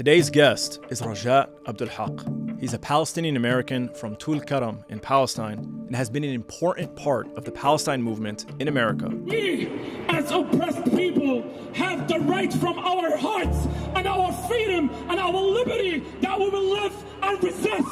Today's guest is Abdulhaq. He's a Palestinian American from Tulkarm in Palestine and has been an important part of the Palestine movement in America. We, as oppressed people, have the right from our hearts and our freedom and our liberty that we will live and resist.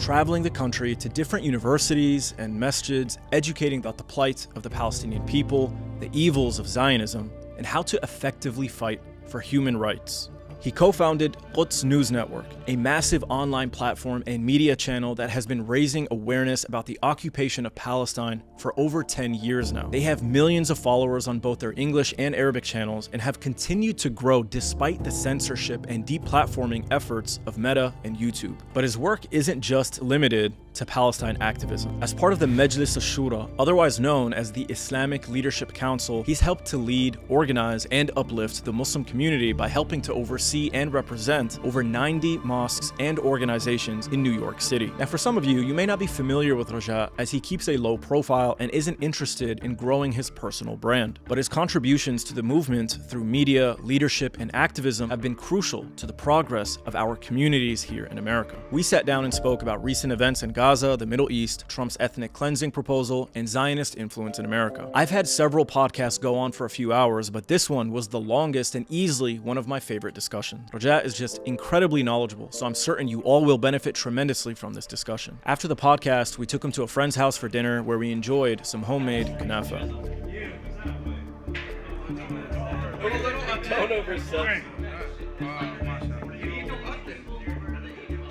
Traveling the country to different universities and masjids, educating about the plight of the Palestinian people, the evils of Zionism, and how to effectively fight for human rights. He co-founded Quds News Network, a massive online platform and media channel that has been raising awareness about the occupation of Palestine for over 10 years now. They have millions of followers on both their English and Arabic channels and have continued to grow despite the censorship and deplatforming efforts of Meta and YouTube. But his work isn't just limited to Palestine activism. As part of the Majlis al-Shura, otherwise known as the Islamic Leadership Council, he's helped to lead, organize, and uplift the Muslim community by helping to oversee and represent over 90 mosques and organizations in New York City. Now, for some of you, you may not be familiar with Raja as he keeps a low profile and isn't interested in growing his personal brand. But his contributions to the movement through media, leadership, and activism have been crucial to the progress of our communities here in America. We sat down and spoke about recent events in Gaza, the Middle East, Trump's ethnic cleansing proposal, and Zionist influence in America. I've had several podcasts go on for a few hours, but this one was the longest and easily one of my favorite discussions. Raja is just incredibly knowledgeable, so I'm certain you all will benefit tremendously from this discussion. After the podcast, we took him to a friend's house for dinner where we enjoyed some homemade kanafa.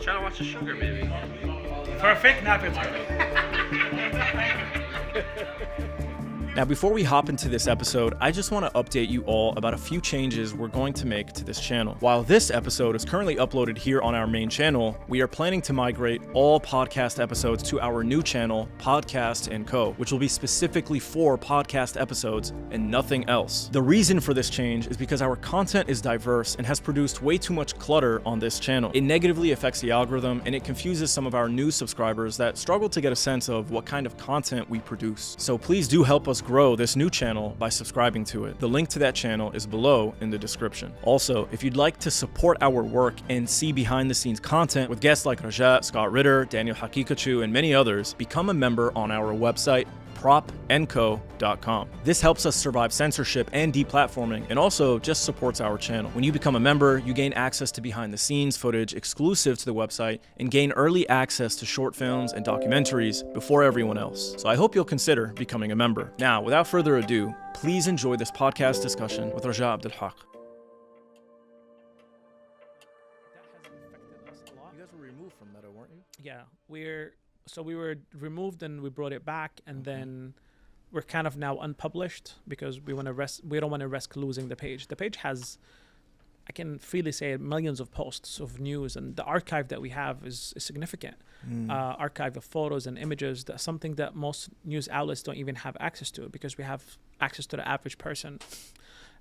Trying to watch the sugar, baby. For a fake napkin. Now, before we hop into this episode, I just want to update you all about a few changes we're going to make to this channel. While this episode is currently uploaded here on our main channel, we are planning to migrate all podcast episodes to our new channel, Podcast & Co., which will be specifically for podcast episodes and nothing else. The reason for this change is because our content is diverse and has produced way too much clutter on this channel. It negatively affects the algorithm and it confuses some of our new subscribers that struggle to get a sense of what kind of content we produce. So please do help us grow this new channel by subscribing to it. The link to that channel is below in the description. Also, if you'd like to support our work and see behind the scenes content with guests like Raja, Scott Ritter, Daniel Hakikachu, and many others, become a member on our website, propandco.com. This helps us survive censorship and deplatforming and also just supports our channel. When you become a member, you gain access to behind the scenes footage exclusive to the website and gain early access to short films and documentaries before everyone else. So I hope you'll consider becoming a member. Now, without further ado, please enjoy this podcast discussion with Raja Abdulhaq. You guys were removed from Meta, weren't you? Yeah, we were removed and we brought it back, and then we're kind of now unpublished because we don't want to risk losing the page. The page has, I can freely say, millions of posts of news, and the archive that we have is significant. Archive of photos and images. That's something that most news outlets don't even have access to because we have access to the average person.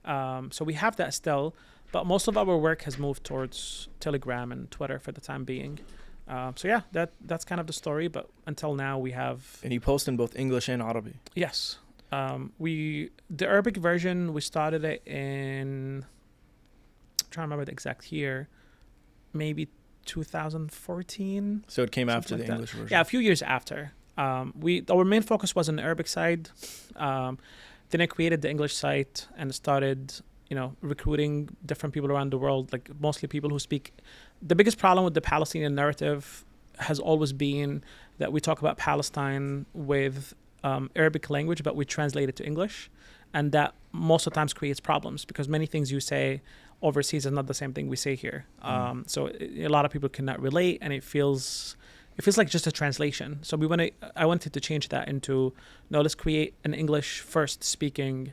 So we have that still, but most of our work has moved towards Telegram and Twitter for the time being. So yeah, that's kind of the story, but until now we have... And you post in both English and Arabic. Yes. The Arabic version, we started it in... I'm trying to remember the exact year. Maybe 2014. So it came after like the English version. Yeah, a few years after. Our main focus was on the Arabic side. Then I created the English site and started, recruiting different people around the world, like mostly people who speak. The biggest problem with the Palestinian narrative has always been that we talk about Palestine with Arabic language, but we translate it to English. And that most of the times creates problems because many things you say overseas is not the same thing we say here. So a lot of people cannot relate, and it feels like just a translation. So I wanted to change that into, no, let's create an English first speaking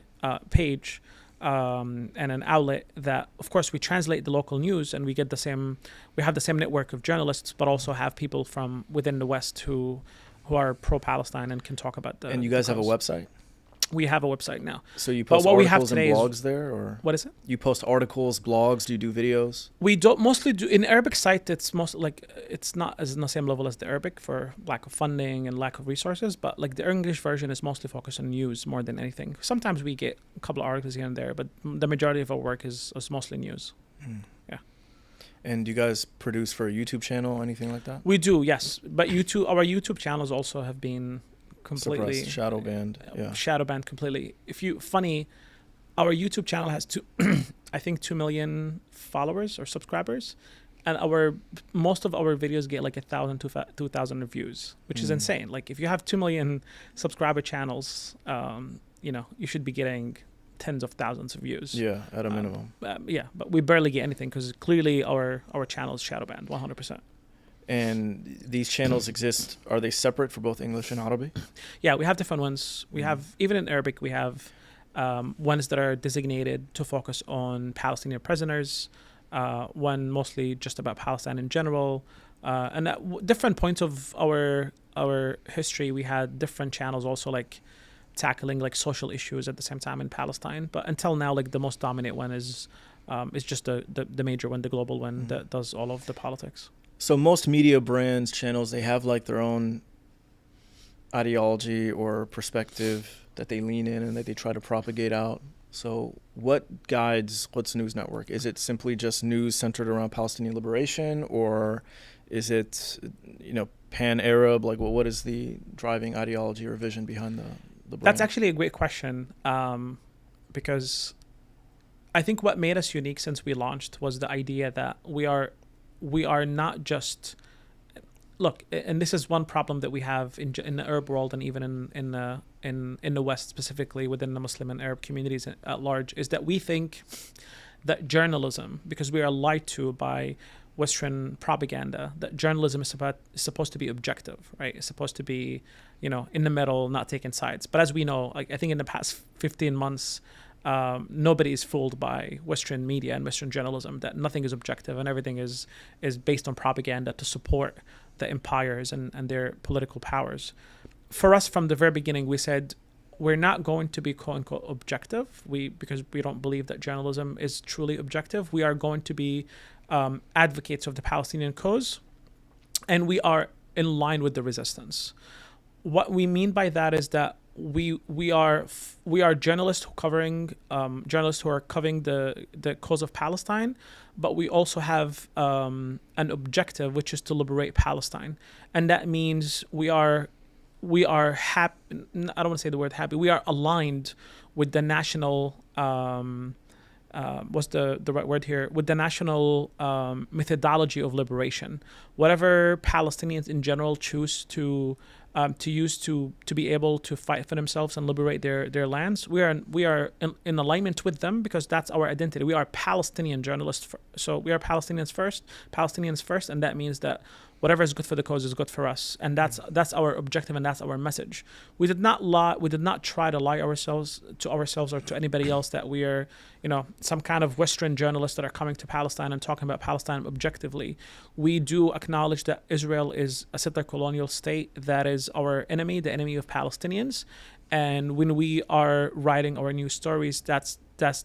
page and an outlet that, of course, we translate the local news and we have the same network of journalists, but also have people from within the West who are pro-Palestine and can talk about the... And you guys have a website? We have a website now. So you But post what we have articles and today is- blogs there, or What is it? you post articles, blogs? Do you do videos? We don't mostly do in Arabic site. It's most like it's not as in the same level as the Arabic for lack of funding and lack of resources. But like the English version is mostly focused on news more than anything. Sometimes we get a couple of articles here and there, but the majority of our work is mostly news. Yeah. And do you guys produce for a YouTube channel, anything like that? We do, yes. But our YouTube channels also have been completely Suppressed, shadow banned. Yeah. shadow banned completely. Our YouTube channel has I think 2 million followers or subscribers, and most of our videos get like 1,000 to 2,000 views, which is insane. Like if you have 2 million subscriber channels, you should be getting tens of thousands of views. Yeah, at a minimum. But we barely get anything because clearly our channel is shadow banned 100%. And these channels exist, are they separate for both English and Arabic? Yeah, we have different ones. We have, even in Arabic, we have ones that are designated to focus on Palestinian prisoners, one mostly just about Palestine in general. And at different points of our history, we had different channels also like tackling like social issues at the same time in Palestine. But until now, like the most dominant one is just the major one, the global one that does all of the politics. So most media brands, channels, they have like their own ideology or perspective that they lean in and that they try to propagate out. So what guides Quds News Network? Is it simply just news centered around Palestinian liberation, or is it, pan-Arab? Like, what is the driving ideology or vision behind the brand? That's actually a great question, because I think what made us unique since we launched was the idea that we are not just and this is one problem that we have in the Arab world and even in the West, specifically within the Muslim and Arab communities at large, is that we think that journalism, because we are lied to by Western propaganda, that journalism is supposed to be objective, right? It's supposed to be, in the middle, not taking sides. But as we know, like I think in the past 15 months, nobody is fooled by Western media and Western journalism, that nothing is objective and everything is based on propaganda to support the empires and their political powers. For us, from the very beginning, we said we're not going to be quote unquote objective, because we don't believe that journalism is truly objective. We are going to be advocates of the Palestinian cause, and we are in line with the resistance. What we mean by that is that we are journalists who are covering the cause of Palestine, but we also have an objective, which is to liberate Palestine, and that means we are happy. I don't want to say the word happy. We are aligned with the national. What's the right word here? With the national methodology of liberation. Whatever Palestinians in general choose to use to be able to fight for themselves and liberate their lands, we are in alignment with them, because that's our identity. We are Palestinian journalists, so we are Palestinians first, and that means that whatever is good for the cause is good for us, and that's our objective and that's our message. We did not lie. We did not try to lie ourselves or to anybody else that we are, some kind of Western journalists that are coming to Palestine and talking about Palestine objectively. We do acknowledge that Israel is a settler colonial state that is our enemy, the enemy of Palestinians. And when we are writing our news stories, that's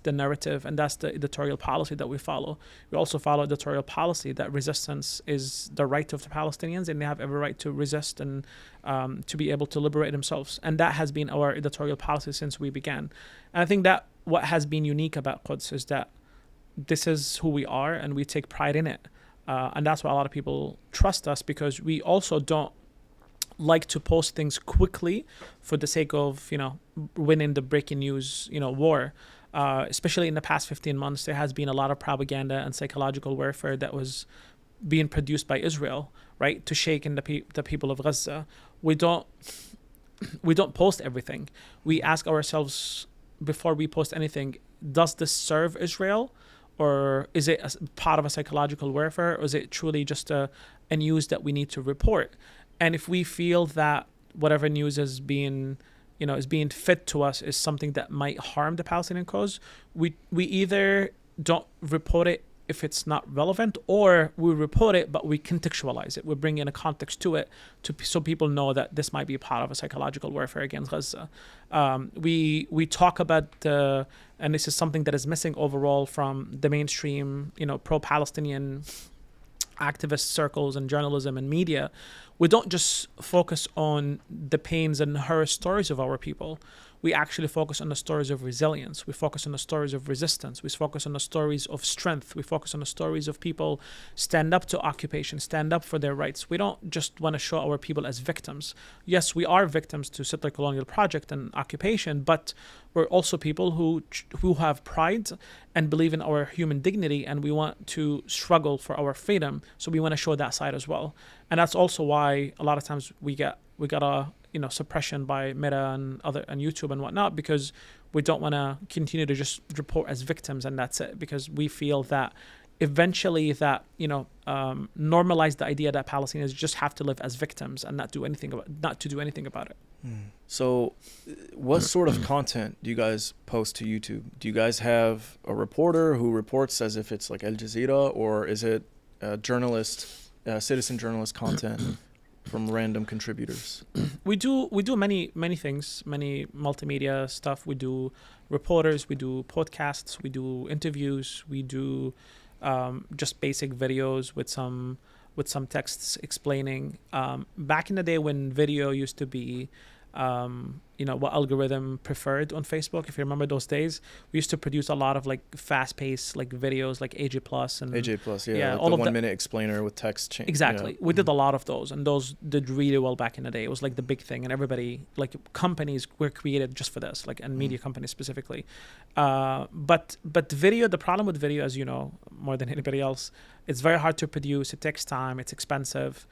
the narrative and that's the editorial policy that we follow. We also follow editorial policy that resistance is the right of the Palestinians, and they have every right to resist and to be able to liberate themselves. And that has been our editorial policy since we began. And I think that what has been unique about Quds is that this is who we are and we take pride in it. And that's why a lot of people trust us, because we also don't like to post things quickly for the sake of, winning the breaking news, war. Especially in the past 15 months, there has been a lot of propaganda and psychological warfare that was being produced by Israel, right, to shake in the people of Gaza. We don't post everything. We ask ourselves before we post anything, does this serve Israel? Or is it part of a psychological warfare? Or is it truly just a news that we need to report? And if we feel that whatever news is being fed to us is something that might harm the Palestinian cause, we either don't report it if it's not relevant, or we report it but we contextualize it. We bring in a context to it so people know that this might be part of a psychological warfare against Gaza. We talk about and this is something that is missing overall from the mainstream, pro-Palestinian activist circles and journalism and media. We don't just focus on the pains and horror stories of our people. We actually focus on the stories of resilience. We focus on the stories of resistance. We focus on the stories of strength. We focus on the stories of people stand up to occupation, stand up for their rights. We don't just want to show our people as victims. Yes, we are victims to settler colonial project and occupation, but we're also people who have pride and believe in our human dignity, and we want to struggle for our freedom. So we want to show that side as well. And that's also why a lot of times we got a suppression by Meta and YouTube and whatnot, because we don't want to continue to just report as victims and that's it, because we feel that eventually that normalize the idea that Palestinians just have to live as victims and not to do anything about it. So what sort of content do you guys post to YouTube? Do you guys have a reporter who reports as if it's like Al Jazeera, or is it citizen journalist content from random contributors? We do many things, many multimedia stuff. We do reporters, we do podcasts, we do interviews, we do just basic videos with some texts explaining. Back in the day when video used to be what algorithm preferred on Facebook, if you remember those days, we used to produce a lot of like fast-paced like videos like AJ Plus and like all the 1 minute explainer with text change. Exactly. We did a lot of those, and those did really well back in the day. It was like the big thing, and everybody, like companies were created just for this, like, and media companies specifically. But video, the problem with video, as you know more than anybody else, it's very hard to produce. It takes time. It's expensive.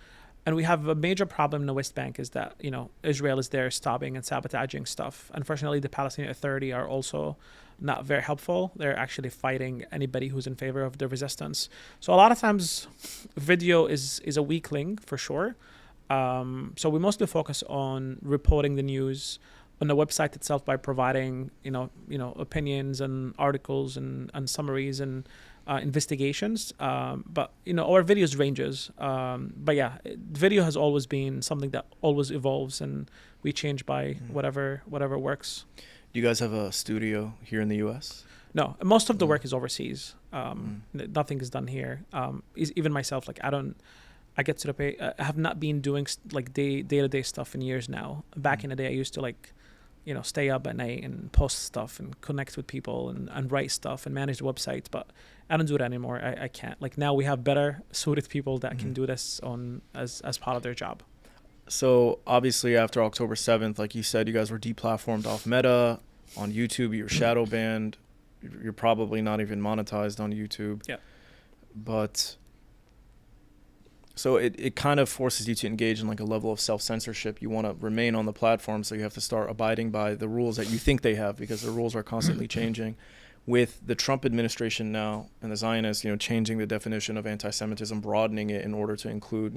And we have a major problem in the West Bank is that, Israel is there stopping and sabotaging stuff. Unfortunately, the Palestinian Authority are also not very helpful. They're actually fighting anybody who's in favor of the resistance. So a lot of times video is a weak link for sure. So we mostly focus on reporting the news on the website itself by providing, opinions and articles and summaries and investigations, but our videos ranges, but yeah, video has always been something that always evolves, and we change by whatever works. Do you guys have a studio here in the US? No, most of the work is overseas. Nothing is done here. Even myself, like I get to the pay. I have not been doing like day-to-day stuff in years now. Back in the day, I used to stay up at night and post stuff and connect with people and write stuff and manage the websites, but I don't do that anymore. I can't. Like now we have better suited people that can do this as part of their job. So obviously after October 7th, like you said, you guys were deplatformed off Meta. On YouTube, you're shadow banned. You're probably not even monetized on YouTube. Yeah. But so it kind of forces you to engage in like a level of self-censorship. You want to remain on the platform, so you have to start abiding by the rules that you think they have, because the rules are constantly changing. With the Trump administration now and the Zionists, changing the definition of anti-Semitism, broadening it in order to include,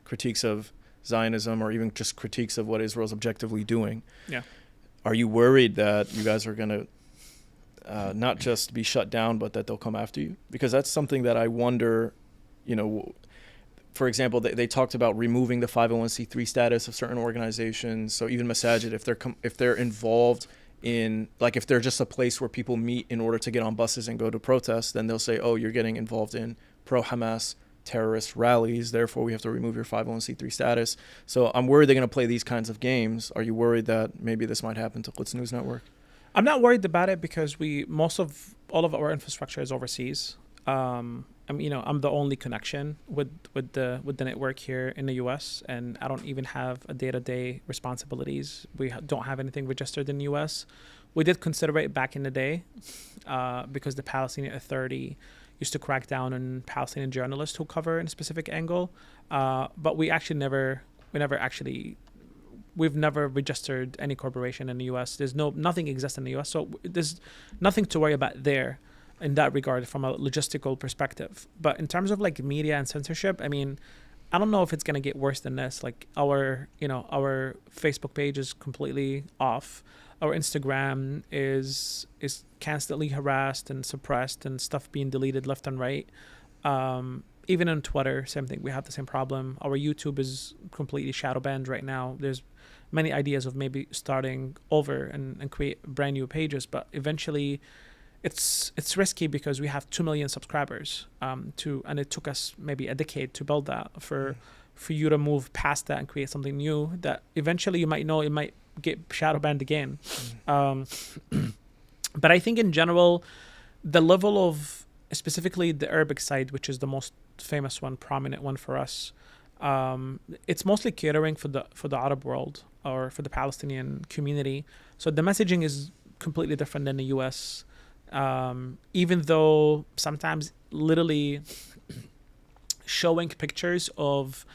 critiques of Zionism or even just critiques of what Israel's objectively doing. Yeah. Are you worried that you guys are going to not just be shut down, but that they'll come after you? Because that's something that I wonder, for example, they talked about removing the 501c3 status of certain organizations. So even Masajid, if they're involved in, like, if they're just a place where people meet in order to get on buses and go to protest, then they'll say, oh, you're getting involved in pro-Hamas terrorist rallies, therefore we have to remove your 501c3 status. So I'm worried they're going to play these kinds of games. Are you worried that maybe this might happen to Quds News Network? I'm not worried about it, because all of our infrastructure is overseas. I'm the only connection with the network here in the U.S., and I don't even have a day-to-day responsibilities. We don't have anything registered in the U.S. We did consider it back in the day, because the Palestinian Authority used to crack down on Palestinian journalists who cover a specific angle, but we've never registered any corporation in the U.S. Nothing exists in the U.S., so there's nothing to worry about there in that regard from a logistical perspective. But in terms of like media and censorship, I mean, I don't know if it's going to get worse than this. Like our Facebook page is completely off. our Instagram is constantly harassed and suppressed and stuff being deleted left and right. Even on Twitter, same thing. We have the same problem. Our YouTube is completely shadow banned right now. There's many ideas of maybe starting over and create brand new pages, but eventually it's risky because we have 2 million subscribers and it took us maybe a decade to build that for you to move past that and create something new that eventually you might know it might get shadow banned again. But I think in general, the level of specifically the Arabic side, which is the most famous one, prominent one for us, it's mostly catering for the Arab world or for the Palestinian community. So the messaging is completely different than the US. Even though sometimes literally showing pictures of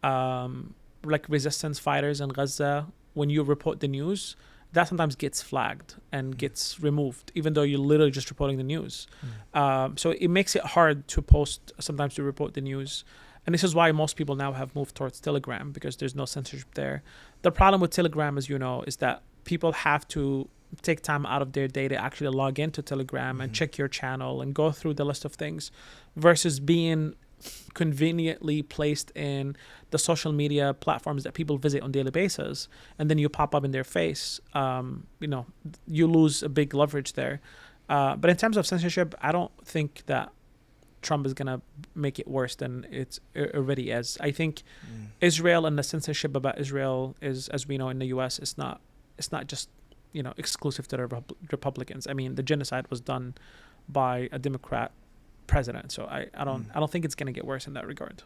like resistance fighters in Gaza when you report the news, that sometimes gets flagged and gets removed, even though you're literally just reporting the news. So it makes it hard to post, sometimes to report the news. And this is why most people now have moved towards Telegram, because there's no censorship there. The problem with Telegram, as you know, is that people have to take time out of their day to actually log into Telegram and check your channel and go through the list of things, versus being conveniently placed in the social media platforms that people visit on a daily basis, and then you pop up in their face. You lose a big leverage there. But in terms of censorship, I don't think that Trump is gonna make it worse than it already is. I think Israel and the censorship about Israel is, as we know in the US, it's not just exclusive to the Republicans. I mean, the genocide was done by a Democrat president, so I don't think it's going to get worse in that regard.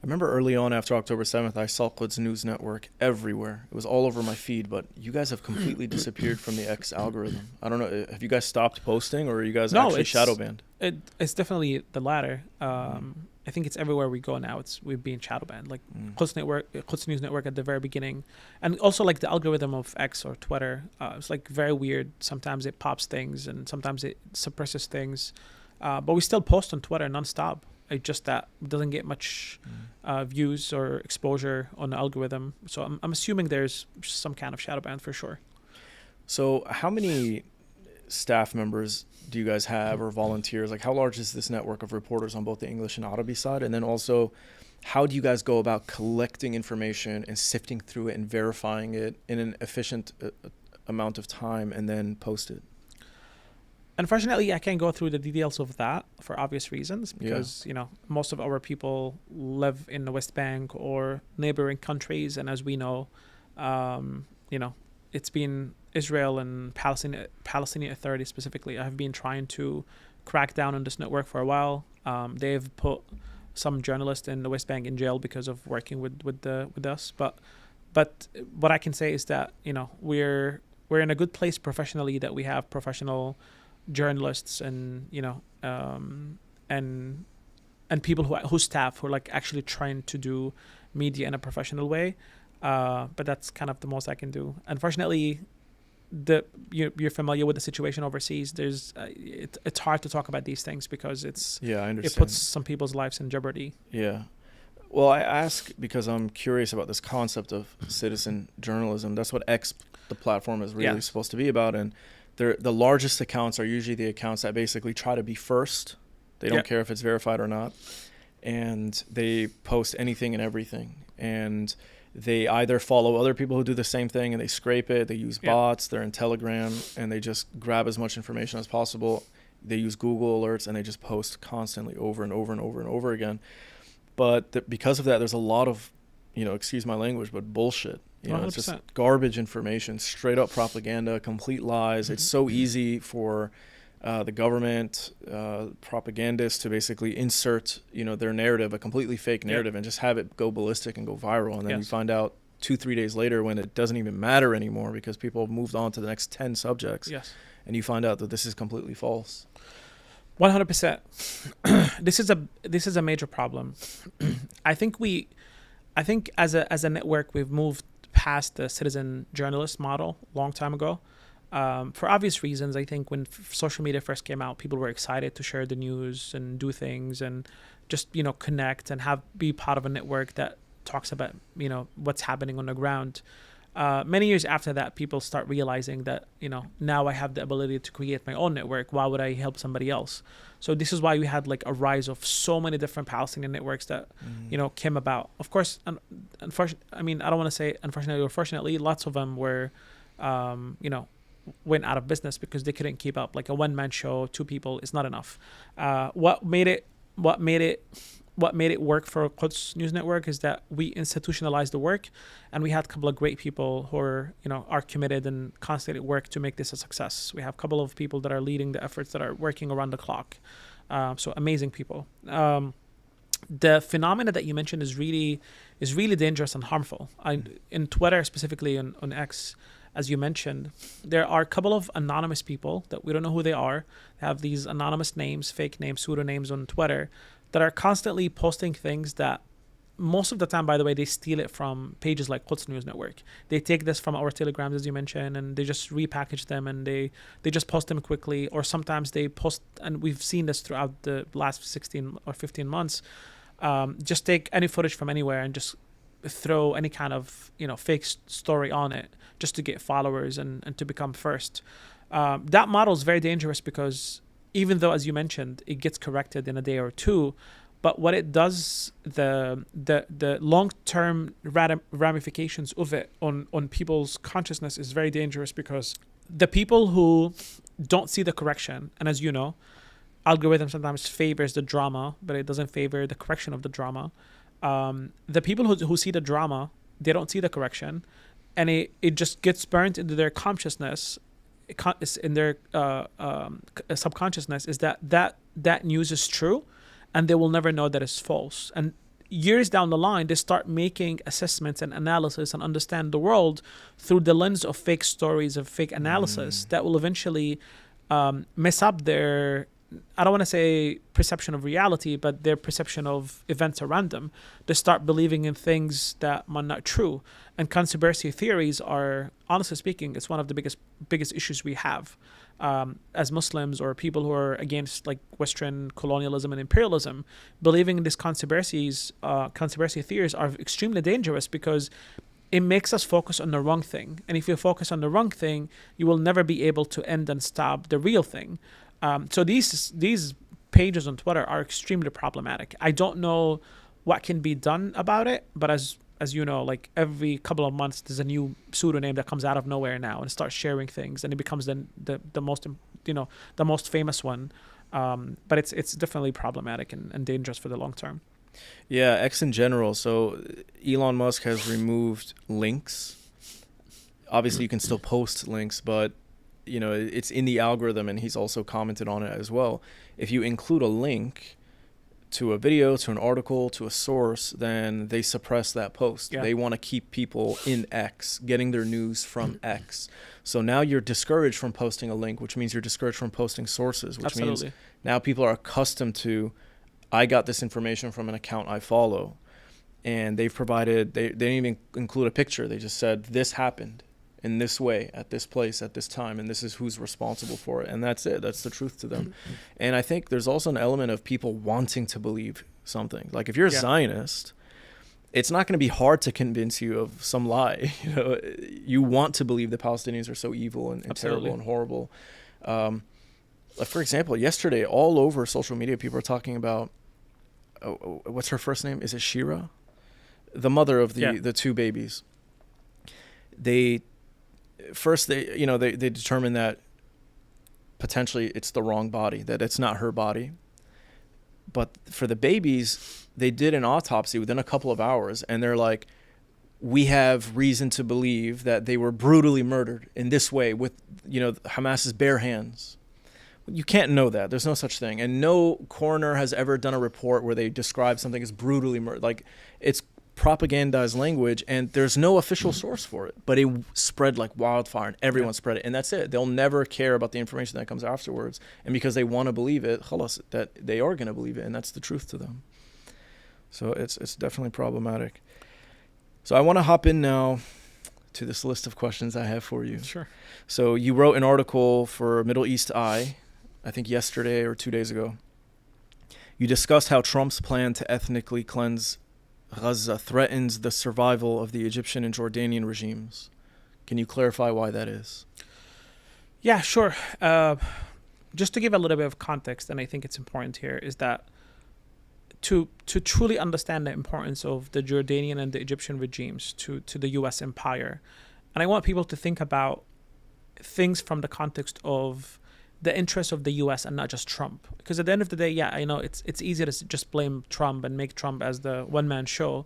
I remember early on after October 7th, I saw Quds news network everywhere. It was all over my feed, but you guys have completely disappeared from the X algorithm. I don't know, have you guys stopped posting, or are you guys actually shadow banned? It's definitely the latter. I think it's everywhere we go now. We're being shadow banned. Like Quds News Network at the very beginning, and also like the algorithm of X or Twitter. It's like very weird. Sometimes it pops things, and sometimes it suppresses things. But we still post on Twitter nonstop. It just that doesn't get much views or exposure on the algorithm. So I'm assuming there's some kind of shadow ban for sure. So how many staff members do you guys have, or volunteers? Like, how large is this network of reporters on both the English and Arabic side? And then also, how do you guys go about collecting information and sifting through it and verifying it in an efficient amount of time and then post it? Unfortunately, I can't go through the details of that for obvious reasons, because most of our people live in the West Bank or neighboring countries, and as we know, it's been Israel and Palestinian Authority specifically have been trying to crack down on this network for a while. They've put some journalists in the West Bank in jail because of working with us. But what I can say is that we're in a good place professionally, that we have professional journalists and and people who staff who are like actually trying to do media in a professional way. But that's kind of the most I can do. Unfortunately, you're familiar with the situation overseas. It's hard to talk about these things because I understand. It puts some people's lives in jeopardy. Yeah. Well, I ask because I'm curious about this concept of citizen journalism. That's what X, the platform, is really supposed to be about. And the largest accounts are usually the accounts that basically try to be first. They don't care if it's verified or not. And they post anything and everything. And they either follow other people who do the same thing and they scrape it. They use bots. They're in Telegram, and they just grab as much information as possible. They use Google alerts, and they just post constantly over and over and over and over again. But because of that, there's a lot of, excuse my language, but bullshit. It's just garbage information, straight up propaganda, complete lies. Mm-hmm. It's so easy for the government, propagandists to basically insert, their narrative, a completely fake narrative, and just have it go ballistic and go viral. And then you find out 2-3 days later, when it doesn't even matter anymore because people have moved on to the next 10 subjects. Yes. And you find out that this is completely false. 100%. This is a major problem. I think as a network, we've moved past the citizen journalist model a long time ago. For obvious reasons. I think when social media first came out, people were excited to share the news and do things and just, connect and be part of a network that talks about, what's happening on the ground. Many years after that, people start realizing that, now I have the ability to create my own network. Why would I help somebody else? So this is why we had like a rise of so many different Palestinian networks that, came about. Of course, unfortunately, I don't want to say unfortunately or fortunately, lots of them were, went out of business because they couldn't keep up. Like a one-man show, 2 people is not enough. What made it work for Quds News Network is that we institutionalized the work, and we had a couple of great people who are committed and constantly work to make this a success. We have a couple of people that are leading the efforts that are working around the clock. So amazing people. The phenomena that you mentioned is really dangerous and harmful. In Twitter, specifically on X, as you mentioned, there are a couple of anonymous people that we don't know who they are. They have these anonymous names, fake names, pseudonames on Twitter that are constantly posting things that most of the time, by the way, they steal it from pages like Quds News Network. They take this from our telegrams, as you mentioned, and they just repackage them and they just post them quickly. Or sometimes they post, and we've seen this throughout the last 16 or 15 months, just take any footage from anywhere and just throw any kind of fake story on it just to get followers and to become first. That model is very dangerous because even though, as you mentioned, it gets corrected in a day or two, but what it does, the long-term ramifications of it on people's consciousness is very dangerous, because the people who don't see the correction, and as you know, algorithm sometimes favors the drama, but it doesn't favor the correction of the drama. The people who see the drama, they don't see the correction, and it just gets burnt into their consciousness, in their subconsciousness, is that news is true, and they will never know that it's false. And years down the line, they start making assessments and analysis and understand the world through the lens of fake stories, of fake analysis that will eventually mess up their, I don't want to say perception of reality, but their perception of events around them. They start believing in things that are not true. And conspiracy theories are, honestly speaking, it's one of the biggest issues we have as Muslims or people who are against like Western colonialism and imperialism. Believing in these conspiracy theories are extremely dangerous, because it makes us focus on the wrong thing. And if you focus on the wrong thing, you will never be able to end and stop the real thing. So these pages on Twitter are extremely problematic. I don't know what can be done about it, but as you know, like every couple of months, there's a new pseudonym that comes out of nowhere now and starts sharing things, and it becomes the most famous one. But it's definitely problematic and dangerous for the long term. Yeah, X in general. So Elon Musk has removed links. Obviously, you can still post links, but it's in the algorithm, and he's also commented on it as well. If you include a link to a video, to an article, to a source, then they suppress that post. Yeah. They want to keep people in X, getting their news from X. So now you're discouraged from posting a link, which means you're discouraged from posting sources, which Absolutely. means now people are accustomed to, I got this information from an account I follow, and they've provided, they didn't even include a picture. They just said, this happened in this way, at this place, at this time, and this is who's responsible for it. And that's it. That's the truth to them. And I think there's also an element of people wanting to believe something. Like if you're a Zionist, it's not going to be hard to convince you of some lie. You want to believe the Palestinians are so evil and terrible and horrible. For example, yesterday, all over social media, people are talking about, what's her first name? Is it Shira? The mother of the 2 babies. They determine that potentially it's the wrong body, that it's not her body. But for the babies, they did an autopsy within a couple of hours, and they're like, we have reason to believe that they were brutally murdered in this way with, Hamas's bare hands. You can't know that. There's no such thing. And no coroner has ever done a report where they describe something as brutally murdered. Like, it's propagandized language, and there's no official source for it, but it spread like wildfire, and everyone spread it, and that's it. They'll never care about the information that comes afterwards, and because they want to believe it, khalas, that they are going to believe it, and that's the truth to them. So it's definitely problematic. So I want to hop in now to this list of questions I have for you. Sure. So you wrote an article for Middle East Eye, I think yesterday or 2 days ago. You discussed how Trump's plan to ethnically cleanse Gaza threatens the survival of the Egyptian and Jordanian regimes. Can you clarify why that is? Yeah, sure. Just to give a little bit of context, and I think it's important here, is that to truly understand the importance of the Jordanian and the Egyptian regimes to the U.S. empire, and I want people to think about things from the context of the interests of the U.S. and not just Trump. Because at the end of the day, yeah, I know it's easy to just blame Trump and make Trump as the one-man show.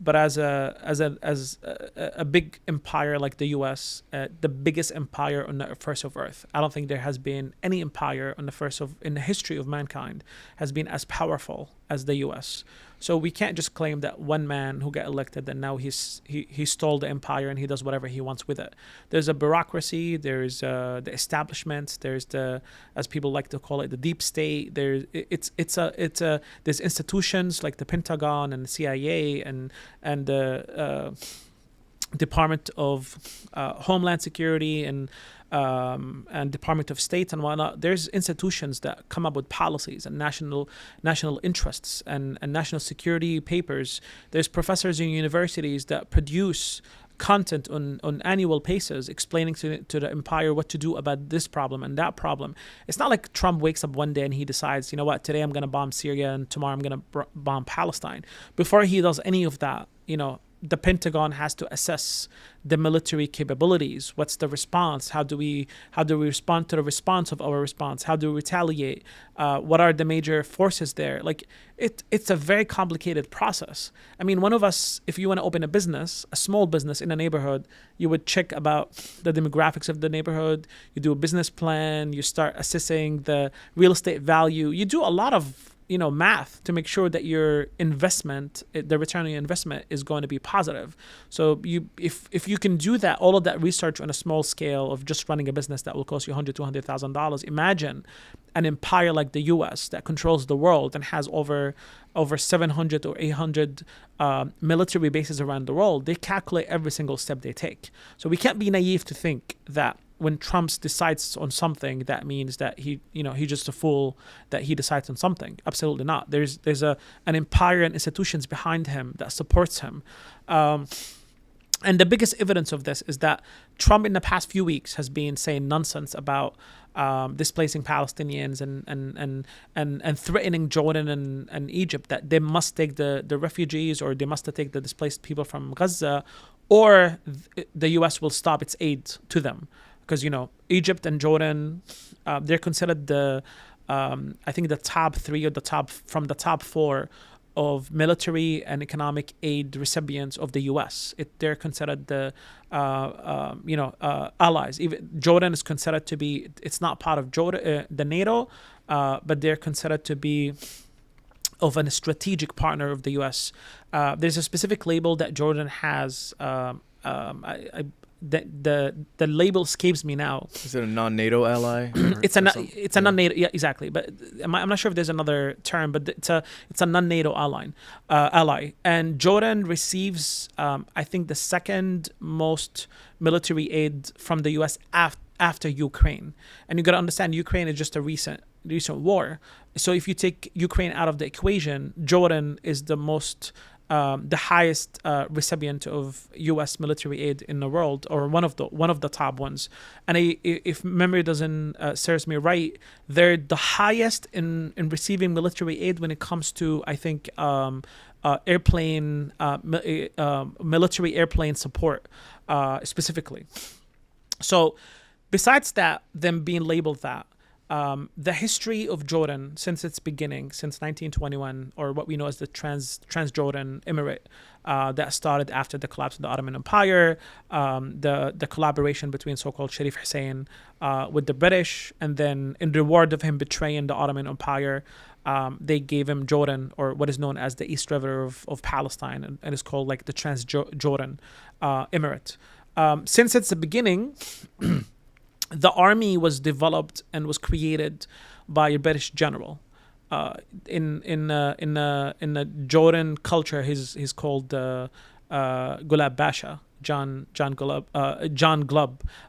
But as a big empire like the U.S., the biggest empire on the face of Earth, I don't think there has been any empire on in the history of mankind has been as powerful as the U.S. So we can't just claim that one man who got elected and now he stole the empire and he does whatever he wants with it. There's a bureaucracy. There's the establishment. There's as people like to call it, the deep state. There's institutions like the Pentagon and the CIA and the Department of Homeland Security and Department of State and whatnot. There's institutions that come up with policies and national interests and national security papers. There's professors in universities that produce content on annual basis explaining to the empire what to do about this problem and that problem. It's not like Trump wakes up one day and he decides, you know what, today I'm going to bomb Syria and tomorrow I'm going to bomb Palestine. Before he does any of that, the Pentagon has to assess the military capabilities. What's the response? How do we respond to the response of our response? How do we retaliate? What are the major forces there? Like it's a very complicated process. I mean, one of us, if you want to open a business, a small business in a neighborhood, you would check about the demographics of the neighborhood. You do a business plan. You start assessing the real estate value. You do a lot of math to make sure that your investment, the return on your investment is going to be positive. So if you can do that, all of that research on a small scale of just running a business that will cost you $100,000-$200,000, imagine an empire like the U.S. that controls the world and has over 700 or 800 military bases around the world. They calculate every single step they take. So we can't be naive to think that when Trump decides on something, that means that he's just a fool that he decides on something. Absolutely not. There's an empire and institutions behind him that supports him. And the biggest evidence of this is that Trump in the past few weeks has been saying nonsense about displacing Palestinians and threatening Jordan and Egypt that they must take the refugees or they must take the displaced people from Gaza, or the U.S. will stop its aid to them. Because, Egypt and Jordan, they're considered I think the top three or the top four of military and economic aid recipients of the U.S. They're considered the, allies. Even Jordan is considered to be, it's not part of the NATO, but they're considered to be of a strategic partner of the U.S. There's a specific label that Jordan has. The label escapes me now. Is it a non-NATO ally? It's a non-NATO. Yeah, exactly. But I'm not sure if there's another term. But it's a non-NATO ally. And Jordan receives, I think, the second most military aid from the U.S. after Ukraine. And you got to understand, Ukraine is just a recent war. So if you take Ukraine out of the equation, Jordan is the highest recipient of U.S. military aid in the world, or one of the top ones. And if memory doesn't serves me right, they're the highest in receiving military aid when it comes to, I think, military airplane support specifically. So besides that, them being labeled that, the history of Jordan since its beginning, since 1921, or what we know as the Transjordan Emirate, that started after the collapse of the Ottoman Empire, the collaboration between so-called Sharif Hussein with the British, and then in reward of him betraying the Ottoman Empire, they gave him Jordan, or what is known as the East River of Palestine, and it's called like the Transjordan Emirate. Since its beginning, the army was developed and was created by a British general. In the Jordan culture, he's called Gulab Pasha. John Glubb,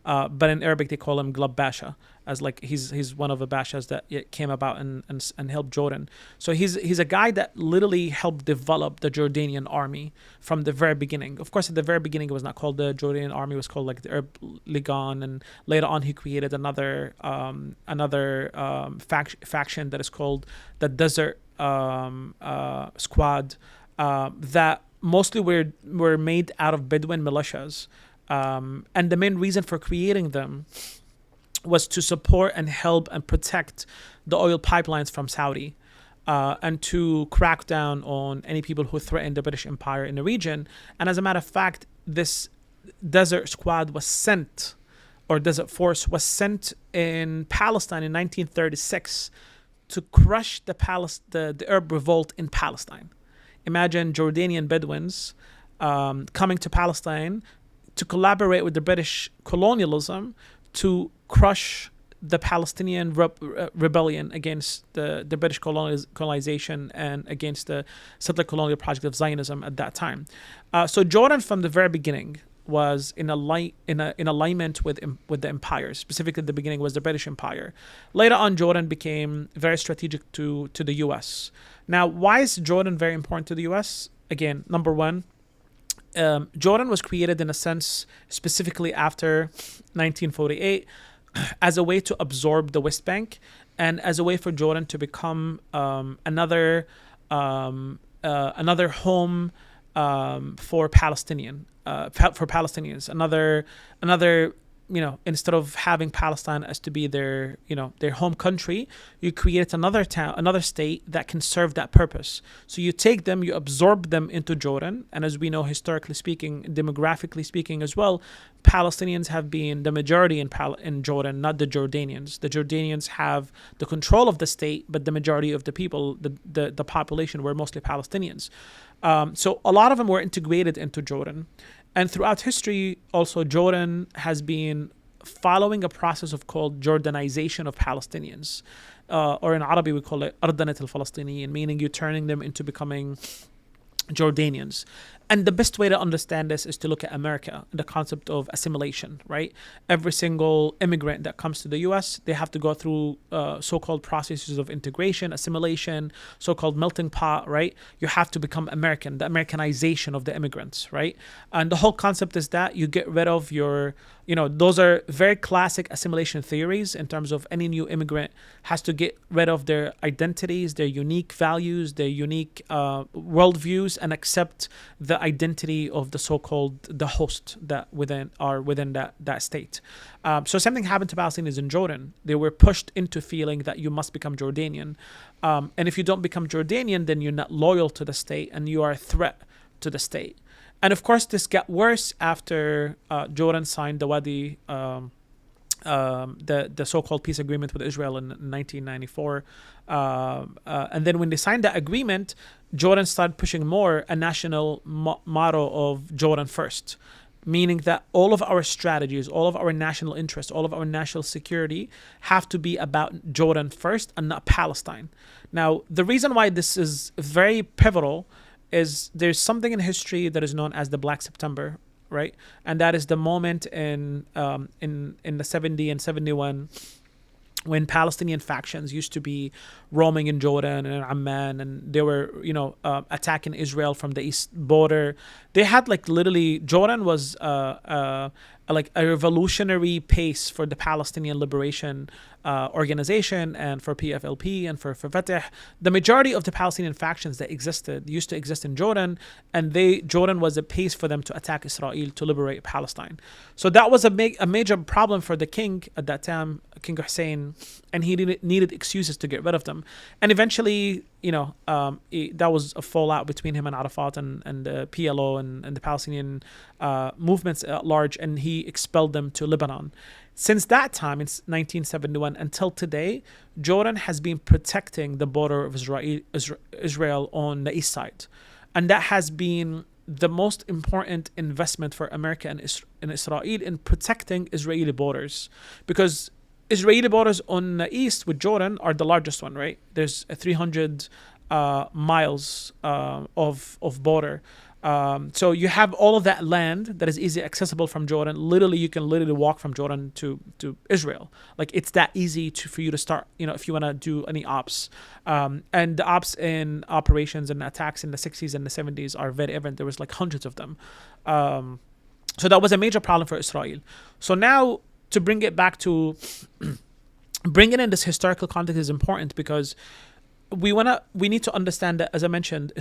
but in Arabic they call him Glubb Basha, as like he's one of the bashas that came about and helped Jordan. So he's a guy that literally helped develop the Jordanian army from the very beginning. Of course, at the very beginning it was not called the Jordanian army; it was called like the Arab Ligan, and later on he created another faction that is called the Desert Squad, that mostly were made out of Bedouin militias, and the main reason for creating them was to support and help and protect the oil pipelines from Saudi, and to crack down on any people who threatened the British Empire in the region. And as a matter of fact, this Desert Squad was sent, or Desert Force was sent in Palestine in 1936 to crush the Arab revolt in Palestine. Imagine Jordanian Bedouins coming to Palestine to collaborate with the British colonialism to crush the Palestinian rebellion against the British colonization and against the settler colonial project of Zionism at that time. So Jordan, from the very beginning, was in alignment with the empires. Specifically, the beginning was the British Empire. Later on, Jordan became very strategic to the U.S. Now, why is Jordan very important to the U.S.? Again, number one, Jordan was created in a sense specifically after 1948 as a way to absorb the West Bank and as a way for Jordan to become another home for Palestinians, another instead of having Palestine as to be their home country, you create another state that can serve that purpose. So you take them, you absorb them into Jordan, and as we know, historically speaking, demographically speaking as well, Palestinians have been the majority in Jordan, not the Jordanians. The Jordanians have the control of the state, but the majority of the people, the population, were mostly Palestinians. So a lot of them were integrated into Jordan. And throughout history, also, Jordan has been following a process called Jordanization of Palestinians. Or in Arabic, we call it Ardanat al-Falastiniyin, meaning you're turning them into becoming Jordanians. And the best way to understand this is to look at America, the concept of assimilation, right? Every single immigrant that comes to the U.S., they have to go through so-called processes of integration, assimilation, so-called melting pot, right? You have to become American, the Americanization of the immigrants, right? And the whole concept is that you get rid of your, those are very classic assimilation theories in terms of any new immigrant has to get rid of their identities, their unique values, their unique worldviews, and accept the identity of the so-called the host that within that state. So something happened to Palestinians in Jordan. They were pushed into feeling that you must become Jordanian, and if you don't become Jordanian, then you're not loyal to the state and you are a threat to the state. And of course, this got worse after Jordan signed the Wadi, the so-called peace agreement with Israel in 1994. And then when they signed that agreement, Jordan started pushing more a national motto of Jordan first, meaning that all of our strategies, all of our national interests, all of our national security have to be about Jordan first and not Palestine. Now, the reason why this is very pivotal is there's something in history that is known as the Black September, right? And that is the moment in the 70 and 71 when Palestinian factions used to be roaming in Jordan and Amman, and they were, attacking Israel from the east border. They had Jordan was like a revolutionary pace for the Palestinian Liberation Organization and for PFLP and for Fatah. The majority of the Palestinian factions that used to exist in Jordan, and Jordan was a pace for them to attack Israel to liberate Palestine. So that was a major problem for the king at that time, King Hussein, and he needed excuses to get rid of them. And eventually, that was a fallout between him and Arafat and the PLO and the Palestinian movements at large, and he expelled them to Lebanon. Since that time, in 1971 until today, Jordan has been protecting the border of Israel on the east side. And that has been the most important investment for America and Israel in protecting Israeli borders, because Israeli borders on the east with Jordan are the largest one, right? There's 300 miles of border. So you have all of that land that is easily accessible from Jordan. Literally, you can literally walk from Jordan to Israel. Like, it's that easy for you to start, if you want to do any ops. And the ops and operations and attacks in the 60s and the 70s are very evident. There was like hundreds of them. So that was a major problem for Israel. So now to bring it back to bringing in this historical context is important, because we need to understand that, as I mentioned,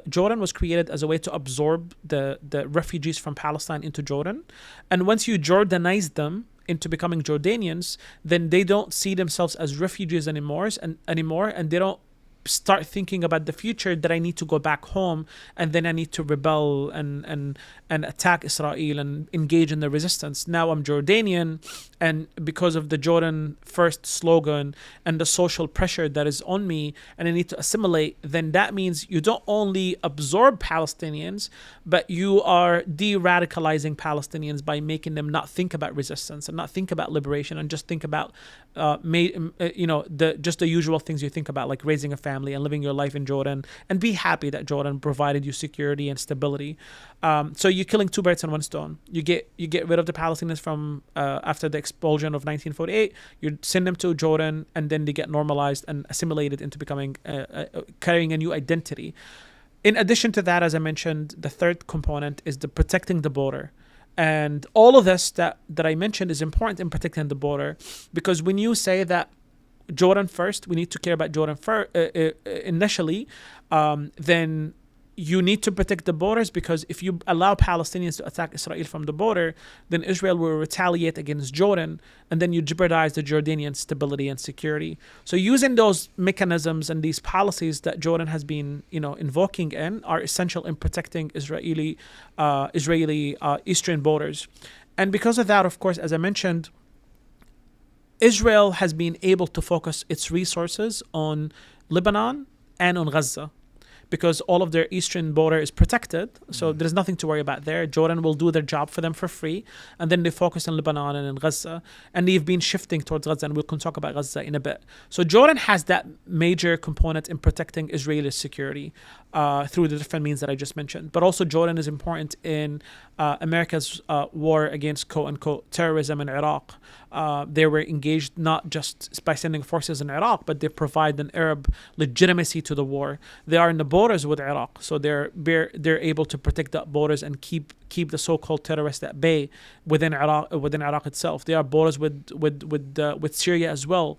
Jordan was created as a way to absorb the refugees from Palestine into Jordan. And once you Jordanize them into becoming Jordanians, then they don't see themselves as refugees anymore, and they don't start thinking about the future, that I need to go back home and then I need to rebel and attack Israel and engage in the resistance. Now I'm Jordanian, and because of the Jordan first slogan and the social pressure that is on me, and I need to assimilate, then that means you don't only absorb Palestinians, but you are de-radicalizing Palestinians by making them not think about resistance and not think about liberation, and just think about the usual things you think about, like raising a family and living your life in Jordan, and be happy that Jordan provided you security and stability. So you're killing two birds in one stone. You get rid of the Palestinians from after the expulsion of 1948. You send them to Jordan, and then they get normalized and assimilated into becoming carrying a new identity. In addition to that, as I mentioned, the third component is the protecting the border. And all of this that I mentioned is important in protecting the border, because when you say that Jordan first, we need to care about Jordan initially, then you need to protect the borders, because if you allow Palestinians to attack Israel from the border, then Israel will retaliate against Jordan, and then you jeopardize the Jordanian stability and security. So using those mechanisms and these policies that Jordan has been, invoking in, are essential in protecting Israeli eastern borders. And because of that, of course, as I mentioned, Israel has been able to focus its resources on Lebanon and on Gaza, because all of their eastern border is protected. So there's nothing to worry about there. Jordan will do their job for them for free. And then they focus on Lebanon and in Gaza. And they've been shifting towards Gaza, and we'll talk about Gaza in a bit. So Jordan has that major component in protecting Israeli security through the different means that I just mentioned. But also Jordan is important in America's war against quote-unquote terrorism in Iraq. They were engaged not just by sending forces in Iraq, but they provide an Arab legitimacy to the war. They are in the borders with Iraq, so they're able to protect the borders and keep the so-called terrorists at bay within Iraq itself. They are borders with Syria as well.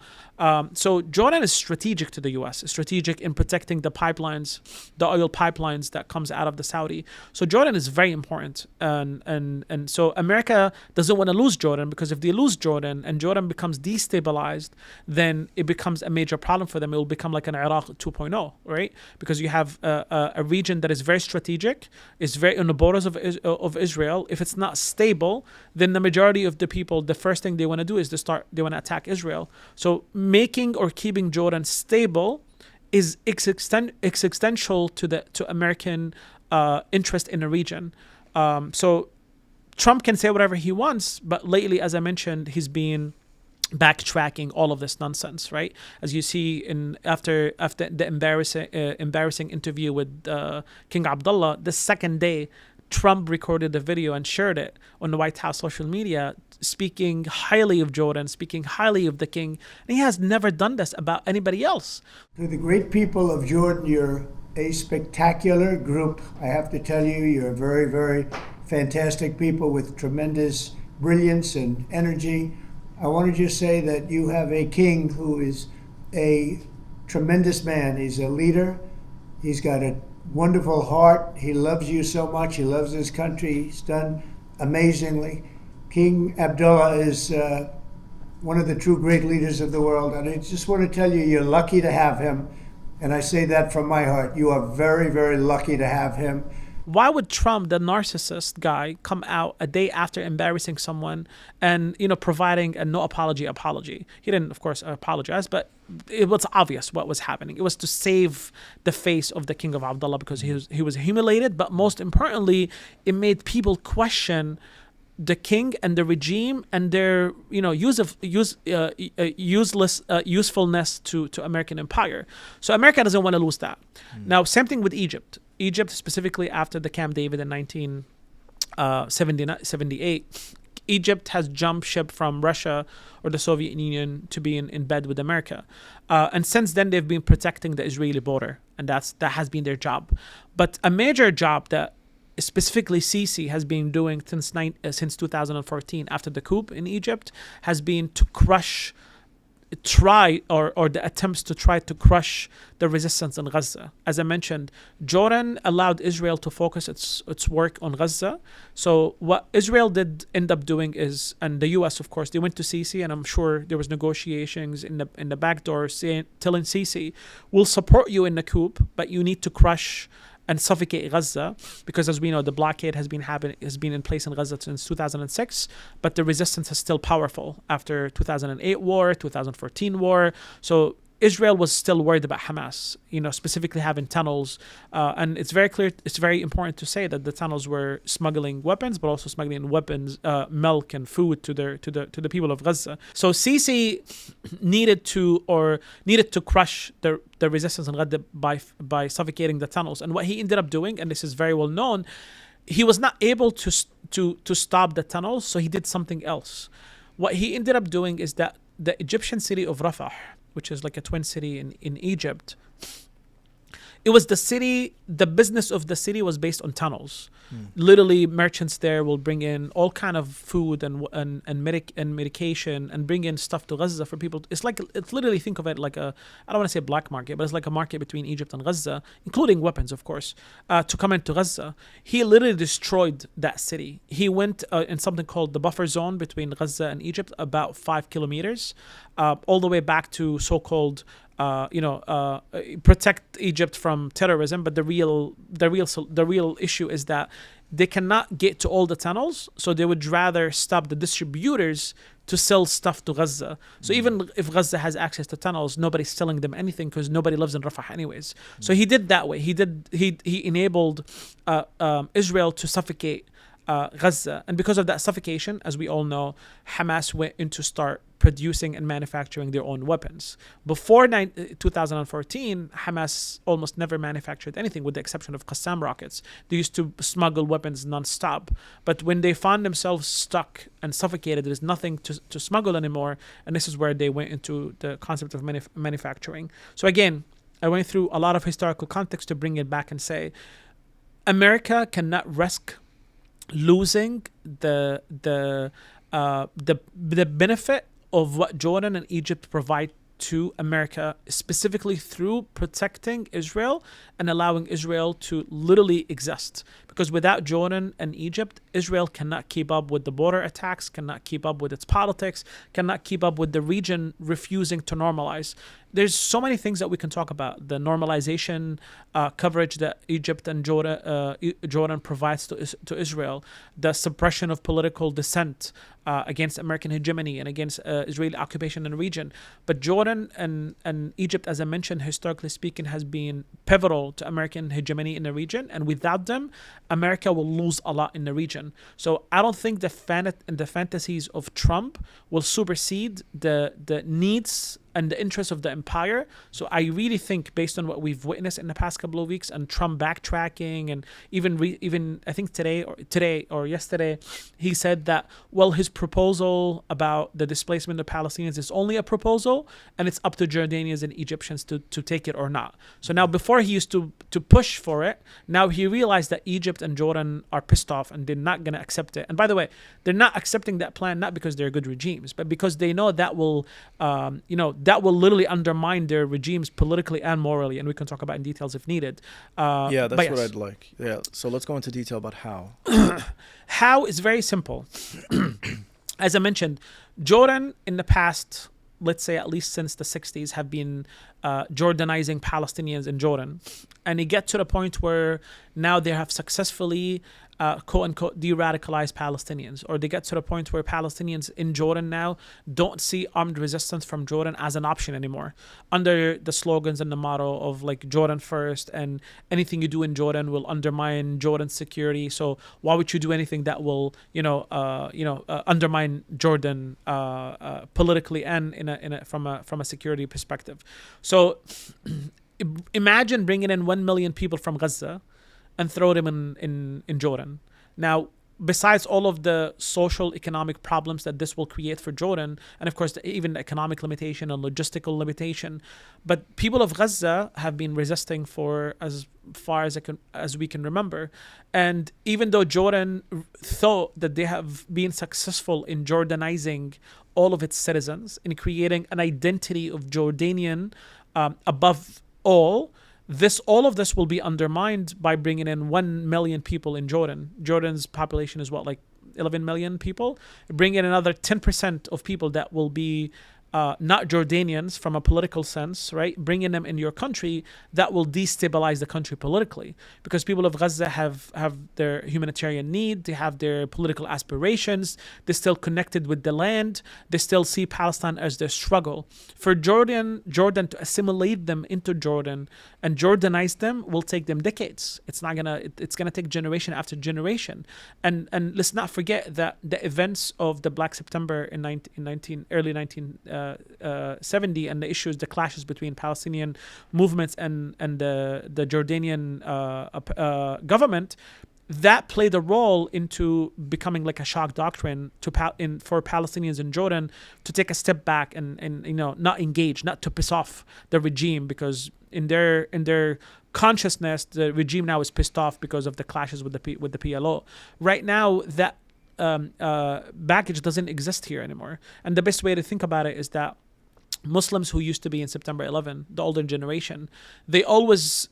So Jordan is strategic to the U.S., strategic in protecting the pipelines, the oil pipelines that comes out of the Saudi. So Jordan is very important, and so America doesn't want to lose Jordan, because if they lose Jordan and Jordan becomes destabilized, then it becomes a major problem for them. It will become like an Iraq 2.0, right? Because you have a region that is very strategic, is very on the borders of Israel. If it's not stable, then the majority of the people, the first thing they want to do is they want to attack Israel. So making or keeping Jordan stable is existential to American interest in the region. So Trump can say whatever he wants, but lately, as I mentioned, he's been backtracking all of this nonsense, right? As you see after the embarrassing interview with King Abdullah, the second day, Trump recorded the video and shared it on the White House social media, speaking highly of Jordan, speaking highly of the king. And he has never done this about anybody else. To the great people of Jordan, you're a spectacular group. I have to tell you, you're very, very fantastic people with tremendous brilliance and energy. I want to just say that you have a king who is a tremendous man. He's a leader. He's got a wonderful heart. He loves you so much. He loves his country. He's done amazingly. King Abdullah is one of the true great leaders of the world. And I just want to tell you, you're lucky to have him. And I say that from my heart. You are very, very lucky to have him. Why would Trump, the narcissist guy, come out a day after embarrassing someone and, providing a no apology? He didn't, of course, apologize, but it was obvious what was happening. It was to save the face of the King of Abdullah, because he was humiliated. But most importantly, it made people question the king and the regime and their usefulness to American empire. So America doesn't want to lose that. Now, same thing with Egypt. Egypt, specifically after the Camp David in 1978, Egypt has jumped ship from Russia or the Soviet Union to be in bed with America. And since then, they've been protecting the Israeli border, and that has been their job. But a major job that specifically Sisi has been doing since 2014, after the coup in Egypt, has been to or the attempts to try to crush the resistance in Gaza. As I mentioned, Jordan allowed Israel to focus its work on Gaza. So what Israel did end up doing is, and the US, of course, they went to Sisi, and I'm sure there was negotiations in the back door telling Sisi, we'll support you in the coup, but you need to crush and suffocate Gaza, because as we know, the blockade has been in place in Gaza since 2006, but the resistance is still powerful after 2008 war, 2014 war. So Israel was still worried about Hamas, specifically having tunnels, and it's very clear. It's very important to say that the tunnels were smuggling weapons, but also smuggling weapons, milk and food to the people of Gaza. So Sisi needed to crush the resistance in Gaza by suffocating the tunnels. And what he ended up doing, and this is very well known, he was not able to stop the tunnels, so he did something else. What he ended up doing is that the Egyptian city of Rafah, which is like a twin city in Egypt, it was the business of the city was based on tunnels. Literally, merchants there will bring in all kind of food and medication and bring in stuff to Gaza for people. It's literally, think of it like I don't want to say black market, but it's like a market between Egypt and Gaza, including weapons, of course, to come into Gaza. He literally destroyed that city. He went in something called the buffer zone between Gaza and Egypt, about 5 kilometers, all the way back to so-called protect Egypt from terrorism. But the real issue is that they cannot get to all the tunnels, so they would rather stop the distributors to sell stuff to Gaza. So even if Gaza has access to tunnels, nobody's selling them anything because nobody lives in Rafah anyways. So he did that way. He enabled Israel to suffocate Gaza, and because of that suffocation, as we all know, Hamas went in to start producing and manufacturing their own weapons. Before 2014, Hamas almost never manufactured anything, with the exception of Qassam rockets. They used to smuggle weapons non-stop. But when they found themselves stuck and suffocated, there's nothing to smuggle anymore, and this is where they went into the concept of manufacturing. So again, I went through a lot of historical context to bring it back and say, America cannot risk losing the benefit of what Jordan and Egypt provide to America, specifically through protecting Israel and allowing Israel to literally exist. Because without Jordan and Egypt, Israel cannot keep up with the border attacks, cannot keep up with its politics, cannot keep up with the region refusing to normalize. There's so many things that we can talk about. The normalization coverage that Egypt and Jordan provides to Israel, the suppression of political dissent against American hegemony and against Israeli occupation in the region. But Jordan and Egypt, as I mentioned, historically speaking, has been pivotal to American hegemony in the region. And without them, America will lose a lot in the region. So I don't think the fantasies of Trump will supersede the needs and the interests of the empire. So I really think, based on what we've witnessed in the past couple of weeks, and Trump backtracking, and even I think today or yesterday, he said that, well, his proposal about the displacement of Palestinians is only a proposal, and it's up to Jordanians and Egyptians to take it or not. So now, before he used to push for it, now he realized that Egypt and Jordan are pissed off and they're not going to accept it. And by the way, they're not accepting that plan not because they're good regimes, but because they know that will that will literally undermine their regimes politically and morally, and we can talk about in details if needed. Yeah, that's what I'd like. Yeah, so let's go into detail about how. How is very simple. As I mentioned, Jordan in the past, let's say at least since the 60s, have been Jordanizing Palestinians in Jordan. And they get to the point where now they have successfully quote-unquote de-radicalized Palestinians, or they get to the point where Palestinians in Jordan now don't see armed resistance from Jordan as an option anymore, under the slogans and the motto of like Jordan first, and anything you do in Jordan will undermine Jordan's security, so why would you do anything that will undermine Jordan politically and from a security perspective. So imagine bringing in 1 million people from Gaza and throw them in Jordan. Now, besides all of the social economic problems that this will create for Jordan, and of course even the economic limitation and logistical limitation, but people of Gaza have been resisting for as far as we can remember. And even though Jordan thought that they have been successful in Jordanizing all of its citizens, in creating an identity of Jordanian above all of this will be undermined by bringing in 1 million people in Jordan. Jordan's population is what, like 11 million people? Bring in another 10% of people that will be not Jordanians from a political sense, right? Bringing them in your country, that will destabilize the country politically, because people of Gaza have their humanitarian need, they have their political aspirations, they're still connected with the land, they still see Palestine as their struggle. For Jordan to assimilate them into Jordan and Jordanize them will take them decades. It's gonna take generation after generation. And let's not forget that the events of the Black September in early 1970 and the issues, the clashes between Palestinian movements and the Jordanian government, that played a role into becoming like a shock doctrine for Palestinians in Jordan to take a step back and not engage, not to piss off the regime, because in their consciousness the regime now is pissed off because of the clashes with the PLO. Right now that baggage doesn't exist here anymore. And the best way to think about it is that Muslims who used to be in September 11, the older generation, they always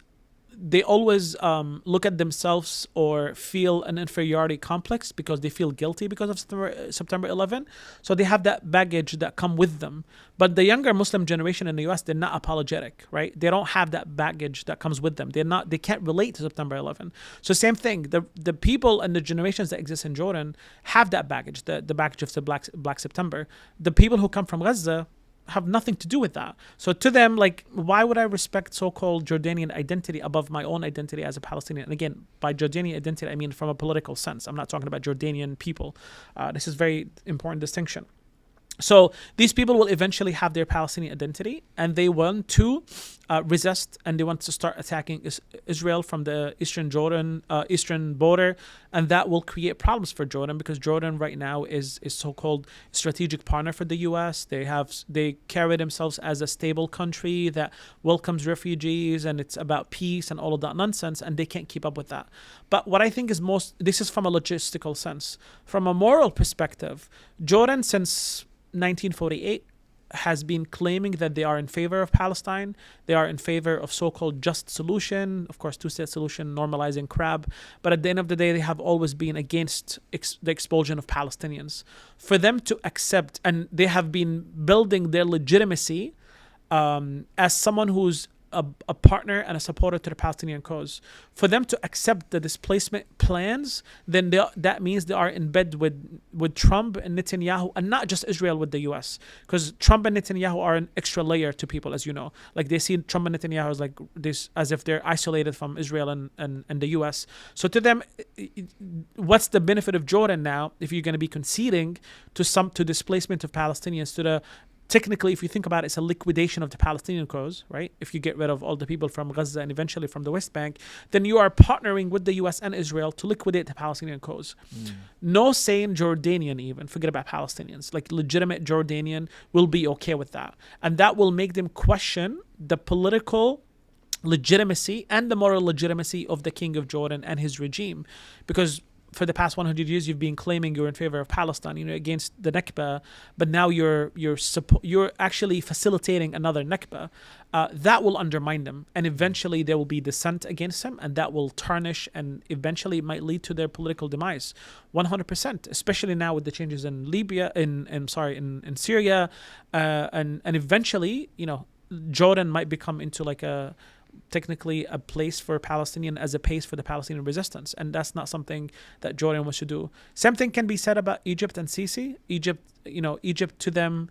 look at themselves or feel an inferiority complex because they feel guilty because of September 11. So they have that baggage that come with them. But the younger Muslim generation in the US, they're not apologetic, right? They don't have that baggage that comes with them. They can't relate to September 11. So same thing, the people and the generations that exist in Jordan have that baggage, the baggage of the Black September. The people who come from Gaza have nothing to do with that. So to them, like, why would I respect so-called Jordanian identity above my own identity as a Palestinian? And again, by Jordanian identity, I mean from a political sense. I'm not talking about Jordanian people. This is very important distinction. So these people will eventually have their Palestinian identity, and they want to resist, and they want to start attacking Israel from the eastern border, and that will create problems for Jordan, because Jordan right now is so-called strategic partner for the U.S. They carry themselves as a stable country that welcomes refugees, and it's about peace and all of that nonsense, and they can't keep up with that. But what I think is this is from a logistical sense. From a moral perspective, Jordan since 1948 has been claiming that they are in favor of Palestine. They are in favor of so-called just solution, of course, two-state solution, normalizing crab. But at the end of the day, they have always been against the expulsion of Palestinians. For them to accept, and they have been building their legitimacy as someone who's a partner and a supporter to the Palestinian cause. For them to accept the displacement plans, then that means they are in bed with Trump and Netanyahu, and not just Israel, with the US. Because Trump and Netanyahu are an extra layer to people, as you know. Like, they see Trump and Netanyahu as like this, as if they're isolated from Israel and the US. So to them, what's the benefit of Jordan now if you're going to be conceding to displacement of Palestinians, technically, if you think about it, it's a liquidation of the Palestinian cause, right? If you get rid of all the people from Gaza and eventually from the West Bank, then you are partnering with the US and Israel to liquidate the Palestinian cause. No sane Jordanian, even, forget about Palestinians, like legitimate Jordanian, will be okay with that. And that will make them question the political legitimacy and the moral legitimacy of the King of Jordan and his regime. Because for the past 100 years, you've been claiming you're in favor of Palestine, against the Nakba, but now you're actually facilitating another Nakba. That will undermine them, and eventually there will be dissent against them, and that will tarnish and eventually might lead to their political demise, 100%. Especially now with the changes in Libya, in Syria, and eventually, Jordan might become into like technically a place for Palestinian as a base for the Palestinian resistance, and that's not something that Jordan wants to do. Same thing can be said about Egypt and Sisi. Egypt to them,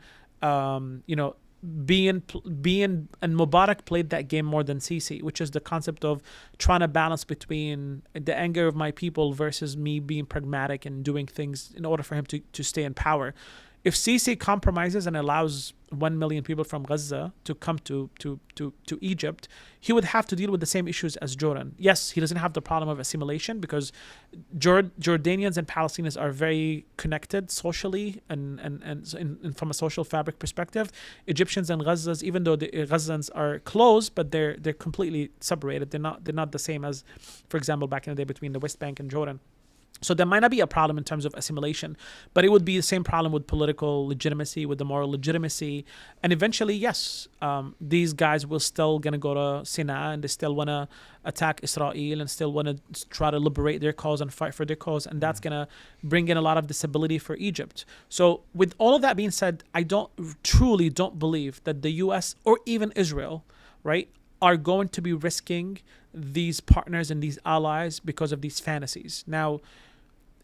being and Mubarak played that game more than Sisi, which is the concept of trying to balance between the anger of my people versus me being pragmatic and doing things in order for him to stay in power. If Sisi compromises and allows 1 million people from Gaza to come to Egypt, he would have to deal with the same issues as Jordan. Yes, he doesn't have the problem of assimilation because Jordanians and Palestinians are very connected socially and from a social fabric perspective. Egyptians and Gazans, even though the Gazans are close, but they're completely separated. They're not the same as, for example, back in the day between the West Bank and Jordan. So there might not be a problem in terms of assimilation, but it would be the same problem with political legitimacy, with the moral legitimacy. And eventually, yes, these guys will still going to go to Sinai and they still want to attack Israel and still want to try to liberate their cause and fight for their cause. And that's going to bring in a lot of disability for Egypt. So with all of that being said, I truly don't believe that the U.S. or even Israel, right, are going to be risking these partners and these allies because of these fantasies. Now,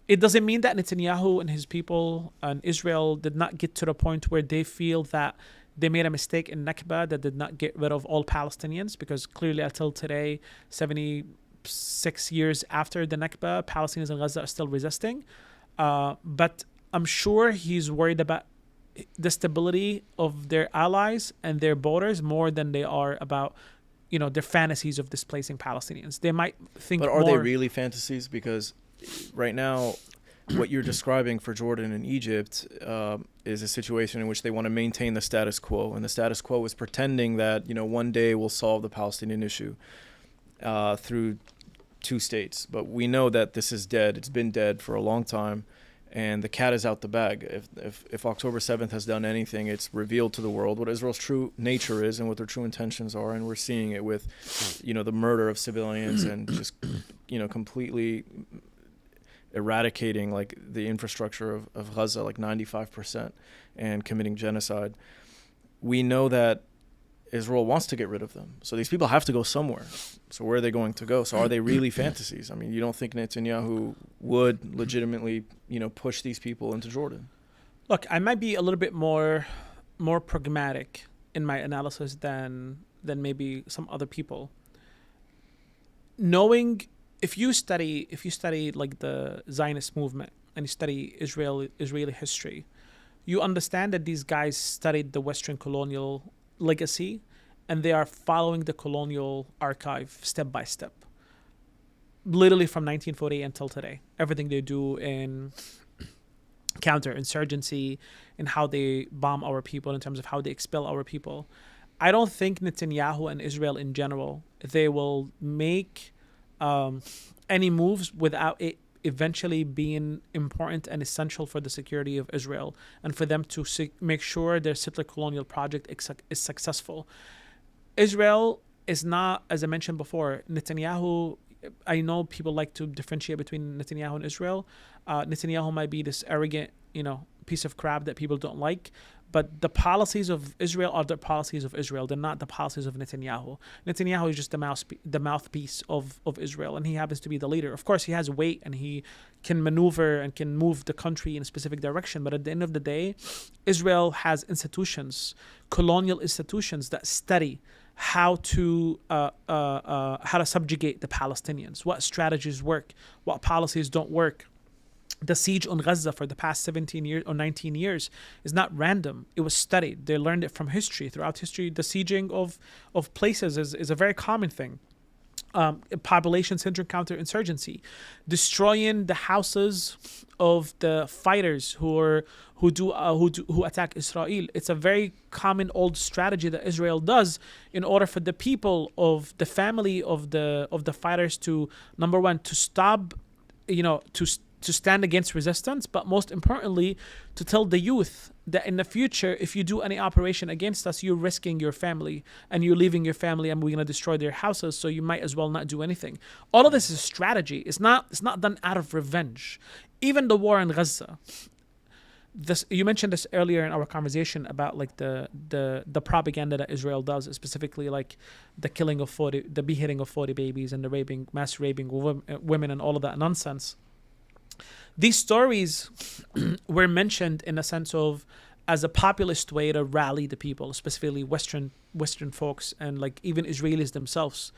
it doesn't mean that Netanyahu and his people and Israel did not get to the point where they feel that they made a mistake in Nakba, that did not get rid of all Palestinians, because clearly until today, 76 years after the Nakba, Palestinians in Gaza are still resisting. But I'm sure he's worried about the stability of their allies and their borders more than they are about their fantasies of displacing Palestinians. They might think But are they really fantasies? Because right now, what you're describing for Jordan and Egypt is a situation in which they want to maintain the status quo. And the status quo is pretending that, one day we'll solve the Palestinian issue through two states. But we know that this is dead. It's been dead for a long time. And the cat is out the bag. If October 7th has done anything, it's revealed to the world what Israel's true nature is and what their true intentions are. And we're seeing it with, the murder of civilians and just, completely eradicating like the infrastructure of Gaza, like 95%, and committing genocide. We know that Israel wants to get rid of them. So these people have to go somewhere. So where are they going to go? So are they really fantasies? I mean, you don't think Netanyahu would legitimately, push these people into Jordan? Look, I might be a little bit more pragmatic in my analysis than maybe some other people. Knowing if you study like the Zionist movement and you study Israeli history, you understand that these guys studied the Western colonial legacy and they are following the colonial archive step by step, literally from 1948 until today. Everything they do in counterinsurgency and how they bomb our people, in terms of how they expel our people. I don't think Netanyahu and Israel in general, they will make any moves without it eventually being important and essential for the security of Israel and for them to make sure their settler colonial project is successful. Israel is not, as I mentioned before, Netanyahu. I know people like to differentiate between Netanyahu and Israel. Netanyahu might be this arrogant, piece of crap that people don't like. But the policies of Israel are the policies of Israel. They're not the policies of Netanyahu. Netanyahu is just the mouthpiece of Israel, and he happens to be the leader. Of course, he has weight, and he can maneuver and can move the country in a specific direction. But at the end of the day, Israel has institutions, colonial institutions that study how to subjugate the Palestinians, what strategies work, what policies don't work. The siege on Gaza for the past 17 years or 19 years is not random. It was studied. They learned it from history. Throughout history, the sieging of places is a very common thing. Population-centered counterinsurgency, destroying the houses of the fighters who attack Israel. It's a very common old strategy that Israel does in order for the people of the family of the fighters to, number one, to stop, to stand against resistance, but most importantly, to tell the youth that in the future, if you do any operation against us, you're risking your family and you're leaving your family and we're going to destroy their houses, so you might as well not do anything. All of this is strategy. It's not done out of revenge. Even the war in Gaza. You mentioned this earlier in our conversation about like the propaganda that Israel does, specifically like the beheading of 40 babies and the mass raping women and all of that nonsense. These stories were mentioned in a sense of as a populist way to rally the people, specifically Western folks and like even Israelis themselves.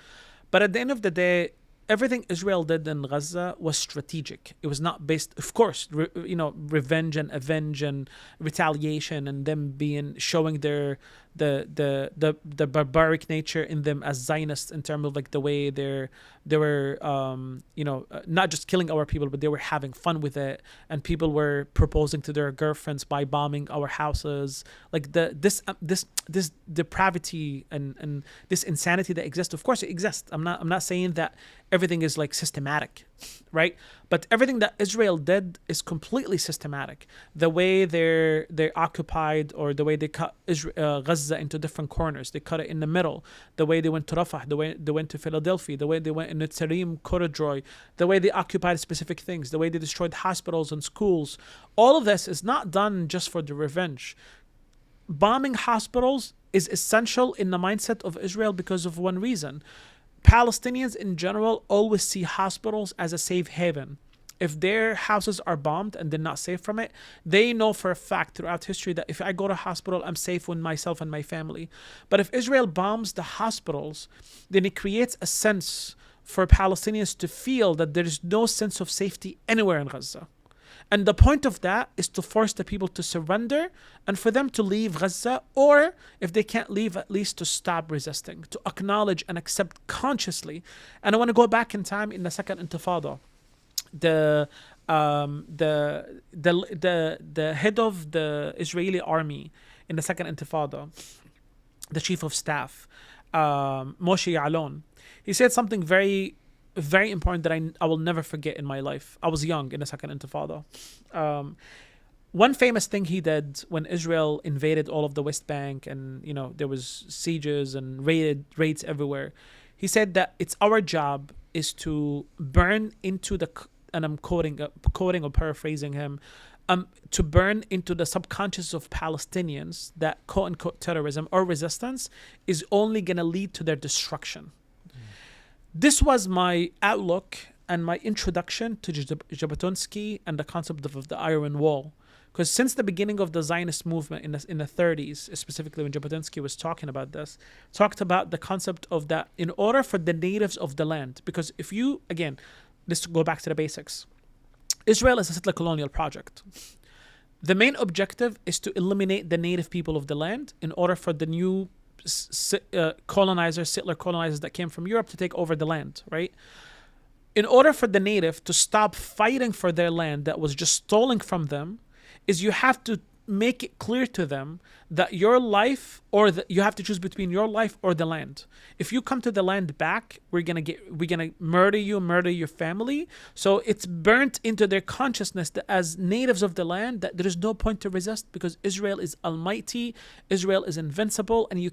But at the end of the day, everything Israel did in Gaza was strategic. It was not based, of course, revenge and avenge and retaliation, and them showing their the barbaric nature in them as Zionists, in terms of like the way they were not just killing our people, but they were having fun with it, and people were proposing to their girlfriends by bombing our houses. Like this depravity and this insanity that exists. Of course it exists. I'm not saying that everything is like systematic, right? But everything that Israel did is completely systematic. The way they occupied, or the way they cut Gaza into different corners, they cut it in the middle. The way they went to Rafah, the way they went to Philadelphia, the way they went in the Tsarim corridor, the way they occupied specific things, the way they destroyed hospitals and schools. All of this is not done just for the revenge. Bombing hospitals is essential in the mindset of Israel because of one reason. Palestinians in general always see hospitals as a safe haven. If their houses are bombed and they're not safe from it, they know for a fact throughout history that if I go to hospital, I'm safe with myself and my family. But if Israel bombs the hospitals, then it creates a sense for Palestinians to feel that there is no sense of safety anywhere in Gaza. And the point of that is to force the people to surrender and for them to leave Gaza, or if they can't leave, at least to stop resisting, to acknowledge and accept consciously. And I want to go back in time in the Second Intifada. The head of the Israeli army in the Second Intifada, the chief of staff, Moshe Ya'alon, he said something very important that I will never forget in my life. I was young in the Second Intifada. One famous thing he did when Israel invaded all of the West Bank, and there was sieges and raids everywhere, he said that it's our job is to burn into the, and I'm quoting or paraphrasing him, to burn into the subconscious of Palestinians that quote-unquote terrorism or resistance is only going to lead to their destruction. This was my outlook and my introduction to Jabotinsky and the concept of the Iron Wall. Because since the beginning of the Zionist movement in the 30s, specifically when Jabotinsky was talking about this, talked about the concept of that in order for the natives of the land, because if you, again, let's go back to the basics. Israel is a settler colonial project. The main objective is to eliminate the native people of the land in order for the new settler colonizers that came from Europe to take over the land, right? In order for the native to stop fighting for their land that was just stolen from them, is you have to make it clear to them that your life, or you have to choose between your life or the land. If you come to the land back, we're gonna murder you, murder your family. So it's burnt into their consciousness that as natives of the land, that there is no point to resist, because Israel is almighty, Israel is invincible, and you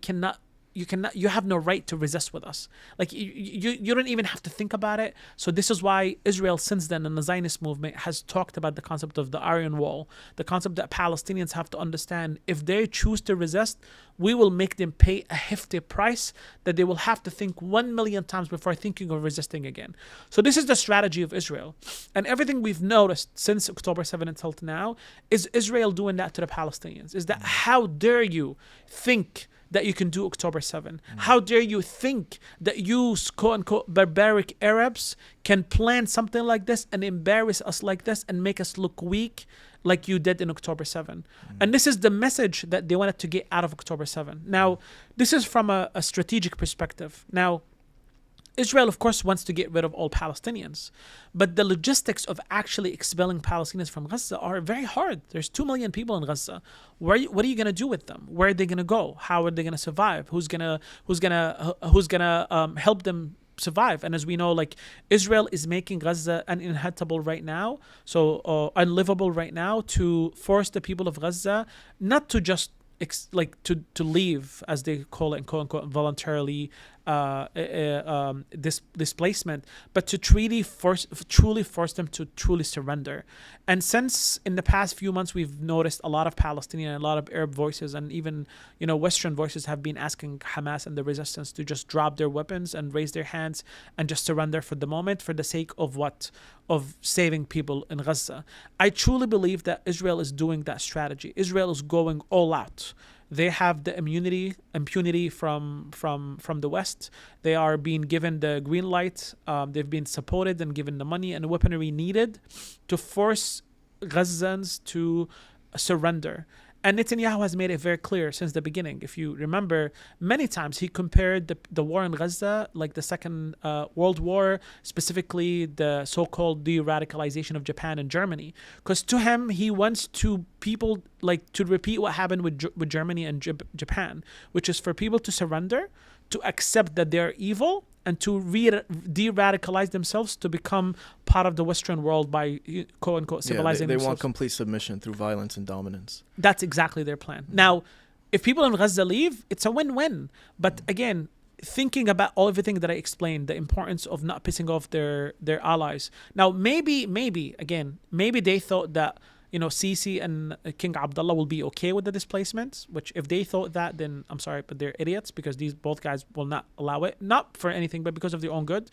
have no right to resist with us. Like you don't even have to think about it. So this is why Israel since then in the Zionist movement has talked about the concept of the Iron Wall, the concept that Palestinians have to understand if they choose to resist, we will make them pay a hefty price that they will have to think 1 million times before thinking of resisting again. So this is the strategy of Israel. And everything we've noticed since October 7 until now is Israel doing that to the Palestinians. Is that how dare you think that you can do October 7? How dare you think that you, quote-unquote, barbaric Arabs can plan something like this and embarrass us like this and make us look weak like you did in October 7? And this is the message that they wanted to get out of October 7. Now, this is from a strategic perspective. Now, Israel, of course, wants to get rid of all Palestinians, but the logistics of actually expelling Palestinians from Gaza are very hard. There's 2 million people in Gaza. What are you going to do with them? Where are they going to go? How are they going to survive? Who's gonna help them survive? And as we know, like, Israel is making Gaza uninhabitable right now, so unlivable right now, to force the people of Gaza not to just to leave, as they call it, quote unquote, voluntarily displacement, but to truly force them to truly surrender. And since in the past few months we've noticed a lot of Palestinian and a lot of Arab voices and even Western voices have been asking Hamas and the resistance to just drop their weapons and raise their hands and just surrender for the moment, for the sake of what? Of saving people in Gaza. I truly believe that Israel is doing that strategy. Israel is going all out. They have the impunity from the West. They are being given the green light. They've been supported and given the money and weaponry needed to force Gazans to surrender. And Netanyahu has made it very clear since the beginning. If you remember, many times he compared the war in Gaza, like the Second World War, specifically the so-called de-radicalization of Japan and Germany. Because to him, he wants to people like to repeat what happened with Germany and Japan, which is for people to surrender, to accept that they're evil, and to de-radicalize themselves to become part of the Western world by quote-unquote civilizing they themselves. want complete submission through violence and dominance. That's exactly their plan. Now, if people in Gaza leave, it's a win-win. But again, thinking about everything that I explained, the importance of not pissing off their allies. Now, maybe they thought that, Sisi and King Abdullah will be okay with the displacements, which if they thought that, then I'm sorry, but they're idiots, because both guys will not allow it, not for anything, but because of their own good.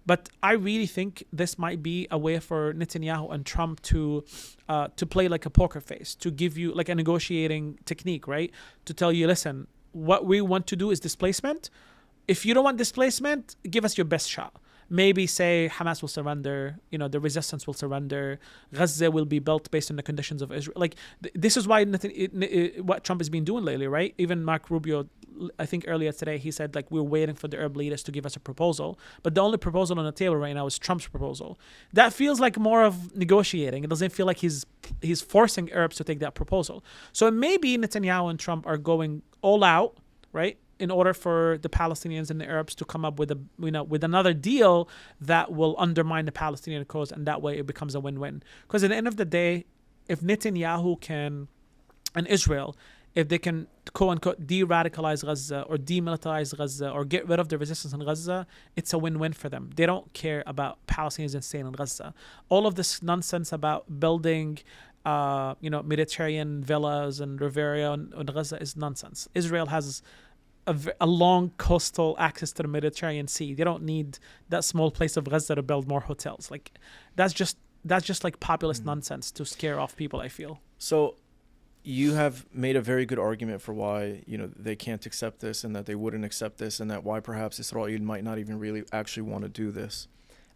But I really think this might be a way for Netanyahu and Trump to play like a poker face, to give you like a negotiating technique, right? To tell you, listen, what we want to do is displacement. If you don't want displacement, give us your best shot. Maybe say Hamas will surrender, the resistance will surrender, Gaza will be built based on the conditions of Israel. Like, this is why what Trump has been doing lately, right? Even Mark Rubio, I think earlier today, he said, like, we're waiting for the Arab leaders to give us a proposal. But the only proposal on the table right now is Trump's proposal. That feels like more of negotiating. It doesn't feel like he's forcing Arabs to take that proposal. So maybe Netanyahu and Trump are going all out, right, in order for the Palestinians and the Arabs to come up with with another deal that will undermine the Palestinian cause, and that way it becomes a win-win. Because at the end of the day, if Netanyahu and Israel, if they can quote-unquote de-radicalize Gaza or demilitarize Gaza or get rid of the resistance in Gaza, it's a win-win for them. They don't care about Palestinians staying in Gaza. All of this nonsense about building Mediterranean villas and Riviera in Gaza is nonsense. Israel has a long coastal access to the Mediterranean Sea. They don't need that small place of Gaza to build more hotels. Like, that's just like populist nonsense to scare off people, I feel. So you have made a very good argument for why, they can't accept this, and that they wouldn't accept this, and that why perhaps Israel might not even really actually want to do this.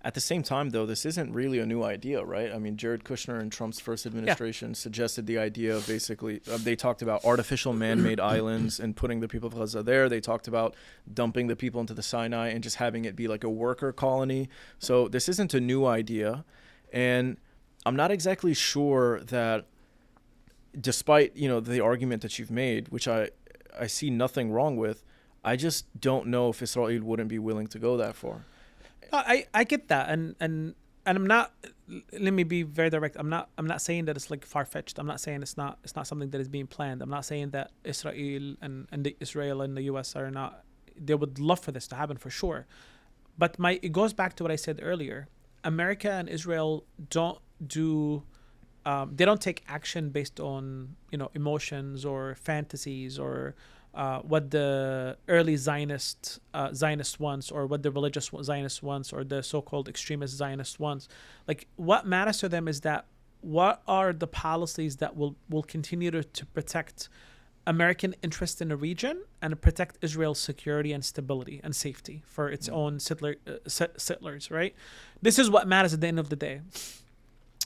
At the same time, though, this isn't really a new idea, right? I mean, Jared Kushner in Trump's first administration suggested the idea of basically, they talked about artificial man-made islands and putting the people of Gaza there. They talked about dumping the people into the Sinai and just having it be like a worker colony. So this isn't a new idea. And I'm not exactly sure that, despite, the argument that you've made, which I see nothing wrong with, I just don't know if Israel wouldn't be willing to go that far. I get that, and I'm not. Let me be very direct. I'm not saying that it's like far-fetched. I'm not saying it's not something that is being planned. I'm not saying that Israel and Israel and the U.S. are not. They would love for this to happen for sure, but it goes back to what I said earlier. America and Israel don't do. They don't take action based on emotions or fantasies or what the early Zionist wants, or what the religious Zionist wants, or the so-called extremist Zionist wants. Like, what matters to them is that what are the policies that will continue to protect American interest in the region and protect Israel's security and stability and safety for its own settlers, right? This is what matters at the end of the day.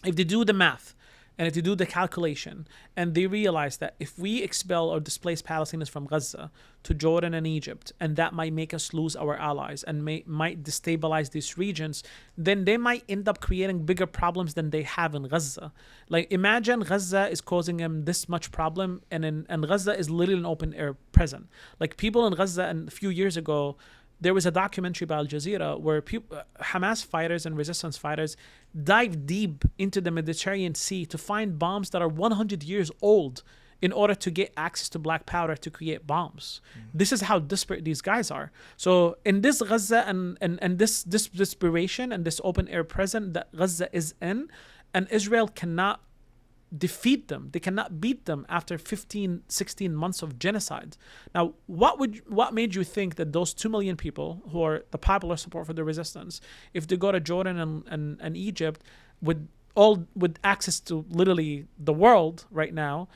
If they do the math, and if they do the calculation, and they realize that if we expel or displace Palestinians from Gaza to Jordan and Egypt, and that might make us lose our allies and might destabilize these regions, then they might end up creating bigger problems than they have in Gaza. Like, imagine Gaza is causing them this much problem, and Gaza is literally an open air prison. Like, people in Gaza, and a few years ago, there was a documentary by Al Jazeera where Hamas fighters and resistance fighters dive deep into the Mediterranean Sea to find bombs that are 100 years old in order to get access to black powder to create bombs. This is how desperate these guys are. So in this Gaza and this desperation and this open air prison that Gaza is in, and Israel cannot defeat them, they cannot beat them after 16 months of genocide. Now, what made you think that those 2 million people who are the popular support for the resistance, if they go to Jordan and Egypt with access to literally the world right now,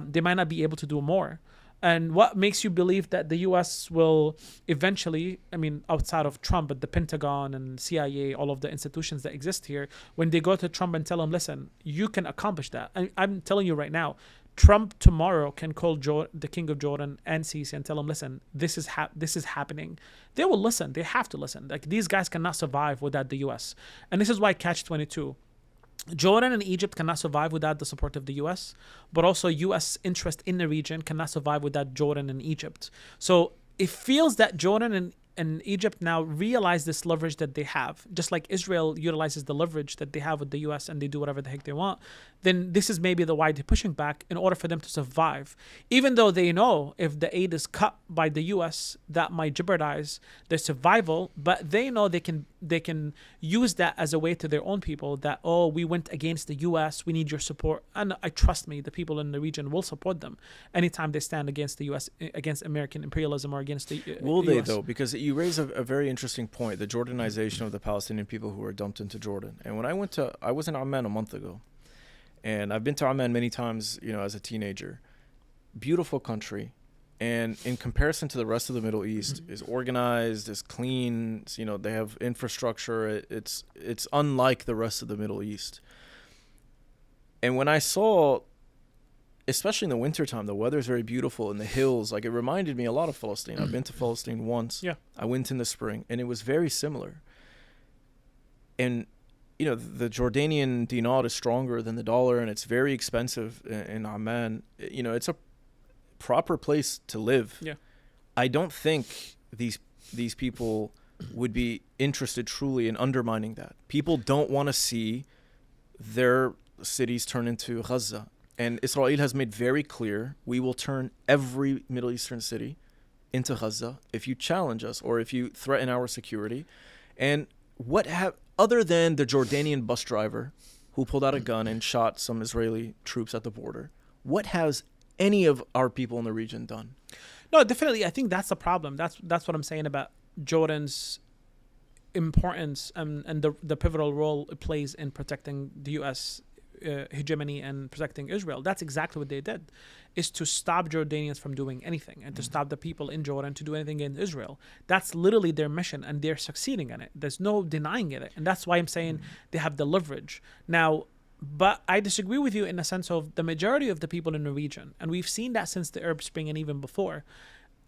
they might not be able to do more? And what makes you believe that the U.S. will eventually, I mean, outside of Trump, but the Pentagon and CIA, all of the institutions that exist here, when they go to Trump and tell him, listen, you can accomplish that. I'm telling you right now, Trump tomorrow can call the King of Jordan and Sisi and tell him, listen, this is happening. They will listen. They have to listen. Like, these guys cannot survive without the U.S. And this is why Catch-22. Jordan and Egypt cannot survive without the support of the U.S., but also U.S. interest in the region cannot survive without Jordan and Egypt. So it feels that Jordan and Egypt now realize this leverage that they have, just like Israel utilizes the leverage that they have with the U.S. and they do whatever the heck they want. Then this is maybe the why they're pushing back in order for them to survive, even though they know if the aid is cut by the U.S., that might jeopardize their survival. But they know they can use that as a way to their own people that, oh, we went against the U.S., we need your support. And I trust me, the people in the region will support them anytime they stand against the U.S., against American imperialism or against the Will they, US. though? Because you raise a very interesting point, the Jordanization of the Palestinian people who were dumped into Jordan. And when I was in Amman a month ago, and I've been to Amman many times, as a teenager. Beautiful country. And in comparison to the rest of the Middle East, is organized, is clean, they have infrastructure. It's unlike the rest of the Middle East. And when I saw, especially in the wintertime, the weather is very beautiful in the hills. Like, it reminded me a lot of Palestine. I've been to Palestine once. Yeah. I went in the spring, and it was very similar. And the Jordanian dinar is stronger than the dollar, and it's very expensive in Amman. It's a proper place to live. Yeah. I don't think these people would be interested truly in undermining that. People don't want to see their cities turn into Gaza. And Israel has made very clear, we will turn every Middle Eastern city into Gaza if you challenge us or if you threaten our security. And other than the Jordanian bus driver who pulled out a gun and shot some Israeli troops at the border, what has any of our people in the region done? No, definitely. I think that's the problem. That's what I'm saying about Jordan's importance and the pivotal role it plays in protecting the U.S. Hegemony and protecting Israel. That's exactly what they did, is to stop Jordanians from doing anything and to stop the people in Jordan to do anything in Israel. That's literally their mission, and they're succeeding in it. There's no denying it. And that's why I'm saying they have the leverage. Now, but I disagree with you in the sense of the majority of the people in the region, and we've seen that since the Arab Spring and even before,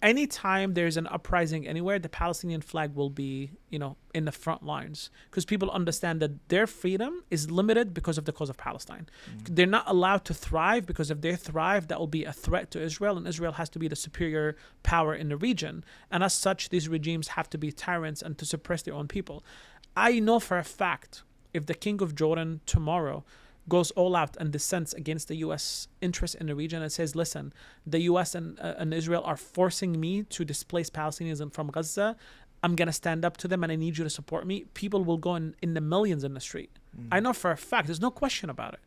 anytime there's an uprising anywhere, the Palestinian flag will be, in the front lines, because people understand that their freedom is limited because of the cause of Palestine. They're not allowed to thrive, because if they thrive, that will be a threat to Israel, and Israel has to be the superior power in the region. And as such, these regimes have to be tyrants and to suppress their own people. I know for a fact, if the King of Jordan tomorrow goes all out and dissents against the U.S. interest in the region and says, listen, the U.S. and Israel are forcing me to displace Palestinians from Gaza. I'm going to stand up to them and I need you to support me. People will go in the millions in the street. I know for a fact. There's no question about it.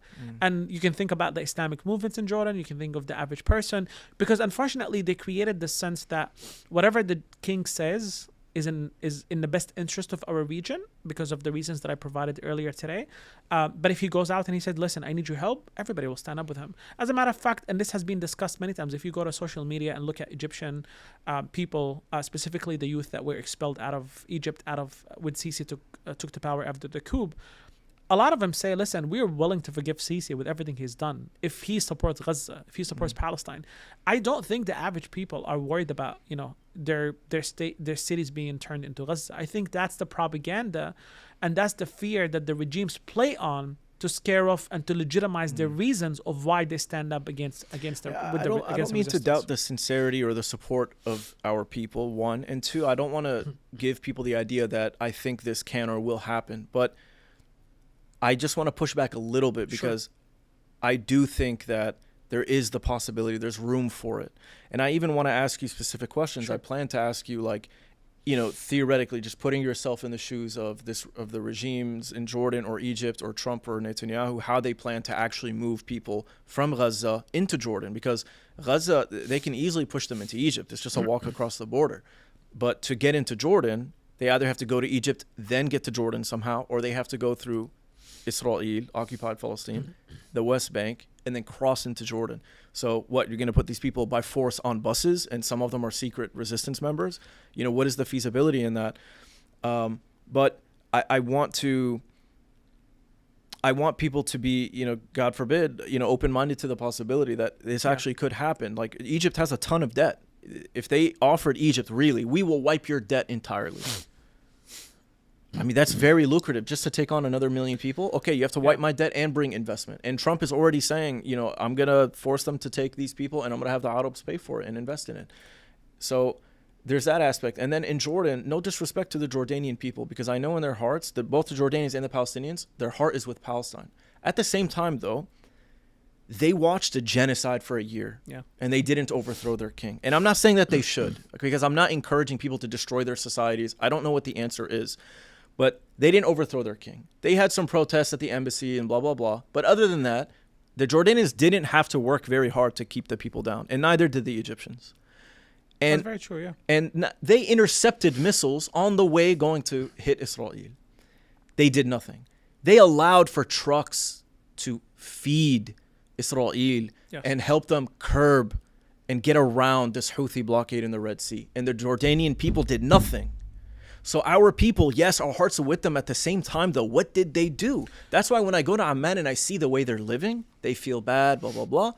And you can think about the Islamic movements in Jordan. You can think of the average person. Because unfortunately, they created the sense that whatever the king says is in the best interest of our region because of the reasons that I provided earlier today. But if he goes out and he said, listen, I need your help, everybody will stand up with him. As a matter of fact, and this has been discussed many times, if you go to social media and look at Egyptian people, specifically the youth that were expelled out of Egypt, when Sisi took the power after the coup, a lot of them say, listen, we're willing to forgive Sisi with everything he's done if he supports Gaza, if he supports Palestine. I don't think the average people are worried about, their cities being turned into Gaza. I think that's the propaganda, and that's the fear that the regimes play on to scare off and to legitimize their reasons of why they stand up against I don't mean to doubt the sincerity or the support of our people, one. And two, I don't want to give people the idea that I think this can or will happen. But I just want to push back a little bit because I do think that there is the possibility, there's room for it. And I even want to ask you specific questions. I plan to ask you, theoretically, just putting yourself in the shoes of the regimes in Jordan or Egypt or Trump or Netanyahu, how they plan to actually move people from Gaza into Jordan. Because Gaza, they can easily push them into Egypt. It's just a walk across the border. But to get into Jordan, they either have to go to Egypt, then get to Jordan somehow, or they have to go through Israel, occupied Palestine, the West Bank, and then cross into Jordan. So what, you're going to put these people by force on buses, and some of them are secret resistance members? You know, what is the feasibility in that? But I want people to be, you know, God forbid, you know, open-minded to the possibility that this actually could happen. Like, Egypt has a ton of debt. If they offered Egypt, really, we will wipe your debt entirely. I mean, that's very lucrative just to take on another million people. Okay, you have to wipe my debt and bring investment. And Trump is already saying, you know, I'm going to force them to take these people and I'm going to have the Arabs pay for it and invest in it. So there's that aspect. And then in Jordan, no disrespect to the Jordanian people, because I know in their hearts that both the Jordanians and the Palestinians, their heart is with Palestine. At the same time, though, they watched a genocide for a year and they didn't overthrow their king. And I'm not saying that they should, because I'm not encouraging people to destroy their societies. I don't know what the answer is, but they didn't overthrow their king. They had some protests at the embassy and blah, blah, blah. But other than that, the Jordanians didn't have to work very hard to keep the people down, and neither did the Egyptians. And, that's very true, yeah. And they intercepted missiles on the way going to hit Israel. They did nothing. They allowed for trucks to feed Israel and help them curb and get around this Houthi blockade in the Red Sea. And the Jordanian people did nothing. So our people, yes, our hearts are with them. At the same time, though, what did they do? That's why when I go to Amman and I see the way they're living, they feel bad, blah, blah, blah.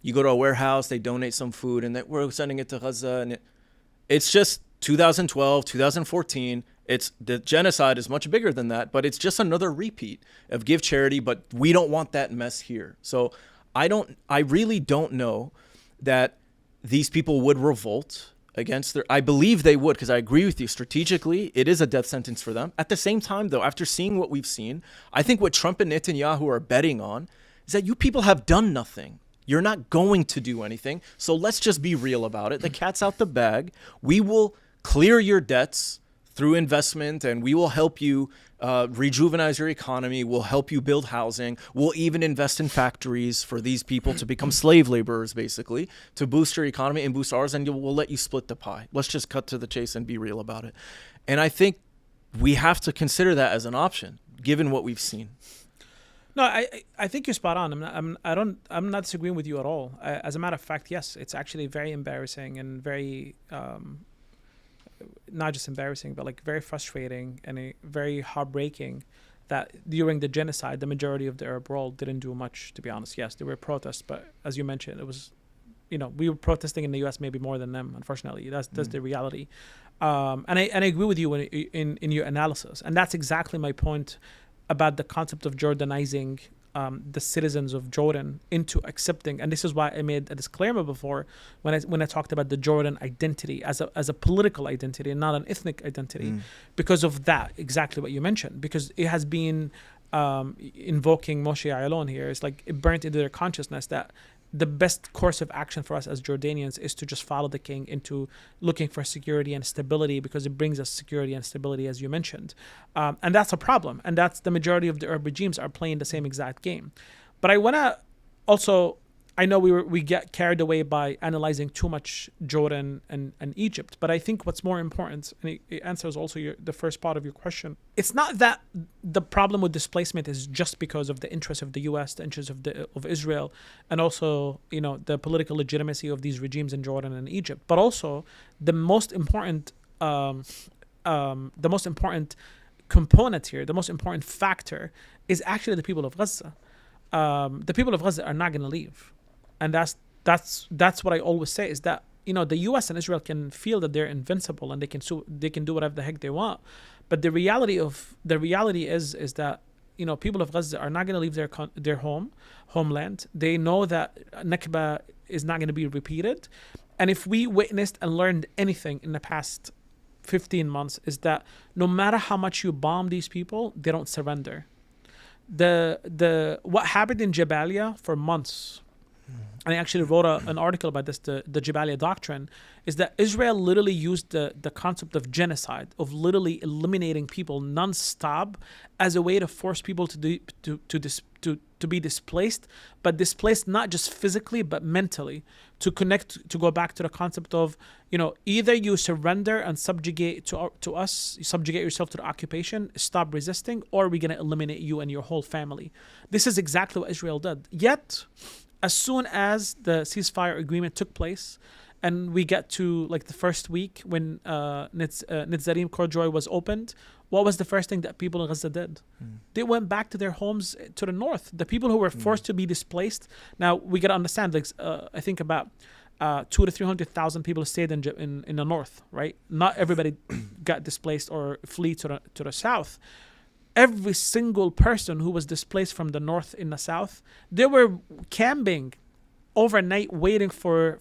You go to a warehouse, they donate some food, and we're sending it to Gaza. And it's just 2012, 2014. The genocide is much bigger than that, but it's just another repeat of give charity, but we don't want that mess here. So I really don't know that these people would revolt against I believe they would, because I agree with you. Strategically, it is a death sentence for them. At the same time, though, after seeing what we've seen, I think what Trump and Netanyahu are betting on is that you people have done nothing. You're not going to do anything. So let's just be real about it. The cat's out the bag. We will clear your debts through investment, and we will help you rejuvenize your economy. We'll help you build housing. We'll even invest in factories for these people to become slave laborers, basically, to boost your economy and boost ours, and we'll let you split the pie. Let's just cut to the chase and be real about it. And I think we have to consider that as an option, given what we've seen. No, I think you're spot on. I'm not disagreeing with you at all. As a matter of fact, yes, it's actually very embarrassing and very not just embarrassing, but like very frustrating and very heartbreaking that during the genocide, the majority of the Arab world didn't do much, to be honest. Yes, there were protests, but as you mentioned, it was, you know, we were protesting in the U.S. maybe more than them, unfortunately. That's the reality. And I agree with you in your analysis. And that's exactly my point about the concept of Jordanizing the citizens of Jordan into accepting, and this is why I made a disclaimer before when I talked about the Jordan identity as a political identity and not an ethnic identity, because of that, exactly what you mentioned, because it has been invoking Moshe Ayalon here. It's like it burnt into their consciousness that the best course of action for us as Jordanians is to just follow the king into looking for security and stability, because it brings us security and stability, as you mentioned. And that's a problem. And that's the majority of the Arab regimes are playing the same exact game. But I want to also, I know we get carried away by analyzing too much Jordan and Egypt, but I think what's more important, and it answers also the first part of your question, it's not that the problem with displacement is just because of the interest of the U.S., the interest of Israel, and also, you know, the political legitimacy of these regimes in Jordan and Egypt, but also the most important component here, the most important factor is actually the people of Gaza. The people of Gaza are not going to leave. And that's what I always say, is that, you know, the U.S. and Israel can feel that they're invincible and they can do whatever the heck they want, but the reality is that, you know, people of Gaza are not going to leave their homeland. They know that Nakba is not going to be repeated, and if we witnessed and learned anything in the past 15 months, is that no matter how much you bomb these people, they don't surrender. What happened in Jabalia for months and I actually wrote an article about this, the Jabalia doctrine, is that Israel literally used the concept of genocide, of literally eliminating people non-stop as a way to force people to be displaced, but displaced not just physically but mentally, to go back to the concept of, either you surrender and subjugate to us, you subjugate yourself to the occupation, stop resisting, or we're going to eliminate you and your whole family. This is exactly what Israel did. Yet, as soon as the ceasefire agreement took place, and we get to like the first week when Netzarim Corduroy was opened, what was the first thing that people in Gaza did? They went back to their homes to the north. The people who were forced to be displaced. Now we got to understand, I think about 200,000 to 300,000 people stayed in the north, right? Not everybody got displaced or flee to the south. Every single person who was displaced from the north in the south, they were camping overnight, waiting for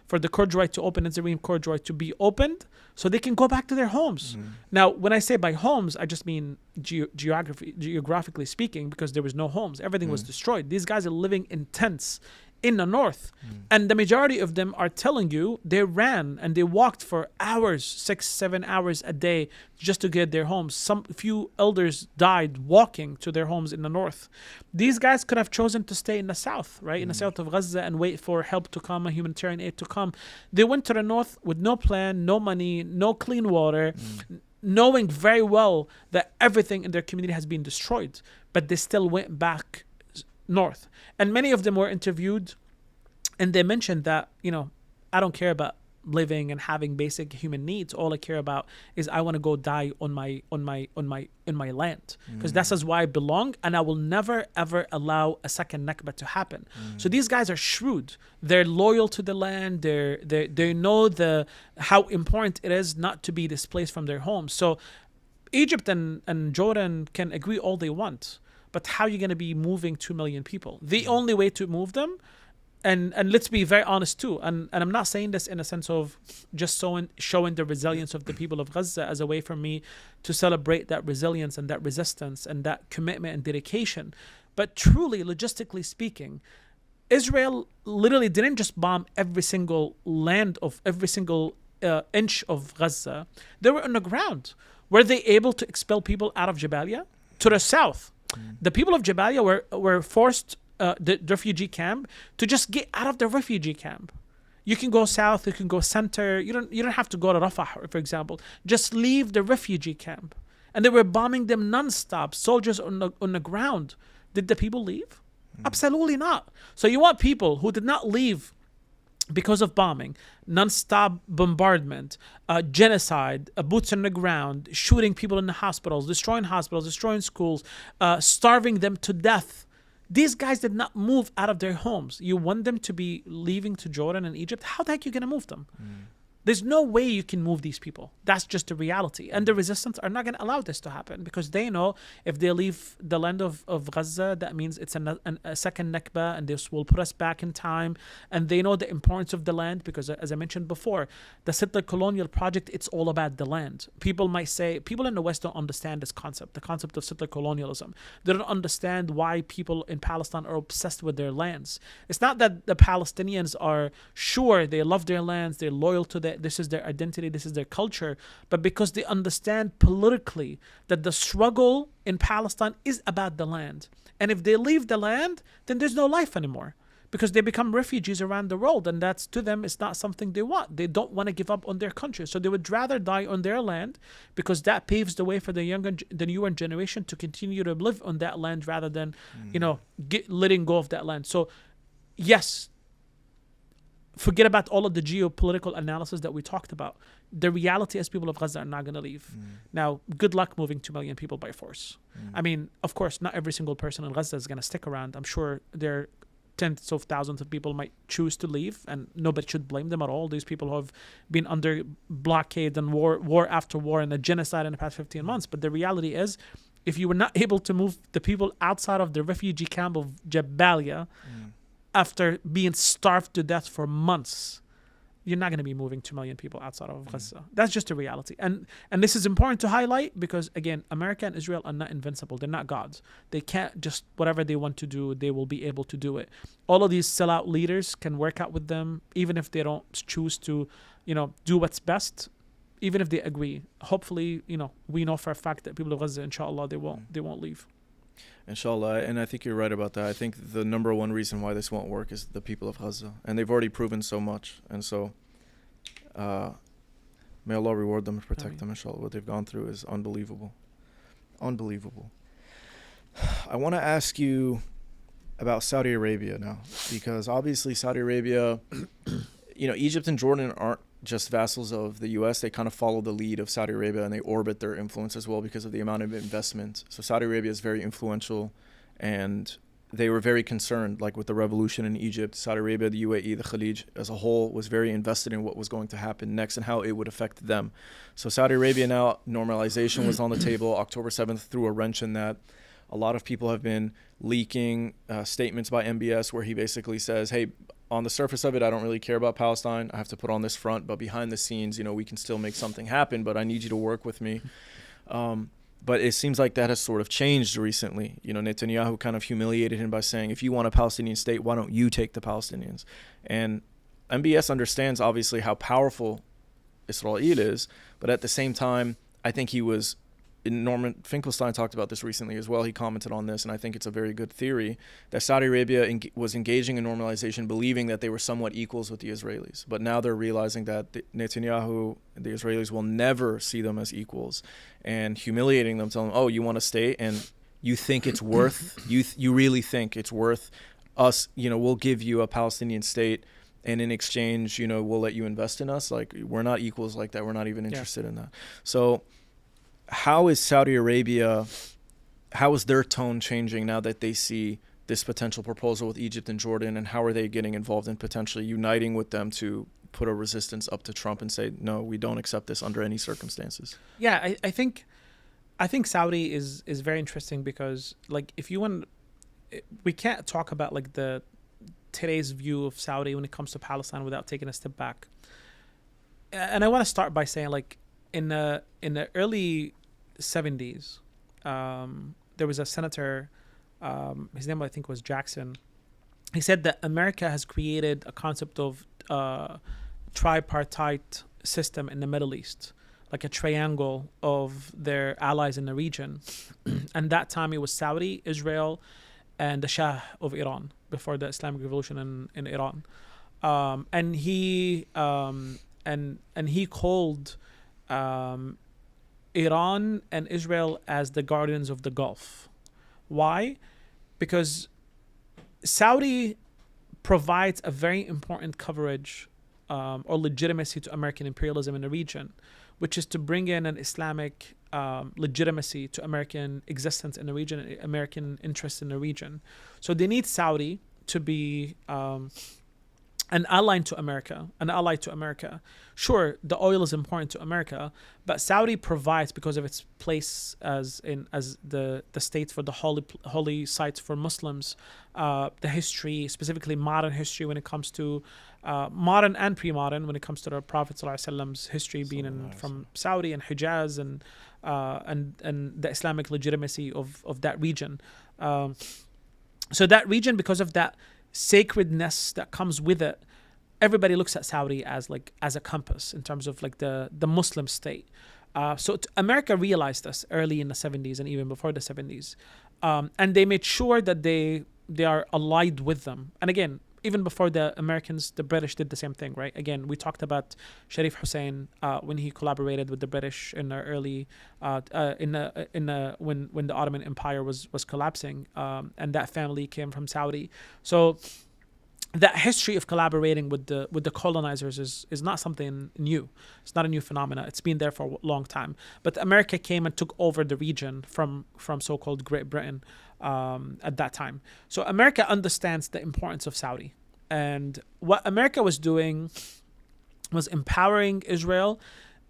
the corduroy to open, Netzarim corduroy to be opened, so they can go back to their homes. Now, when I say by homes, I just mean geographically speaking, because there was no homes. Everything was destroyed. These guys are living in tents in the north. And the majority of them are telling you they ran and they walked for hours, 6-7 hours a day just to get their homes. Some few elders died walking to their homes in the north. These guys could have chosen to stay in the south, right? In the south of Gaza, and wait for help to come, humanitarian aid to come. They went to the north with no plan, no money, no clean water, knowing very well that everything in their community has been destroyed, but they still went back north. And many of them were interviewed, and they mentioned that, I don't care about living and having basic human needs. All I care about is I want to go die on my land, because that's as why I belong, and I will never ever allow a second Nakba to happen. So these guys are shrewd. They're loyal to the land. They know how important it is not to be displaced from their homes. So Egypt and Jordan can agree all they want, but how are you going to be moving 2 million people? The only way to move them, and let's be very honest too, and I'm not saying this in a sense of just showing the resilience of the people of Gaza as a way for me to celebrate that resilience and that resistance and that commitment and dedication, but truly, logistically speaking, Israel literally didn't just bomb every single land of every single inch of Gaza. They were on the ground. Were they able to expel people out of Jabalia? To the south. The people of Jabalia were forced, the refugee camp, to just get out of the refugee camp. You can go south, you can go center. You don't have to go to Rafah, for example. Just leave the refugee camp. And they were bombing them nonstop. Soldiers on the ground. Did the people leave? Absolutely not. So you want people who did not leave because of bombing, non-stop bombardment, genocide, boots on the ground, shooting people in the hospitals, destroying schools, starving them to death. These guys did not move out of their homes. You want them to be leaving to Jordan and Egypt? How the heck are you going to move them? There's no way you can move these people. That's just the reality. And the resistance are not going to allow this to happen, because they know if they leave the land of Gaza, that means it's a second Nakba, and this will put us back in time. And they know the importance of the land, because as I mentioned before, the settler colonial project, it's all about the land. People might say, people in the West don't understand this concept, the concept of settler colonialism. They don't understand why people in Palestine are obsessed with their lands. It's not that the Palestinians are sure they love their lands, they're loyal to them, this is their identity, this is their culture, but because they understand politically that the struggle in Palestine is about the land. And if they leave the land, then there's no life anymore, because they become refugees around the world, and that's, to them, it's not something they want. They don't want to give up on their country, so they would rather die on their land, because that paves the way for the newer generation to continue to live on that land rather than letting go of that land. So yes, forget about all of the geopolitical analysis that we talked about. The reality is people of Gaza are not going to leave. Now, good luck moving 2 million people by force. I mean, of course, not every single person in Gaza is going to stick around. I'm sure there are tens of thousands of people might choose to leave, and nobody should blame them at all. These people who have been under blockade and war after war and a genocide in the past 15 months. But the reality is, if you were not able to move the people outside of the refugee camp of Jabalia, after being starved to death for months, you're not going to be moving 2 million people outside of Gaza. That's just a reality. And this is important to highlight because, again, America and Israel are not invincible. They're not gods. They can't just, whatever they want to do, they will be able to do it. All of these sellout leaders can work out with them, even if they don't choose to, do what's best, even if they agree. Hopefully, we know for a fact that people of Gaza, inshallah, they won't leave. Inshallah, and I think you're right about that. I think the number one reason why this won't work is the people of Gaza, and they've already proven so much. And so, may Allah reward them and protect them. Inshallah, what they've gone through is unbelievable. I want to ask you about Saudi Arabia now, because obviously Saudi Arabia, Egypt and Jordan aren't just vassals of the U.S. They kind of follow the lead of Saudi Arabia, and they orbit their influence as well because of the amount of investment. So Saudi Arabia is very influential, and they were very concerned, like with the revolution in Egypt. Saudi Arabia, the UAE, the Khalij as a whole was very invested in what was going to happen next and how it would affect them. So Saudi Arabia now, normalization was on the table. October 7th threw a wrench in that. A lot of people have been leaking statements by MBS where he basically says, hey, on the surface of it, I don't really care about Palestine. I have to put on this front, but behind the scenes, we can still make something happen, but I need you to work with me. But it seems like that has sort of changed recently. Netanyahu kind of humiliated him by saying, if you want a Palestinian state, why don't you take the Palestinians? And MBS understands, obviously, how powerful Israel is, but at the same time, I think Norman Finkelstein talked about this recently as well. He commented on this, and I think it's a very good theory that Saudi Arabia was engaging in normalization, believing that they were somewhat equals with the Israelis. But now they're realizing that Netanyahu and the Israelis will never see them as equals, and humiliating them, telling them, oh, you want a state, and you think it's worth, you really think it's worth us, we'll give you a Palestinian state, and in exchange, we'll let you invest in us. Like, we're not equals like that. We're not even interested in that. So how is Saudi Arabia, how is their tone changing now that they see this potential proposal with Egypt and Jordan, and how are they getting involved in potentially uniting with them to put a resistance up to Trump and say, no, we don't accept this under any circumstances? Yeah, I think Saudi is very interesting because, like, if you want, we can't talk about like today's view of Saudi when it comes to Palestine without taking a step back. And I want to start by saying, like, in the early 70s, there was a senator, his name I think was Jackson. He said that America has created a concept of tripartite system in the Middle East, like a triangle of their allies in the region. And that time it was Saudi, Israel, and the Shah of Iran before the Islamic Revolution in Iran. And he called Iran and Israel as the guardians of the Gulf. Why? Because Saudi provides a very important coverage or legitimacy to American imperialism in the region, which is to bring in an Islamic legitimacy to American existence in the region, American interest in the region. So they need Saudi to be an ally to America. Sure, the oil is important to America, but Saudi provides, because of its place as the state for the holy sites for Muslims, the history, specifically modern history when it comes to modern and pre-modern, when it comes to the Prophet ﷺ's history being from Saudi and Hijaz and the Islamic legitimacy of that region. So that region, because of that sacredness that comes with it, everybody looks at Saudi as a compass in terms of like the Muslim state. So America realized this early in the 70s and even before the 70s, and they made sure that they are allied with them. And again, even before the Americans, the British did the same thing, right? Again, we talked about Sharif Hussein when he collaborated with the British in the early when the Ottoman Empire was collapsing, and that family came from Saudi. So that history of collaborating with the colonizers is not something new. It's not a new phenomena. It's been there for a long time. But America came and took over the region from so-called Great Britain at that time. So America understands the importance of Saudi. And what America was doing was empowering Israel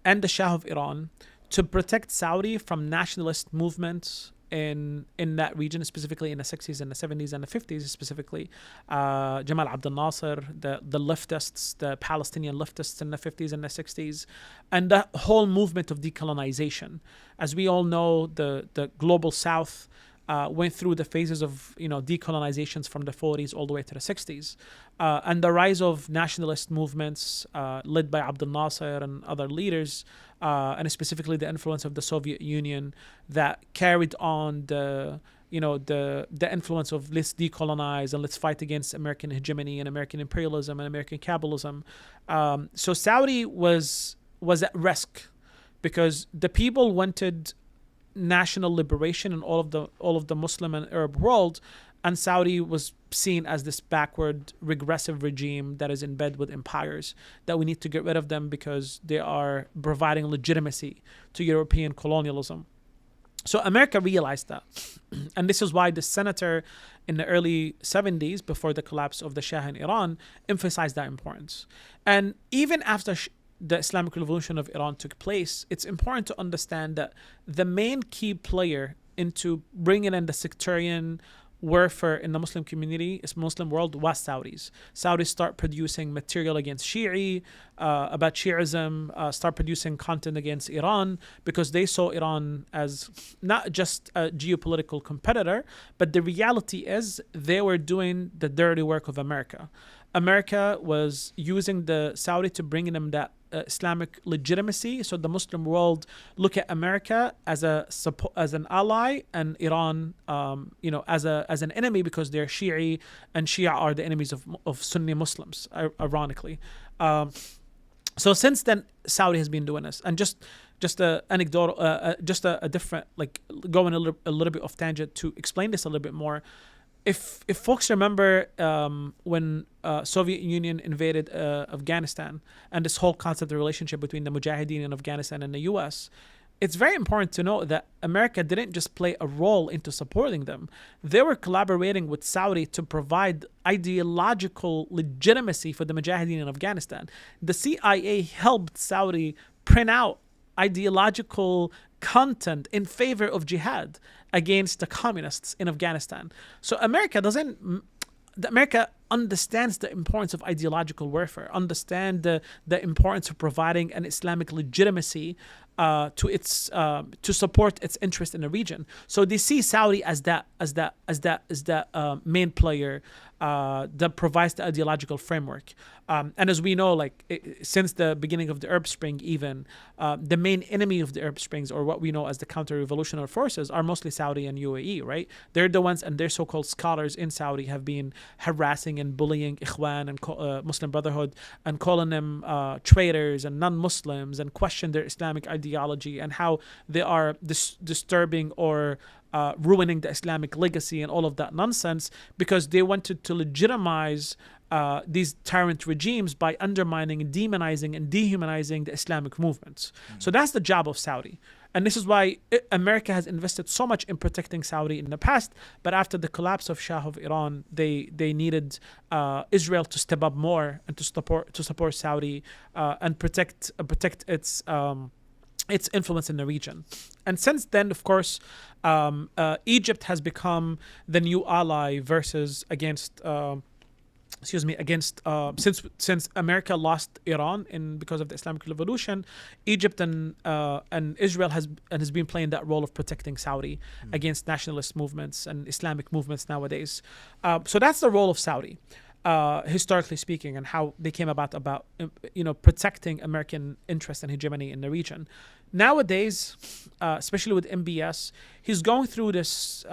and the Shah of Iran to protect Saudi from nationalist movements in that region, specifically in the 60s and the 70s and the 50s, specifically Jamal Abdel Nasser, the leftists, the Palestinian leftists in the 50s and the 60s, and the whole movement of decolonization. As we all know, the global South went through the phases of decolonizations from the 40s all the way to the 60s, and the rise of nationalist movements led by Abdel Nasser and other leaders, and specifically the influence of the Soviet Union that carried on the influence of let's decolonize and let's fight against American hegemony and American imperialism and American capitalism. So Saudi was at risk because the people wanted national liberation in all of the Muslim and Arab world, and Saudi was seen as this backward, regressive regime that is in bed with empires, that we need to get rid of them because they are providing legitimacy to European colonialism. So America realized that. And this is why the senator in the early 70s, before the collapse of the Shah in Iran, emphasized that importance. And even after the Islamic Revolution of Iran took place, it's important to understand that the main key player into bringing in the sectarian warfare in the Muslim community, Muslim world, was Saudis. Saudis start producing material against about Shi'ism, start producing content against Iran, because they saw Iran as not just a geopolitical competitor, but the reality is they were doing the dirty work of America. America was using the Saudi to bring in them that Islamic legitimacy. So the Muslim world look at America as an ally, and Iran, as an enemy, because they're Shi'i, and Shia are the enemies of Sunni Muslims, ironically. So since then, Saudi has been doing this, and just a anecdotal, just a different, going a little bit off tangent to explain this a little bit more. If folks remember when Soviet Union invaded Afghanistan, and this whole concept of relationship between the Mujahideen in Afghanistan and the U.S., it's very important to note that America didn't just play a role into supporting them. They were collaborating with Saudi to provide ideological legitimacy for the Mujahideen in Afghanistan. The CIA helped Saudi print out ideological content in favor of jihad against the communists in Afghanistan. So America understands the importance of ideological warfare, understand the importance of providing an Islamic legitimacy to support its interest in the region. So they see Saudi as that main player that provides the ideological framework. And as we know, since the beginning of the Arab Spring, even the main enemy of the Arab Springs, or what we know as the counter-revolutionary forces, are mostly Saudi and UAE, right? They're the ones, and their so-called scholars in Saudi have been harassing and bullying Ikhwan and Muslim Brotherhood, and calling them traitors and non-Muslims, and question their Islamic ideology and how they are disturbing or ruining the Islamic legacy and all of that nonsense, because they wanted to legitimize these tyrant regimes by undermining and demonizing and dehumanizing the Islamic movements. So that's the job of Saudi. And this is why America has invested so much in protecting Saudi in the past. But after the collapse of Shah of Iran, they needed Israel to step up more and to support Saudi and protect its influence in the region. And since then, of course, Egypt has become the new ally since America lost Iran because of the Islamic Revolution. Egypt and Israel has been playing that role of protecting Saudi against nationalist movements and Islamic movements nowadays. So that's the role of Saudi, historically speaking, and how they came about protecting American interest and hegemony in the region. Nowadays, especially with MBS, he's going through this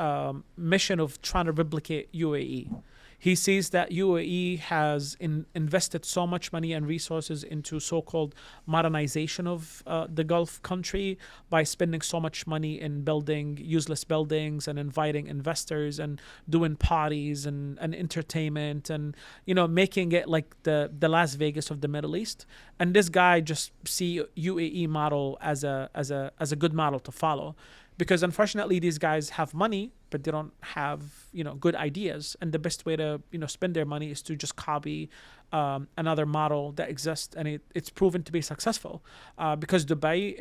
mission of trying to replicate UAE. He sees that UAE has invested so much money and resources into so-called modernization of the Gulf country by spending so much money in building useless buildings and inviting investors and doing parties and entertainment and making it like the Las Vegas of the Middle East. And this guy just see UAE model as a good model to follow. Because unfortunately, these guys have money, but they don't have, good ideas. And the best way to, spend their money is to just copy another model that exists, and it's proven to be successful because Dubai,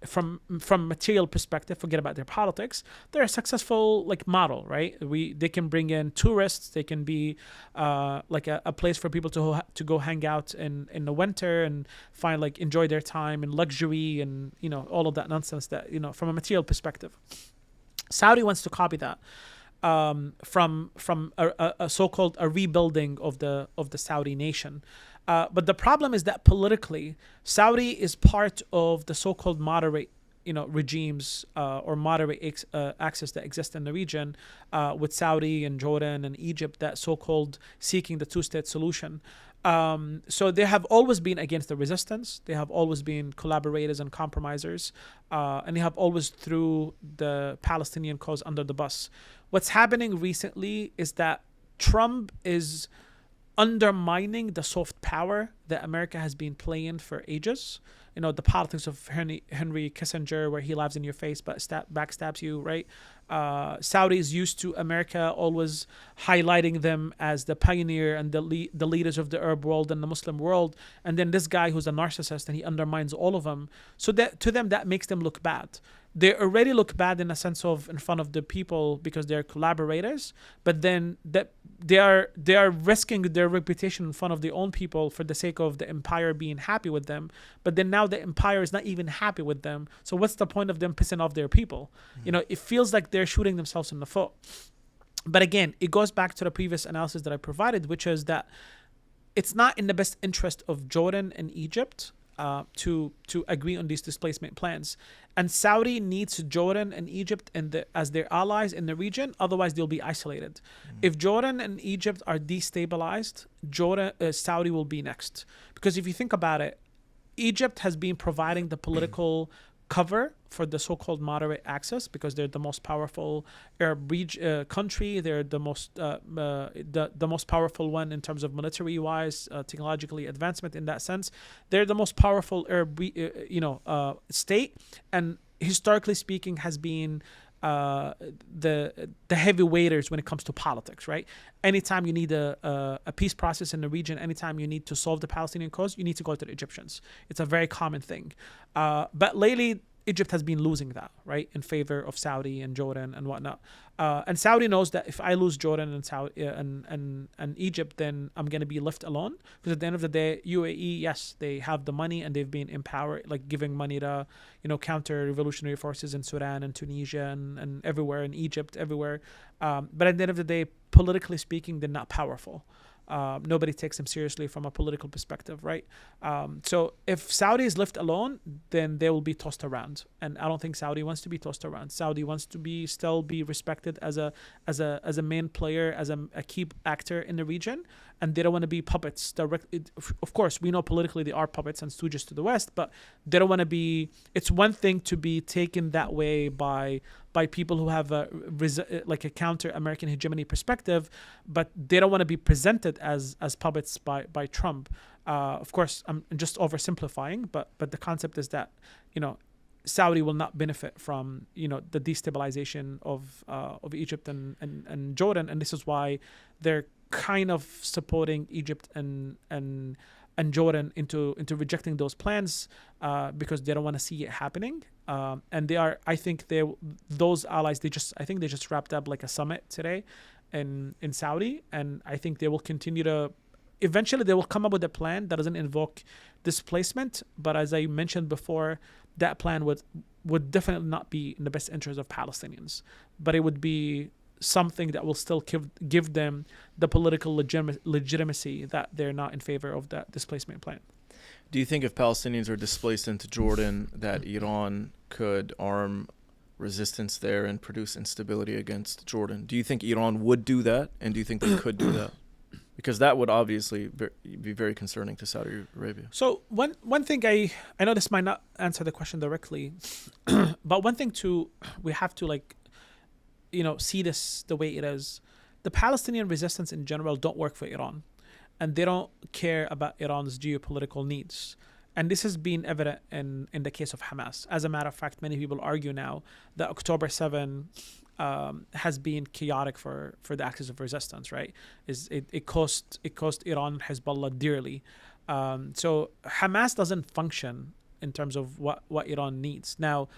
from material perspective, forget about their politics, they're a successful like model, right? They can bring in tourists, they can be like a place for people to go hang out in the winter and find like enjoy their time in luxury and all of that nonsense that from a material perspective. Saudi wants to copy that. From a so-called a rebuilding of the Saudi nation, but the problem is that politically, Saudi is part of the so-called moderate, regimes or moderate axis that exist in the region, with Saudi and Jordan and Egypt, that so-called seeking the two-state solution. So they have always been against the resistance. They have always been collaborators and compromisers, and they have always threw the Palestinian cause under the bus. What's happening recently is that Trump is undermining the soft power that America has been playing for ages. The politics of Henry Kissinger, where he laughs in your face but backstabs you, right? Saudi is used to America always highlighting them as the pioneer and the leaders of the Arab world and the Muslim world. And then this guy who's a narcissist, and he undermines all of them. So that to them, that makes them look bad. They already look bad in a sense of in front of the people because they're collaborators, but then that they are risking their reputation in front of their own people for the sake of the empire being happy with them. But then now the empire is not even happy with them. So what's the point of them pissing off their people? It feels like they're shooting themselves in the foot. But again, it goes back to the previous analysis that I provided, which is that it's not in the best interest of Jordan and Egypt to agree on these displacement plans. And Saudi needs Jordan and Egypt as their allies in the region, otherwise they'll be isolated. If Jordan and Egypt are destabilized, Saudi will be next. Because if you think about it, Egypt has been providing the political cover for the so-called moderate axis because they're the most powerful Arab country. They're the most the most powerful one in terms of military-wise, technologically advancement in that sense. They're the most powerful Arab state, and historically speaking has been the heavyweights when it comes to politics, right? Anytime you need a peace process in the region, anytime you need to solve the Palestinian cause, you need to go to the Egyptians. It's a very common thing. But lately, Egypt has been losing that, right, in favor of Saudi and Jordan and whatnot. And Saudi knows that if I lose Jordan and Saudi and Egypt, then I'm going to be left alone. Because at the end of the day, UAE, yes, they have the money and they've been empowered, like giving money to, counter-revolutionary forces in Sudan and Tunisia and everywhere, in Egypt, everywhere. But at the end of the day, politically speaking, they're not powerful. Nobody takes them seriously from a political perspective, right? So if Saudi is left alone, then they will be tossed around, and I don't think Saudi wants to be tossed around. Saudi wants to still be respected as a main player, as a key actor in the region, and they don't want to be puppets. Of course, we know politically they are puppets and stooges to the West, but they don't want to be. It's one thing to be taken that way by people who have a counter American hegemony perspective, but they don't want to be presented as puppets by Trump. Of course, I'm just oversimplifying, but the concept is that Saudi will not benefit from the destabilization of Egypt and Jordan, and this is why they're kind of supporting Egypt and Jordan into rejecting those plans because they don't want to see it happening. And they are, I think those allies, they just wrapped up like a summit today in Saudi, and I think they will continue to. Eventually, they will come up with a plan that doesn't invoke displacement. But as I mentioned before, that plan would definitely not be in the best interest of Palestinians. But it would be something that will still give them the political legitimacy that they're not in favor of that displacement plan. Do you think if Palestinians are displaced into Jordan, that Iran could arm resistance there and produce instability against Jordan? Do you think Iran would do that? And do you think they could do that? Because that would obviously be very concerning to Saudi Arabia. So one thing I know this might not answer the question directly, but one thing we have to see this the way it is. The Palestinian resistance in general don't work for Iran, and they don't care about Iran's geopolitical needs. And this has been evident in the case of Hamas. As a matter of fact, many people argue now that October 7 has been chaotic for the axis of resistance, right? It cost Iran and Hezbollah dearly. So Hamas doesn't function in terms of what Iran needs. Now,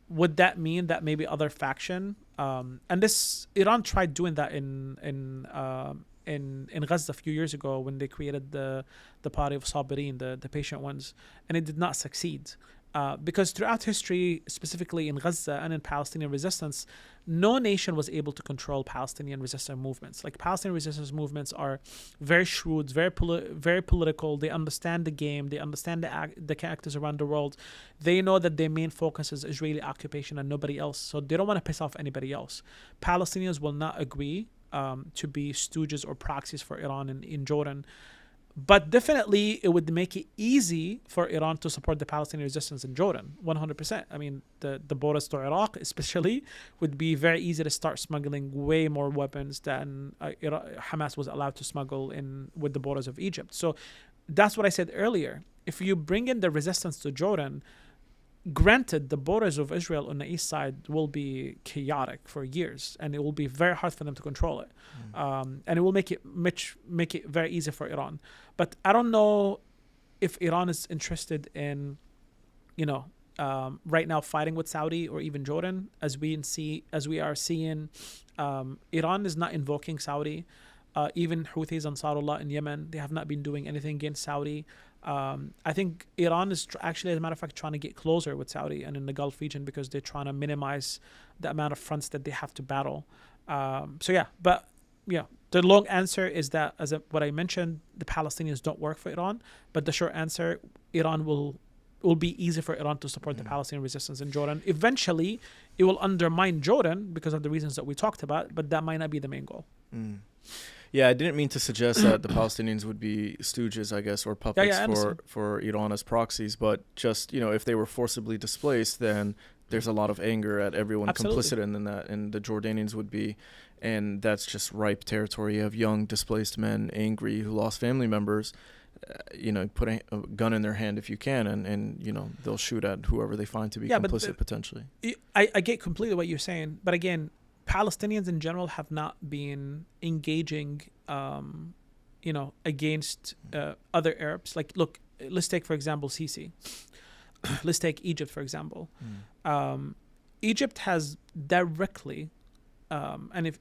would that mean that maybe other faction, and this Iran tried doing that in Gaza a few years ago when they created the party of Sabirin, the patient ones, and it did not succeed. Because throughout history, specifically in Gaza and in Palestinian resistance, no nation was able to control Palestinian resistance movements. Like Palestinian resistance movements are very shrewd, very political. They understand the game. They understand the characters around the world. They know that their main focus is Israeli occupation and nobody else. So they don't want to piss off anybody else. Palestinians will not agree to be stooges or proxies for Iran in Jordan. But definitely, it would make it easy for Iran to support the Palestinian resistance in Jordan, 100%. I mean, the borders to Iraq, especially, would be very easy to start smuggling way more weapons than Hamas was allowed to smuggle with the borders of Egypt. So that's what I said earlier. If you bring in the resistance to Jordan, granted, the borders of Israel on the east side will be chaotic for years, and it will be very hard for them to control it. And it will make it very easy for Iran. But I don't know if Iran is interested in, right now fighting with Saudi or even Jordan, as we are seeing. Iran is not invoking Saudi. Even Houthis Ansarullah in Yemen, they have not been doing anything against Saudi. I think Iran is actually, as a matter of fact, trying to get closer with Saudi and in the Gulf region because they're trying to minimize the amount of fronts that they have to battle. The long answer is that, what I mentioned, the Palestinians don't work for Iran. But the short answer, Iran will be easy for Iran to support the Palestinian resistance in Jordan. Eventually, it will undermine Jordan because of the reasons that we talked about, but that might not be the main goal. Yeah, I didn't mean to suggest that the Palestinians would be stooges, I guess, or puppets for Iran as proxies, but just, if they were forcibly displaced, then there's a lot of anger at everyone complicit in that, and the Jordanians would be, and that's just ripe territory. You have young displaced men, angry, who lost family members, put a gun in their hand if you can, and they'll shoot at whoever they find to be complicit potentially. I get completely what you're saying, but again, Palestinians in general have not been engaging, against other Arabs. Like, look, let's take, for example, Sisi. Let's take Egypt, for example. Egypt has directly, and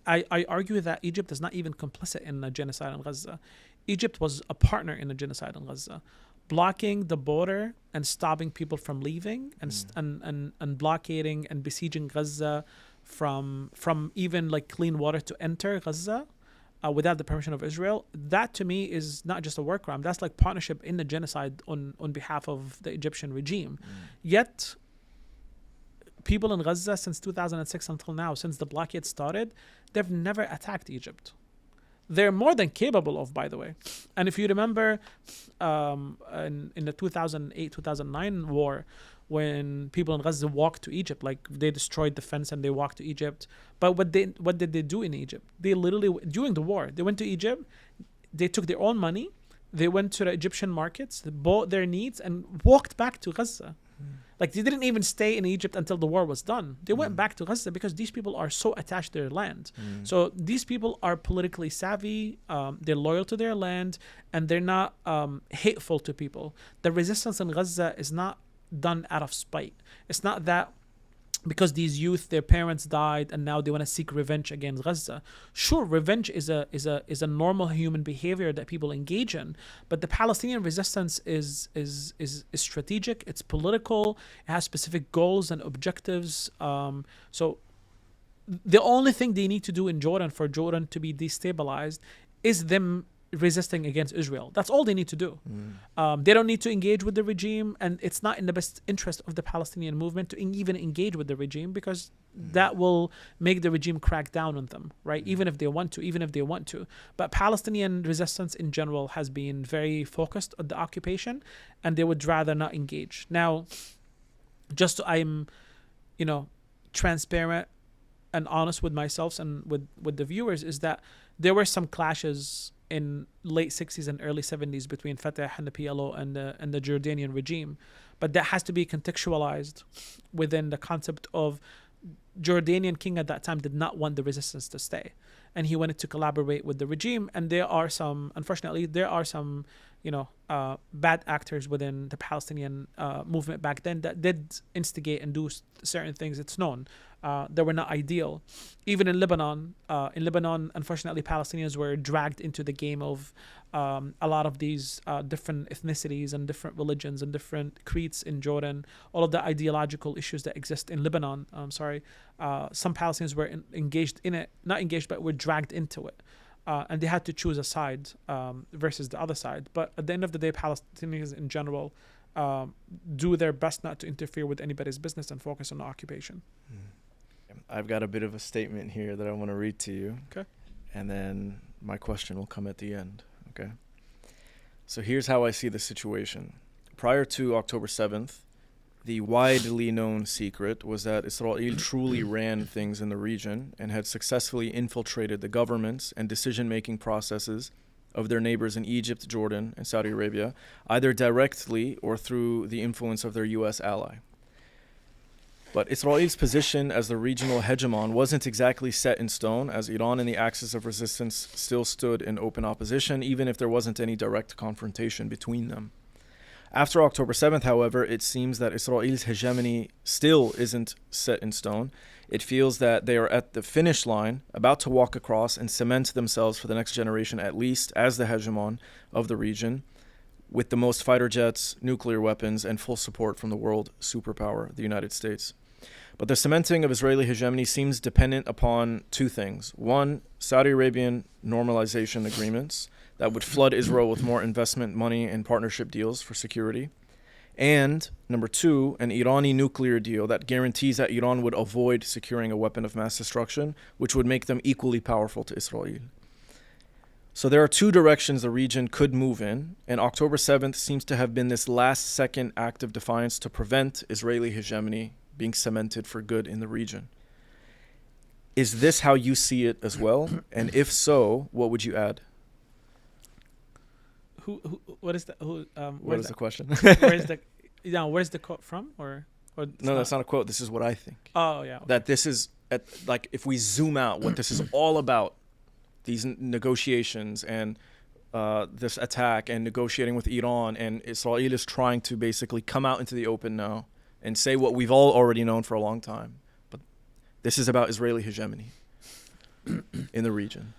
I argue that Egypt is not even complicit in the genocide in Gaza. Egypt was a partner in the genocide in Gaza, blocking the border and stopping people from leaving, and blockading and besieging Gaza from even like clean water to enter Gaza without the permission of Israel. That to me is not just a war crime. That's like partnership in the genocide on behalf of the Egyptian regime. Yet people in Gaza since 2006 until now, since the blockade started, they've never attacked Egypt. They're more than capable of, by the way. And if you remember in the 2008-2009 war, when people in Gaza walked to Egypt, like they destroyed the fence and they walked to Egypt. But what did they do in Egypt? They literally, during the war, they went to Egypt, they took their own money, they went to the Egyptian markets, they bought their needs and walked back to Gaza. Like they didn't even stay in Egypt until the war was done. They went back to Gaza because these people are so attached to their land. So these people are politically savvy, they're loyal to their land, and they're not hateful to people. The resistance in Gaza is not done out of spite. It's not that because these youth, their parents died and now they want to seek revenge against Gaza. Sure, revenge is a normal human behavior that people engage in, but the Palestinian resistance is strategic, it's political, it has specific goals and objectives. So the only thing they need to do in Jordan for Jordan to be destabilized is them resisting against Israel. That's all they need to do. They don't need to engage with the regime, and it's not in the best interest of the Palestinian movement to even engage with the regime because that will make the regime crack down on them, right? Even if they want to. But Palestinian resistance in general has been very focused on the occupation, and they would rather not engage. Now, just so I'm, transparent and honest with myself and with the viewers, is that there were some clashes in late 60s and early 70s between Fatah and the PLO and the Jordanian regime. But that has to be contextualized within the concept of Jordanian king at that time did not want the resistance to stay, and he wanted to collaborate with the regime. And unfortunately, there are some, bad actors within the Palestinian movement back then that did instigate and do certain things. It's known that were not ideal. Even in Lebanon, unfortunately, Palestinians were dragged into the game of a lot of these different ethnicities and different religions and different creeds in Jordan. All of the ideological issues that exist in Lebanon. Some Palestinians were engaged in it, not engaged, but were dragged into it. And they had to choose a side versus the other side. But at the end of the day, Palestinians in general do their best not to interfere with anybody's business and focus on the occupation. I've got a bit of a statement here that I want to read to you. Okay. And then my question will come at the end. Okay. So here's how I see the situation. Prior to October 7th, the widely known secret was that Israel truly ran things in the region and had successfully infiltrated the governments and decision-making processes of their neighbors in Egypt, Jordan, and Saudi Arabia, either directly or through the influence of their U.S. ally. But Israel's position as the regional hegemon wasn't exactly set in stone, as Iran and the axis of resistance still stood in open opposition, even if there wasn't any direct confrontation between them. After October 7th, however, it seems that Israel's hegemony still isn't set in stone. It feels that they are at the finish line, about to walk across and cement themselves for the next generation at least as the hegemon of the region, with the most fighter jets, nuclear weapons, and full support from the world superpower, the United States. But the cementing of Israeli hegemony seems dependent upon two things. One, Saudi Arabian normalization agreements that would flood Israel with more investment money and partnership deals for security. And number two, an Irani nuclear deal that guarantees that Iran would avoid securing a weapon of mass destruction, which would make them equally powerful to Israel. So there are two directions the region could move in, and October 7th seems to have been this last-second act of defiance to prevent Israeli hegemony being cemented for good in the region. Is this how you see it as well? And if so, what would you add? What is that? What is the question? Where's the quote from? Or no, that's not a quote. This is what I think. Oh, yeah. Okay. That this is, if we zoom out, what this is all about, these negotiations and this attack and negotiating with Iran, and Israel is trying to basically come out into the open now and say what we've all already known for a long time. But this is about Israeli hegemony in the region.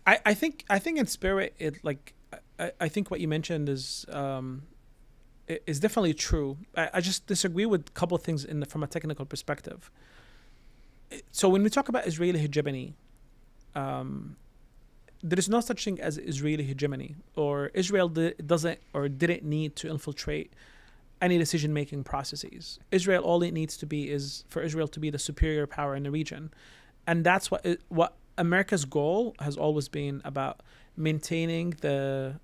I think in spirit, I think what you mentioned is definitely true. I just disagree with a couple of things from a technical perspective. So when we talk about Israeli hegemony, there is no such thing as Israeli hegemony, or Israel didn't need to infiltrate any decision-making processes. Israel, all it needs to be is for Israel to be the superior power in the region, and that's what America's goal has always been about, maintaining the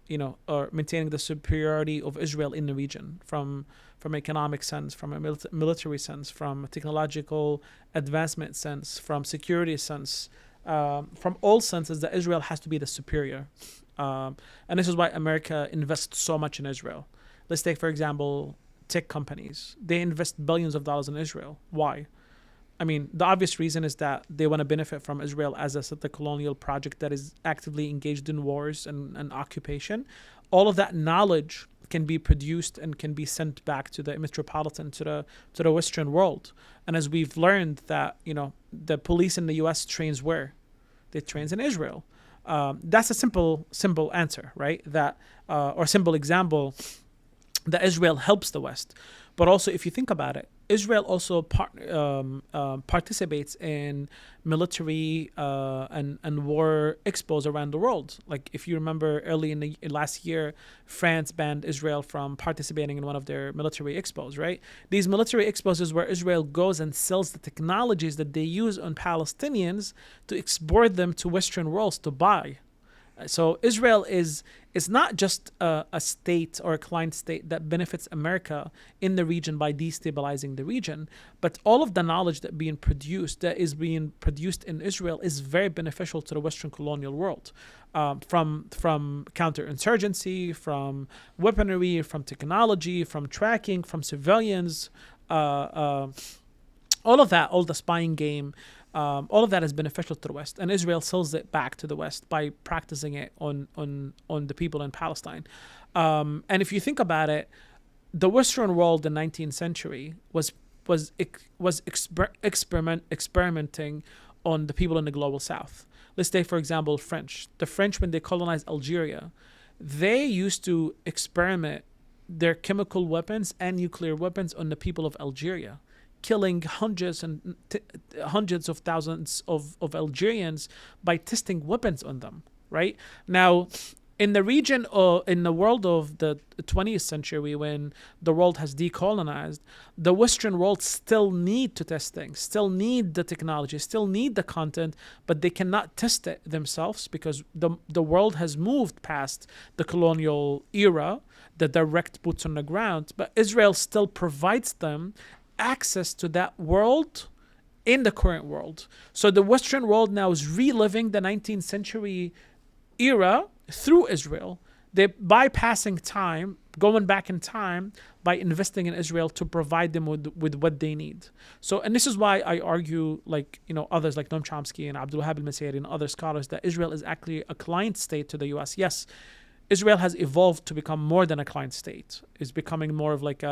superiority of Israel in the region from economic sense, from a military sense, from a technological advancement sense, from security sense, from all senses that Israel has to be the superior. And this is why America invests so much in Israel. Let's take, for example, tech companies. They invest billions of dollars in Israel. Why? I mean, the obvious reason is that they want to benefit from Israel as a colonial project that is actively engaged in wars and occupation. All of that knowledge can be produced and can be sent back to the metropolitan, to the Western world. And as we've learned that, the police in the U.S. trains where? They trains in Israel. That's a simple answer, right? Or simple example that Israel helps the West. But also, if you think about it, Israel also participates in military and war expos around the world. Like, if you remember, early in last year, France banned Israel from participating in one of their military expos, right? These military expos is where Israel goes and sells the technologies that they use on Palestinians to export them to Western worlds to buy. So Israel is not just a state or a client state that benefits America in the region by destabilizing the region, but all of the knowledge that is being produced in Israel is very beneficial to the Western colonial world, from counterinsurgency, from weaponry, from technology, from tracking, from civilians, All of that, all the spying game, all of that is beneficial to the West, and Israel sells it back to the West by practicing it on the people in Palestine. And if you think about it, the Western world in the 19th century was experimenting on the people in the global South. Let's take, for example, French. The French, when they colonized Algeria, they used to experiment their chemical weapons and nuclear weapons on the people of Algeria, killing hundreds of thousands of Algerians by testing weapons on them, right? Now, in the region, in the world of the 20th century, when the world has decolonized, the Western world still need to test things, still need the technology, still need the content, but they cannot test it themselves because the world has moved past the colonial era, the direct boots on the ground. But Israel still provides them access to that world in the current world. So the Western world now is reliving the 19th century era through Israel. They're bypassing time, going back in time by investing in Israel to provide them with what they need. So, and this is why I argue, like, others like Noam Chomsky and Abdulhaq al-Masiri and other scholars, that Israel is actually a client state to the US. Yes, Israel has evolved to become more than a client state. It's becoming more of like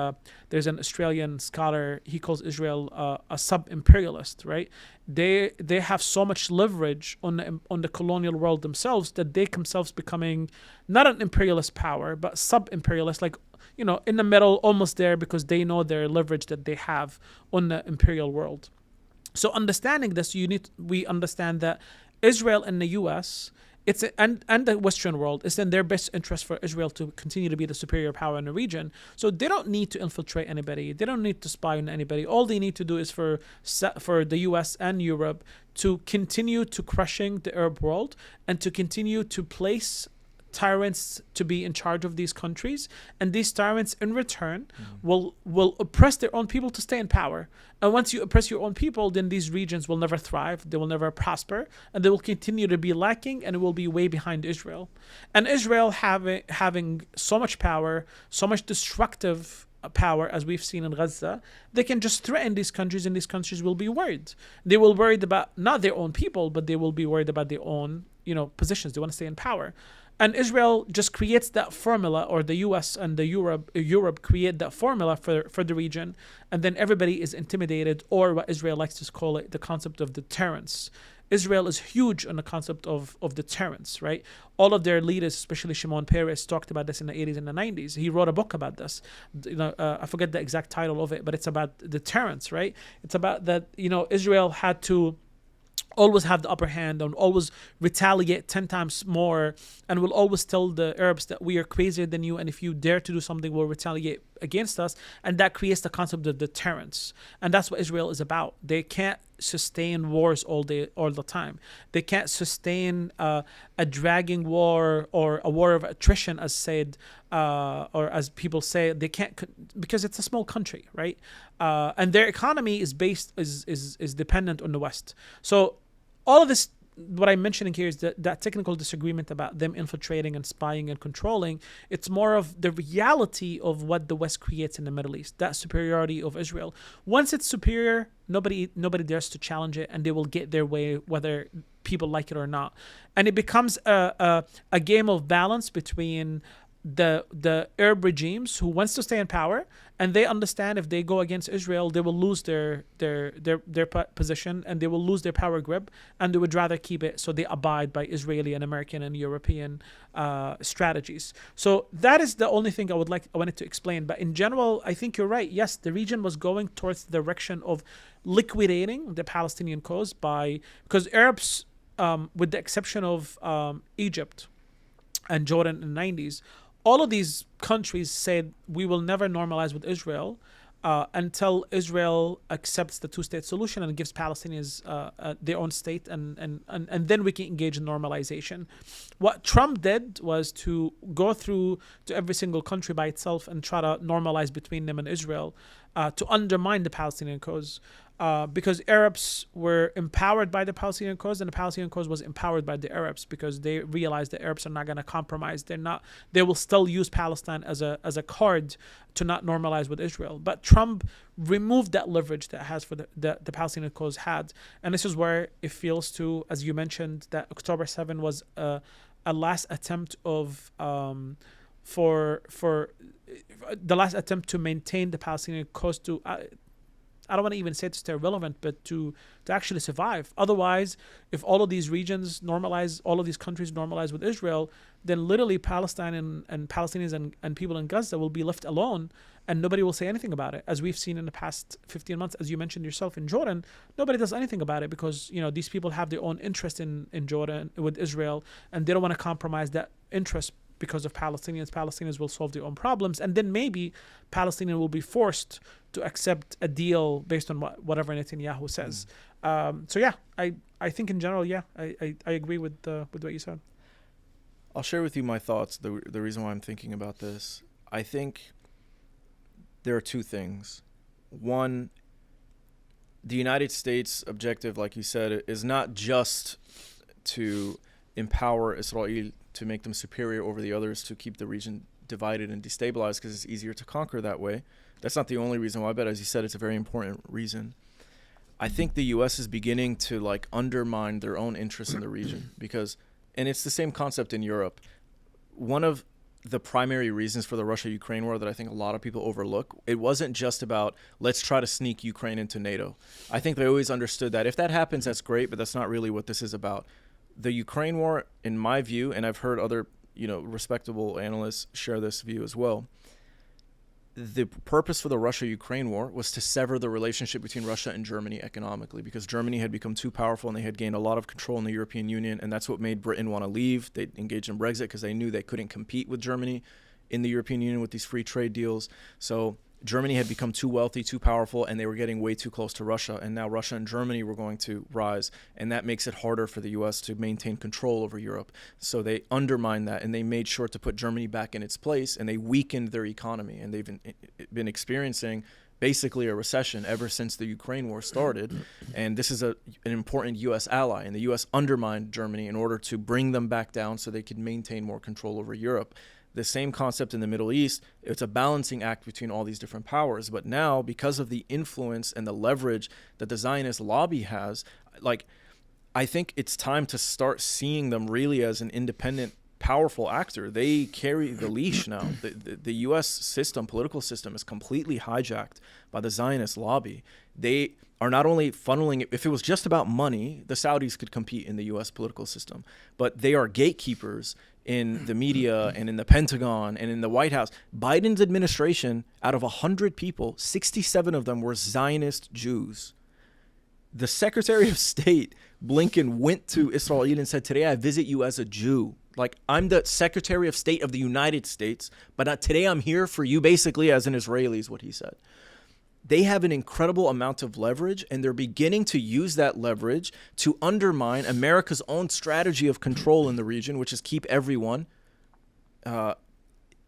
there's an Australian scholar, he calls Israel a sub-imperialist, right? They have so much leverage on the colonial world themselves that they themselves becoming not an imperialist power, but sub-imperialist, like, in the middle, almost there, because they know their leverage that they have on the imperial world. So understanding this, we understand that Israel and the US, and the Western world, it's in their best interest for Israel to continue to be the superior power in the region. So they don't need to infiltrate anybody. They don't need to spy on anybody. All they need to do is for the US and Europe to continue to crushing the Arab world and to continue to place tyrants to be in charge of these countries, and these tyrants in return will oppress their own people to stay in power. And once you oppress your own people, then these regions will never thrive, they will never prosper, and they will continue to be lacking, and it will be way behind Israel. And Israel having so much power, so much destructive power, as we've seen in Gaza, they can just threaten these countries, and these countries will be worried. They will worried about not their own people, but they will be worried about their own positions. They want to stay in power. And Israel just creates that formula, or the US and the Europe create that formula for the region, and then everybody is intimidated, or what Israel likes to call it, the concept of deterrence. Israel is huge on the concept of deterrence, right? All of their leaders, especially Shimon Peres, talked about this in the 80s and the 90s. He wrote a book about this. I forget the exact title of it, but it's about deterrence, right? It's about that, Israel had to always have the upper hand and always retaliate 10 times more, and will always tell the Arabs that we are crazier than you, and if you dare to do something, we'll retaliate against us. And that creates the concept of deterrence, and that's what Israel is about. They can't sustain wars all the time. They can't sustain a dragging war or a war of attrition, as said, or as people say. They can't, because it's a small country, right? And their economy is dependent on the West. So all of this, what I'm mentioning here, is that technical disagreement about them infiltrating and spying and controlling. It's more of the reality of what the West creates in the Middle East, that superiority of Israel. Once it's superior, nobody dares to challenge it, and they will get their way whether people like it or not. And it becomes a game of balance between the Arab regimes who wants to stay in power, and they understand if they go against Israel, they will lose their position, and they will lose their power grip, and they would rather keep it, so they abide by Israeli and American and European strategies. So that is the only thing I wanted to explain. But in general, I think you're right. Yes, the region was going towards the direction of liquidating the Palestinian cause because Arabs, with the exception of Egypt and Jordan in the 90s, all of these countries said we will never normalize with Israel until Israel accepts the two-state solution and gives Palestinians their own state, and then we can engage in normalization. What Trump did was to go through to every single country by itself and try to normalize between them and Israel to undermine the Palestinian cause. because Arabs were empowered by the Palestinian cause, and the Palestinian cause was empowered by the Arabs because they realized the Arabs are not going to compromise. They will still use Palestine as a card to not normalize with Israel. But Trump removed that leverage that has for the Palestinian cause had, and this is where it feels to, as you mentioned, that October 7 was a last attempt of for the last attempt to maintain the Palestinian cause to. I don't want to even say to stay relevant, but to actually survive. Otherwise, if all of these regions normalize, all of these countries normalize with Israel, then literally Palestine and Palestinians and people in Gaza will be left alone, and nobody will say anything about it. As we've seen in the past 15 months, as you mentioned yourself in Jordan, nobody does anything about it because these people have their own interest in Jordan with Israel, and they don't want to compromise that interest. Because of Palestinians will solve their own problems, and then maybe Palestinians will be forced to accept a deal based on whatever Netanyahu says. So yeah, I think in general, yeah, I agree with what you said. I'll share with you my thoughts. The reason why I'm thinking about this, I think there are two things. One, the United States objective, like you said, is not just to empower Israel, to make them superior over the others, to keep the region divided and destabilized because it's easier to conquer that way. That's not the only reason why, but as you said, it's a very important reason. I think the U.S. is beginning to undermine their own interests in the region and it's the same concept in Europe. One of the primary reasons for the Russia-Ukraine war that I think a lot of people overlook, it wasn't just about let's try to sneak Ukraine into NATO. I think they always understood that if that happens, that's great, but that's not really what this is about. The Ukraine war, in my view, and I've heard other, respectable analysts share this view as well, the purpose for the Russia-Ukraine war was to sever the relationship between Russia and Germany economically because Germany had become too powerful and they had gained a lot of control in the European Union, and that's what made Britain want to leave. They engaged in Brexit because they knew they couldn't compete with Germany in the European Union with these free trade deals. So Germany had become too wealthy, too powerful, and they were getting way too close to Russia. And now Russia and Germany were going to rise, and that makes it harder for the U.S. to maintain control over Europe. So they undermined that, and they made sure to put Germany back in its place, and they weakened their economy. And they've been experiencing basically a recession ever since the Ukraine war started. And this is an important U.S. ally, and the U.S. undermined Germany in order to bring them back down so they could maintain more control over Europe. The same concept in the Middle East, it's a balancing act between all these different powers. But now, because of the influence and the leverage that the Zionist lobby has, I think it's time to start seeing them really as an independent, powerful actor. They carry the leash now. The U.S. system, political system, is completely hijacked by the Zionist lobby. They are not only funneling it, if it was just about money, the Saudis could compete in the U.S. political system, but they are gatekeepers in the media and in the Pentagon and in the White House. Biden's administration, out of 100 people, 67 of them were Zionist Jews. The Secretary of State, Blinken, went to Israel and said, today I visit you as a Jew. I'm the Secretary of State of the United States, but today I'm here for you basically as an Israeli, is what he said. They have an incredible amount of leverage, and they're beginning to use that leverage to undermine America's own strategy of control in the region, which is keep everyone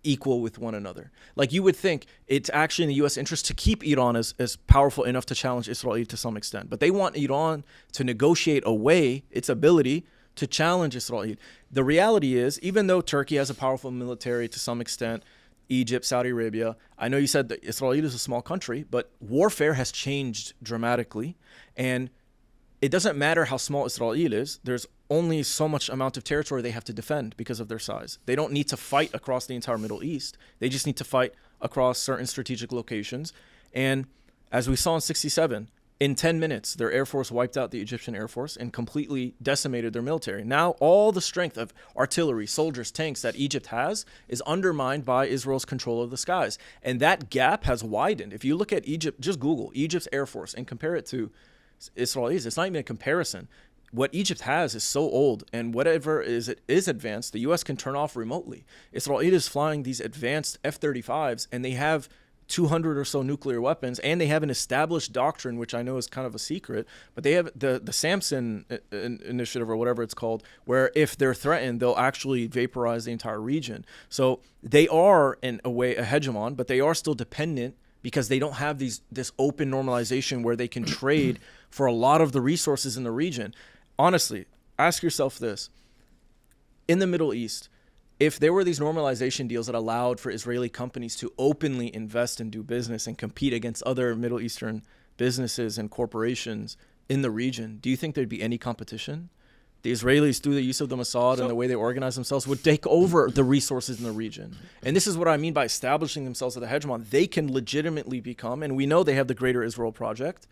equal with one another. You would think it's actually in the U.S. interest to keep Iran as powerful enough to challenge Israel to some extent, but they want Iran to negotiate away its ability to challenge Israel. The reality is, even though Turkey has a powerful military to some extent, Egypt, Saudi Arabia. I know you said that Israel is a small country, but warfare has changed dramatically. And it doesn't matter how small Israel is. There's only so much amount of territory they have to defend because of their size. They don't need to fight across the entire Middle East. They just need to fight across certain strategic locations. And as we saw in 1967, in 10 minutes, their Air Force wiped out the Egyptian Air Force and completely decimated their military. Now, all the strength of artillery, soldiers, tanks that Egypt has is undermined by Israel's control of the skies. And that gap has widened. If you look at Egypt, just Google Egypt's Air Force and compare it to Israel's. It's not even a comparison. What Egypt has is so old, and whatever is advanced, the U.S. can turn off remotely. Israel is flying these advanced F-35s, and they have 200 or so nuclear weapons, and they have an established doctrine, which I know is kind of a secret, but they have the Samson initiative or whatever it's called, where if they're threatened, they'll actually vaporize the entire region. So they are, in a way, a hegemon, but they are still dependent because they don't have this open normalization where they can trade for a lot of the resources in the region. Honestly, ask yourself this. In the Middle East, if there were these normalization deals that allowed for Israeli companies to openly invest and do business and compete against other Middle Eastern businesses and corporations in the region, do you think there'd be any competition? The Israelis, through the use of the Mossad and the way they organize themselves, would take over the resources in the region. And this is what I mean by establishing themselves as a hegemon. They can legitimately become, and we know they have the Greater Israel Project,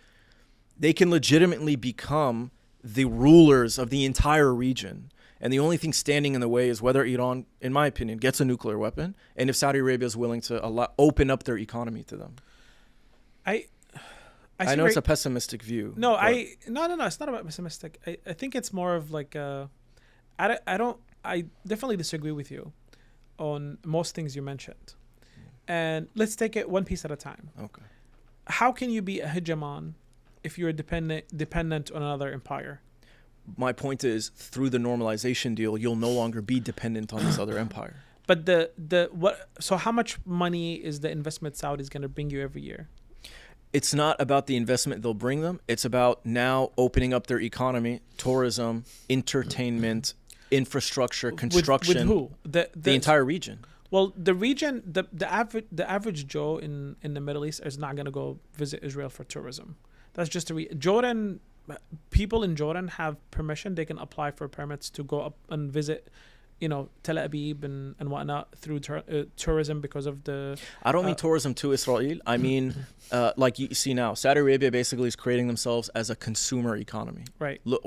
they can legitimately become the rulers of the entire region. And the only thing standing in the way is whether Iran, in my opinion, gets a nuclear weapon, and if Saudi Arabia is willing to open up their economy to them. I know it's a pessimistic view. No, no. It's not about pessimistic. I think it's more of like I definitely disagree with you on most things you mentioned. And let's take it one piece at a time. Okay. How can you be a hegemon if you're dependent on another empire? My point is, through the normalization deal, you'll no longer be dependent on this other empire. But so how much money is the investment Saudi is going to bring you every year? It's not about the investment they'll bring them. It's about now opening up their economy, tourism, entertainment, infrastructure, construction. With who? The entire region. Well, the region, the average Joe in the Middle East is not going to go visit Israel for tourism. That's just Jordan. People in Jordan have permission. They can apply for permits to go up and visit, Tel Aviv and whatnot through tourism because of the... I don't mean tourism to Israel. I mean, like you see now, Saudi Arabia basically is creating themselves as a consumer economy. Right. Look,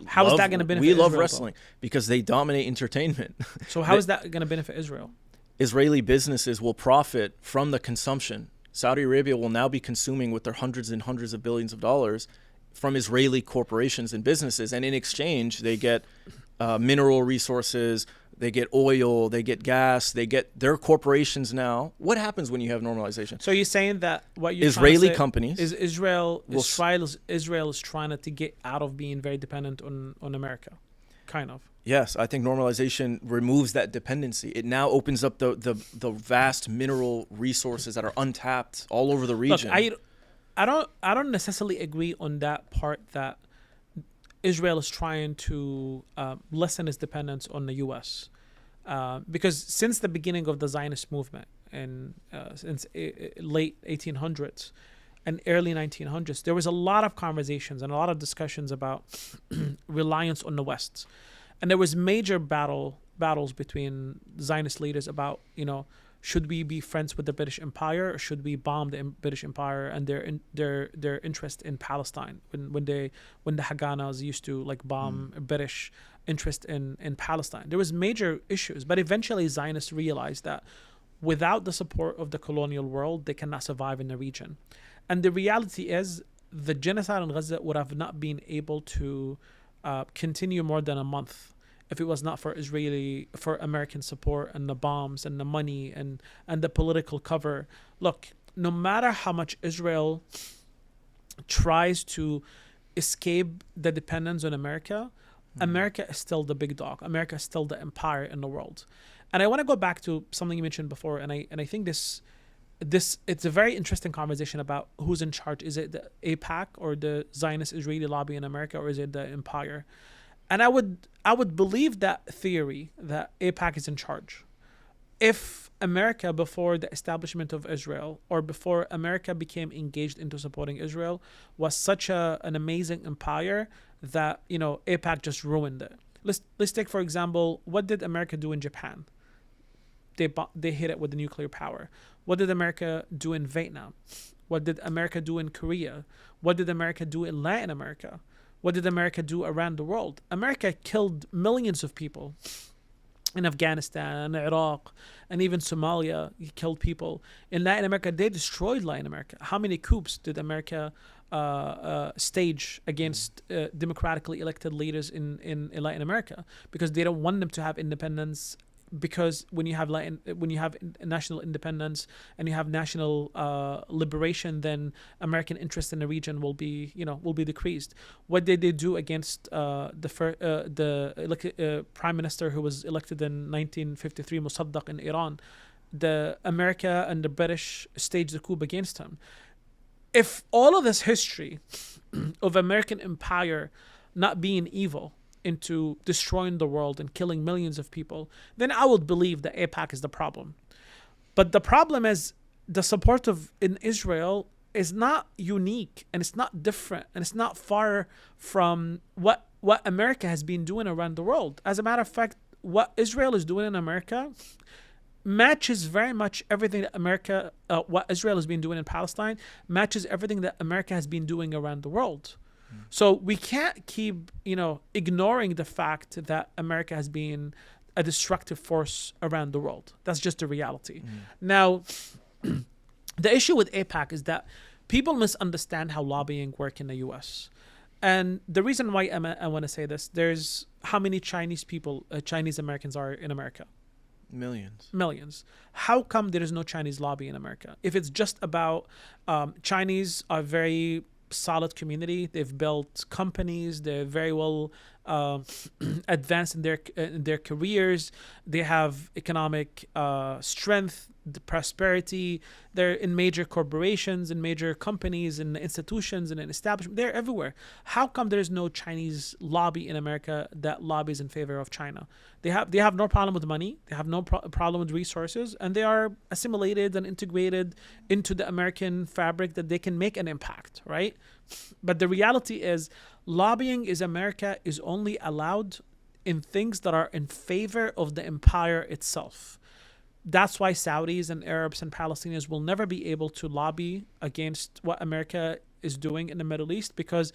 how is that going to benefit Israel? We love Israel, wrestling because they dominate entertainment. So how is that going to benefit Israel? Israeli businesses will profit from the consumption. Saudi Arabia will now be consuming with their hundreds and hundreds of billions of dollars from Israeli corporations and businesses. And in exchange, they get mineral resources, they get oil, they get gas, they get their corporations now. What happens when you have normalization? So you're saying that what you're Israeli trying to say companies is Israel is trying to get out of being very dependent on America, kind of. Yes, I think normalization removes that dependency. It now opens up the vast mineral resources that are untapped all over the region. Look, I don't necessarily agree on that part that Israel is trying to lessen its dependence on the U.S. Because since the beginning of the Zionist movement and since late 1800s and early 1900s, there was a lot of conversations and a lot of discussions about reliance on the West. And there was major battles between Zionist leaders about, should we be friends with the British Empire or should we bomb the British Empire and their interest in Palestine when the Haganas used to bomb British interest in Palestine. There was major issues, but eventually Zionists realized that without the support of the colonial world, they cannot survive in the region. And the reality is the genocide in Gaza would have not been able to continue more than a month if it was not for American support and the bombs and the money and the political cover. Look, no matter how much Israel tries to escape the dependence on America, America is still the big dog. America is still the empire in the world. And I want to go back to something you mentioned before, and I think this it's a very interesting conversation about who's in charge. Is it the AIPAC or the Zionist Israeli lobby in America, or is it the empire? And I would believe that theory that AIPAC is in charge. If America, before the establishment of Israel, or before America became engaged into supporting Israel, was such an amazing empire that AIPAC just ruined it. Let's take, for example, what did America do in Japan? They hit it with the nuclear power. What did America do in Vietnam? What did America do in Korea? What did America do in Latin America? What did America do around the world? America killed millions of people in Afghanistan, Iraq, and even Somalia. He killed people. In Latin America, they destroyed Latin America. How many coups did America stage against democratically elected leaders in Latin America? Because they don't want them to have independence. Because when you have national independence and you have national liberation, then American interest in the region will be decreased. What did they do against the prime minister who was elected in 1953, Mossadegh, in Iran? the America and the British staged the coup against him. If all of this history of American empire not being evil into destroying the world and killing millions of people, then I would believe that AIPAC is the problem. But the problem is the support in Israel is not unique, and it's not different, and it's not far from what America has been doing around the world. As a matter of fact, what Israel is doing in America matches very much everything that what Israel has been doing in Palestine, matches everything that America has been doing around the world. So we can't keep, ignoring the fact that America has been a destructive force around the world. That's just the reality. Now, the issue with AIPAC is that people misunderstand how lobbying works in the U.S. And the reason why I want to say this, there's how many Chinese Americans are in America? Millions. How come there is no Chinese lobby in America? If it's just about Chinese are very solid community, they've built companies, they're very well advanced in their careers, they have economic strength, the prosperity, they're in major corporations and major companies and institutions and establishments, they're everywhere. How come there's no Chinese lobby in America that lobbies in favor of China? They have no problem with money, they have no problem with resources, and they are assimilated and integrated into the American fabric that they can make an impact, right? But the reality is, lobbying in America is only allowed in things that are in favor of the empire itself. That's why Saudis and Arabs and Palestinians will never be able to lobby against what America is doing in the Middle East, because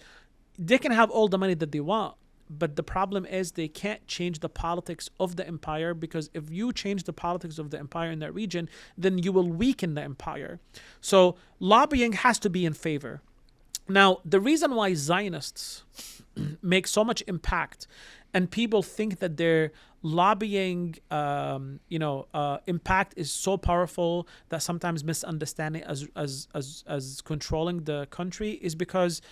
they can have all the money that they want, but the problem is they can't change the politics of the empire, because if you change the politics of the empire in that region, then you will weaken the empire. So lobbying has to be in favor. Now, the reason why Zionists make so much impact and people think that their lobbying impact is so powerful that sometimes misunderstanding as controlling the country is because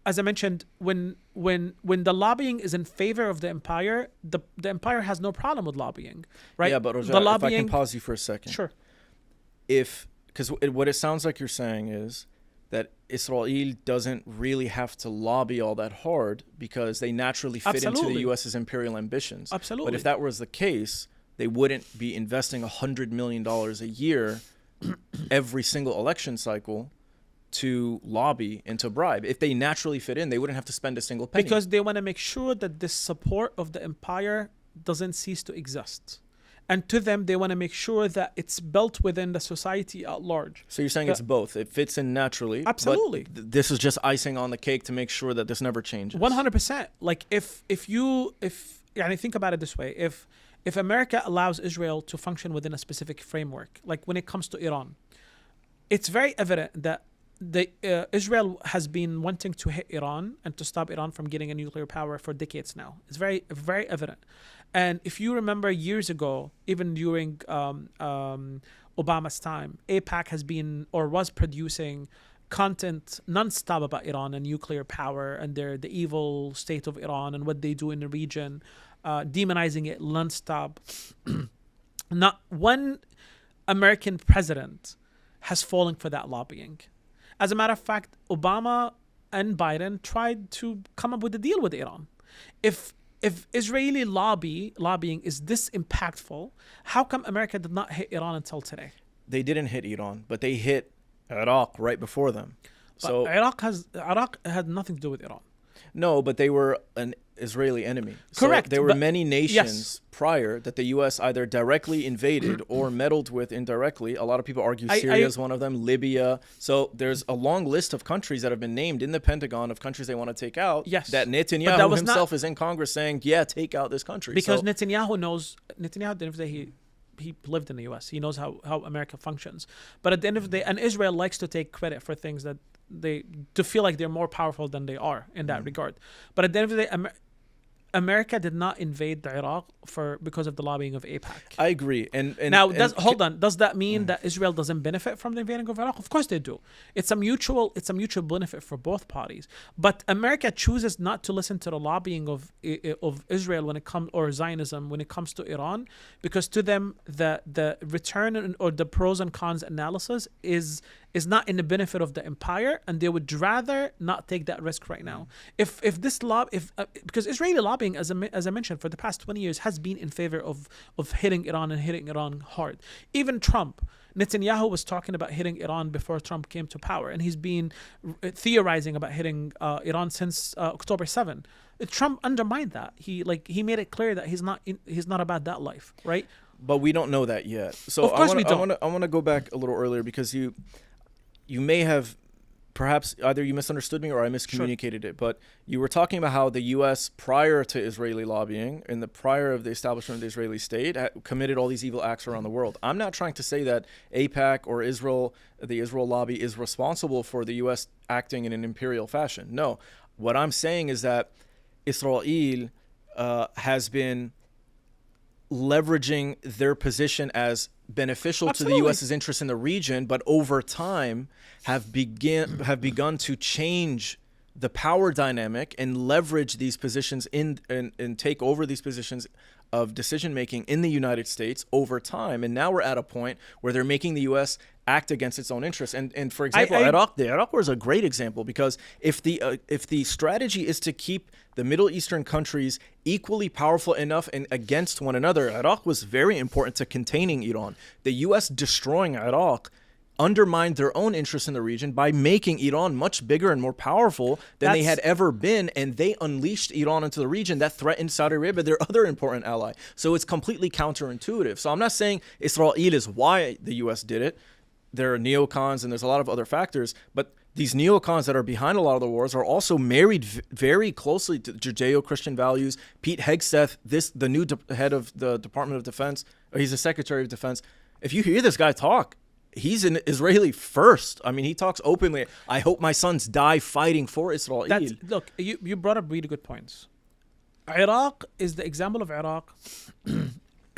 as I mentioned, when the lobbying is in favor of the empire, the empire has no problem with lobbying, right? Yeah, but Raja, the lobbying, if I can pause you for a second. Sure. Because what it sounds like you're saying is that Israel doesn't really have to lobby all that hard because they naturally fit into the U.S.'s imperial ambitions. Absolutely. But if that was the case, they wouldn't be investing $100 million a year every single election cycle to lobby and to bribe. If they naturally fit in, they wouldn't have to spend a single penny. Because they want to make sure that the support of the empire doesn't cease to exist. And to them, they want to make sure that it's built within the society at large. So you're saying it's both. It fits in naturally. Absolutely. But this is just icing on the cake to make sure that this never changes. 100%. Like if think about it this way, if America allows Israel to function within a specific framework, like when it comes to Iran, it's very evident that Israel has been wanting to hit Iran and to stop Iran from getting a nuclear power for decades now. It's very, very evident. And if you remember years ago, even during Obama's time, AIPAC has been or was producing content nonstop about Iran and nuclear power and the evil state of Iran and what they do in the region, demonizing it nonstop. Not one American president has fallen for that lobbying. As a matter of fact, Obama and Biden tried to come up with a deal with Iran. If Israeli lobbying is this impactful, how come America did not hit Iran until today? They didn't hit Iran, but they hit Iraq right before them. So Iraq had nothing to do with Iran. No, but they were an Israeli enemy. Correct. So there were many nations yes. prior that the U.S. either directly invaded or meddled with indirectly. A lot of people argue Syria is one of them, Libya. So there's a long list of countries that have been named in the Pentagon of countries they want to take out. Yes. That Netanyahu himself is in Congress saying, yeah, take out this country. Because Netanyahu at the end of the day, he lived in the U.S. He knows how America functions. But at the end of the day, and Israel likes to take credit for things that to feel like they're more powerful than they are in that regard. But at the end of the day, America did not invade Iraq because of the lobbying of AIPAC. I agree. And Now, hold on. Does that mean that Israel doesn't benefit from the invading of Iraq? Of course they do. It's a mutual benefit for both parties. But America chooses not to listen to the lobbying of Israel when it comes, or Zionism when it comes to Iran, because to them the return or the pros and cons analysis is not in the benefit of the empire, and they would rather not take that risk right now. Because Israeli lobbying, as I mentioned, for the past 20 years has been in favor of hitting Iran and hitting Iran hard. Even Netanyahu was talking about hitting Iran before Trump came to power, and he's been theorizing about hitting Iran since October 7. Trump undermined that. He made it clear that he's not about that life, right? But we don't know that yet. So of course we don't. I want to go back a little earlier, because you may have, perhaps either you misunderstood me or I miscommunicated it, but you were talking about how the U.S. prior to Israeli lobbying and prior of the establishment of the Israeli state committed all these evil acts around the world. I'm not trying to say that AIPAC or the Israel lobby is responsible for the U.S. acting in an imperial fashion. No. What I'm saying is that Israel has been leveraging their position as beneficial to the U.S.'s interest in the region, but over time have begun to change the power dynamic and leverage these positions and take over these positions of decision making in the United States over time. And now we're at a point where they're making the U.S. act against its own interests. And for example, Iraq was a great example, because if the strategy is to keep the Middle Eastern countries equally powerful enough and against one another, Iraq was very important to containing Iran. The U.S. destroying Iraq undermined their own interests in the region by making Iran much bigger and more powerful than they had ever been, and they unleashed Iran into the region that threatened Saudi Arabia, their other important ally. So it's completely counterintuitive. So I'm not saying Israel is why the U.S. did it. There are neocons and there's a lot of other factors, but these neocons that are behind a lot of the wars are also married very closely to Judeo-Christian values. Pete Hegseth, the new head of the Department of Defense, or he's the Secretary of Defense. If you hear this guy talk, he's an Israeli first. I mean, he talks openly. I hope my sons die fighting for Israel. Look, you brought up really good points. Iraq is the example of Iraq.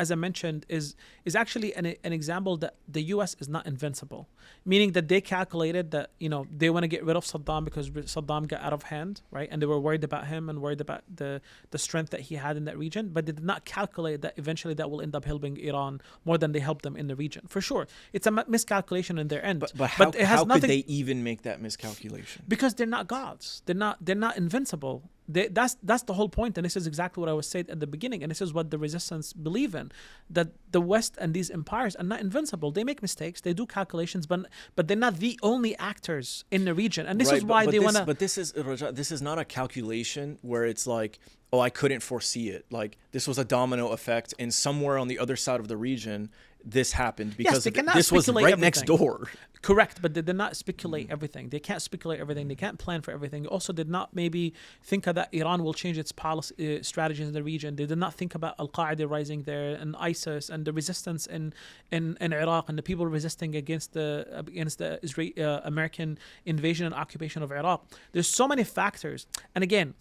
As I mentioned, is actually an example that the U.S. is not invincible, meaning that they calculated that they want to get rid of Saddam because Saddam got out of hand, right? And they were worried about him and worried about the strength that he had in that region, but they did not calculate that eventually that will end up helping Iran more than they helped them in the region. For sure, it's a miscalculation in their end. But how could they even make that miscalculation? Because they're not gods. They're not invincible. That's the whole point, and this is exactly what I was saying at the beginning, and this is what the resistance believe in, that the West and these empires are not invincible. They make mistakes, they do calculations, but they're not the only actors in the region, and this is why they want to. But this is not a calculation where it's like, oh, I couldn't foresee it. Like, this was a domino effect, and somewhere on the other side of the region, this happened because this was right next door. Correct, but they did not speculate everything. They can't speculate everything. They can't plan for everything. They also did not maybe think that Iran will change its policy strategies in the region. They did not think about Al-Qaeda rising there and ISIS and the resistance in Iraq and the people resisting against the Israeli American invasion and occupation of Iraq. There's so many factors, and again,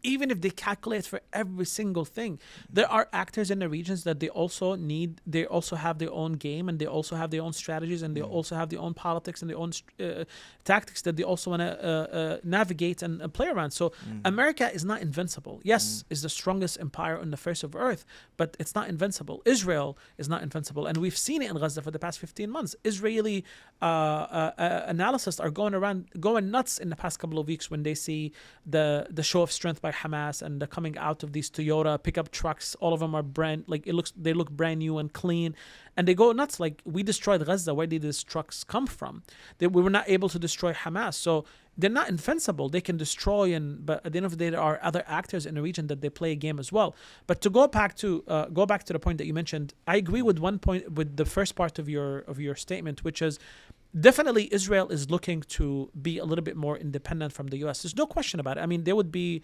even if they calculate for every single thing, there are actors in the regions that they also have their own game, and they also have their own strategies, and they also have their own politics and their own tactics that they also want to navigate and play around. So America is not invincible. Yes, is the strongest empire on the face of earth, but it's not invincible. Israel is not invincible, and we've seen it in Gaza for the past 15 months. Israeli analysts are going nuts in the past couple of weeks when they see the show of strength by Hamas and the coming out of these Toyota pickup trucks. All of them are they look brand new and clean, and they go nuts. Like, we destroyed Gaza. Where did these trucks come from? We were not able to destroy Hamas. So they're not invincible. They can destroy, but at the end of the day, there are other actors in the region that they play a game as well. But to go back to the point that you mentioned, I agree with one point, with the first part of your statement, which is definitely Israel is looking to be a little bit more independent from the U.S. There's no question about it. I mean, they would be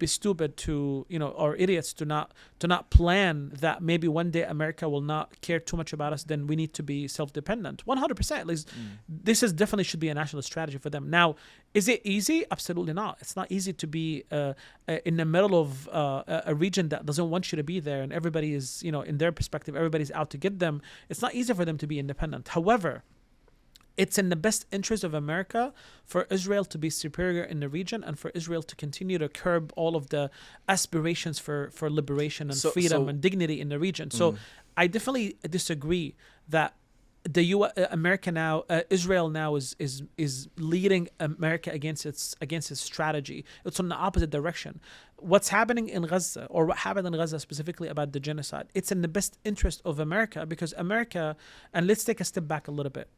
stupid to, or idiots to not plan that maybe one day America will not care too much about us. Then we need to be self-dependent. 100%. At least this is definitely should be a national strategy for them. Now, is it easy? Absolutely not. It's not easy to be in the middle of a region that doesn't want you to be there, and everybody is, in their perspective, everybody's out to get them. It's not easy for them to be independent. However, it's in the best interest of America for Israel to be superior in the region and for Israel to continue to curb all of the aspirations for liberation and freedom and dignity in the region. So I definitely disagree that Israel now is leading America against its strategy. It's on the opposite direction. What's happening in Gaza, or what happened in Gaza specifically about the genocide, it's in the best interest of America, because America, and let's take a step back a little bit.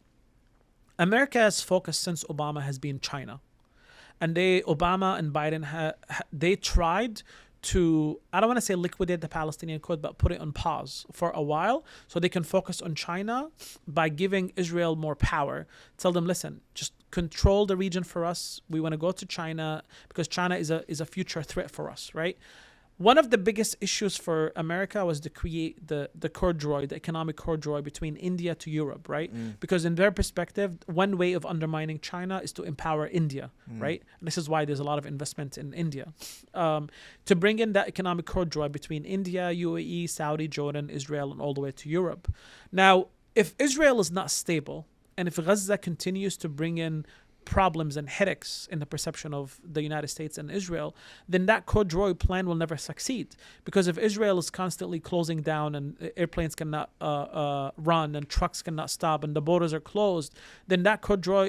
America's focus since Obama has been China, and Obama and Biden they tried to, I don't want to say liquidate the Palestinian code, but put it on pause for a while so they can focus on China by giving Israel more power. Tell them, listen, just control the region for us. We want to go to China because China is a future threat for us, right? One of the biggest issues for America was to create the corridor, the economic corridor between India to Europe, right? Because in their perspective, one way of undermining China is to empower India, right? And this is why there's a lot of investment in India. To bring in that economic corridor between India, UAE, Saudi, Jordan, Israel, and all the way to Europe. Now, if Israel is not stable, and if Gaza continues to bring in problems and headaches in the perception of the United States and Israel, then that corridor plan will never succeed. Because if Israel is constantly closing down and airplanes cannot run and trucks cannot stop and the borders are closed, then that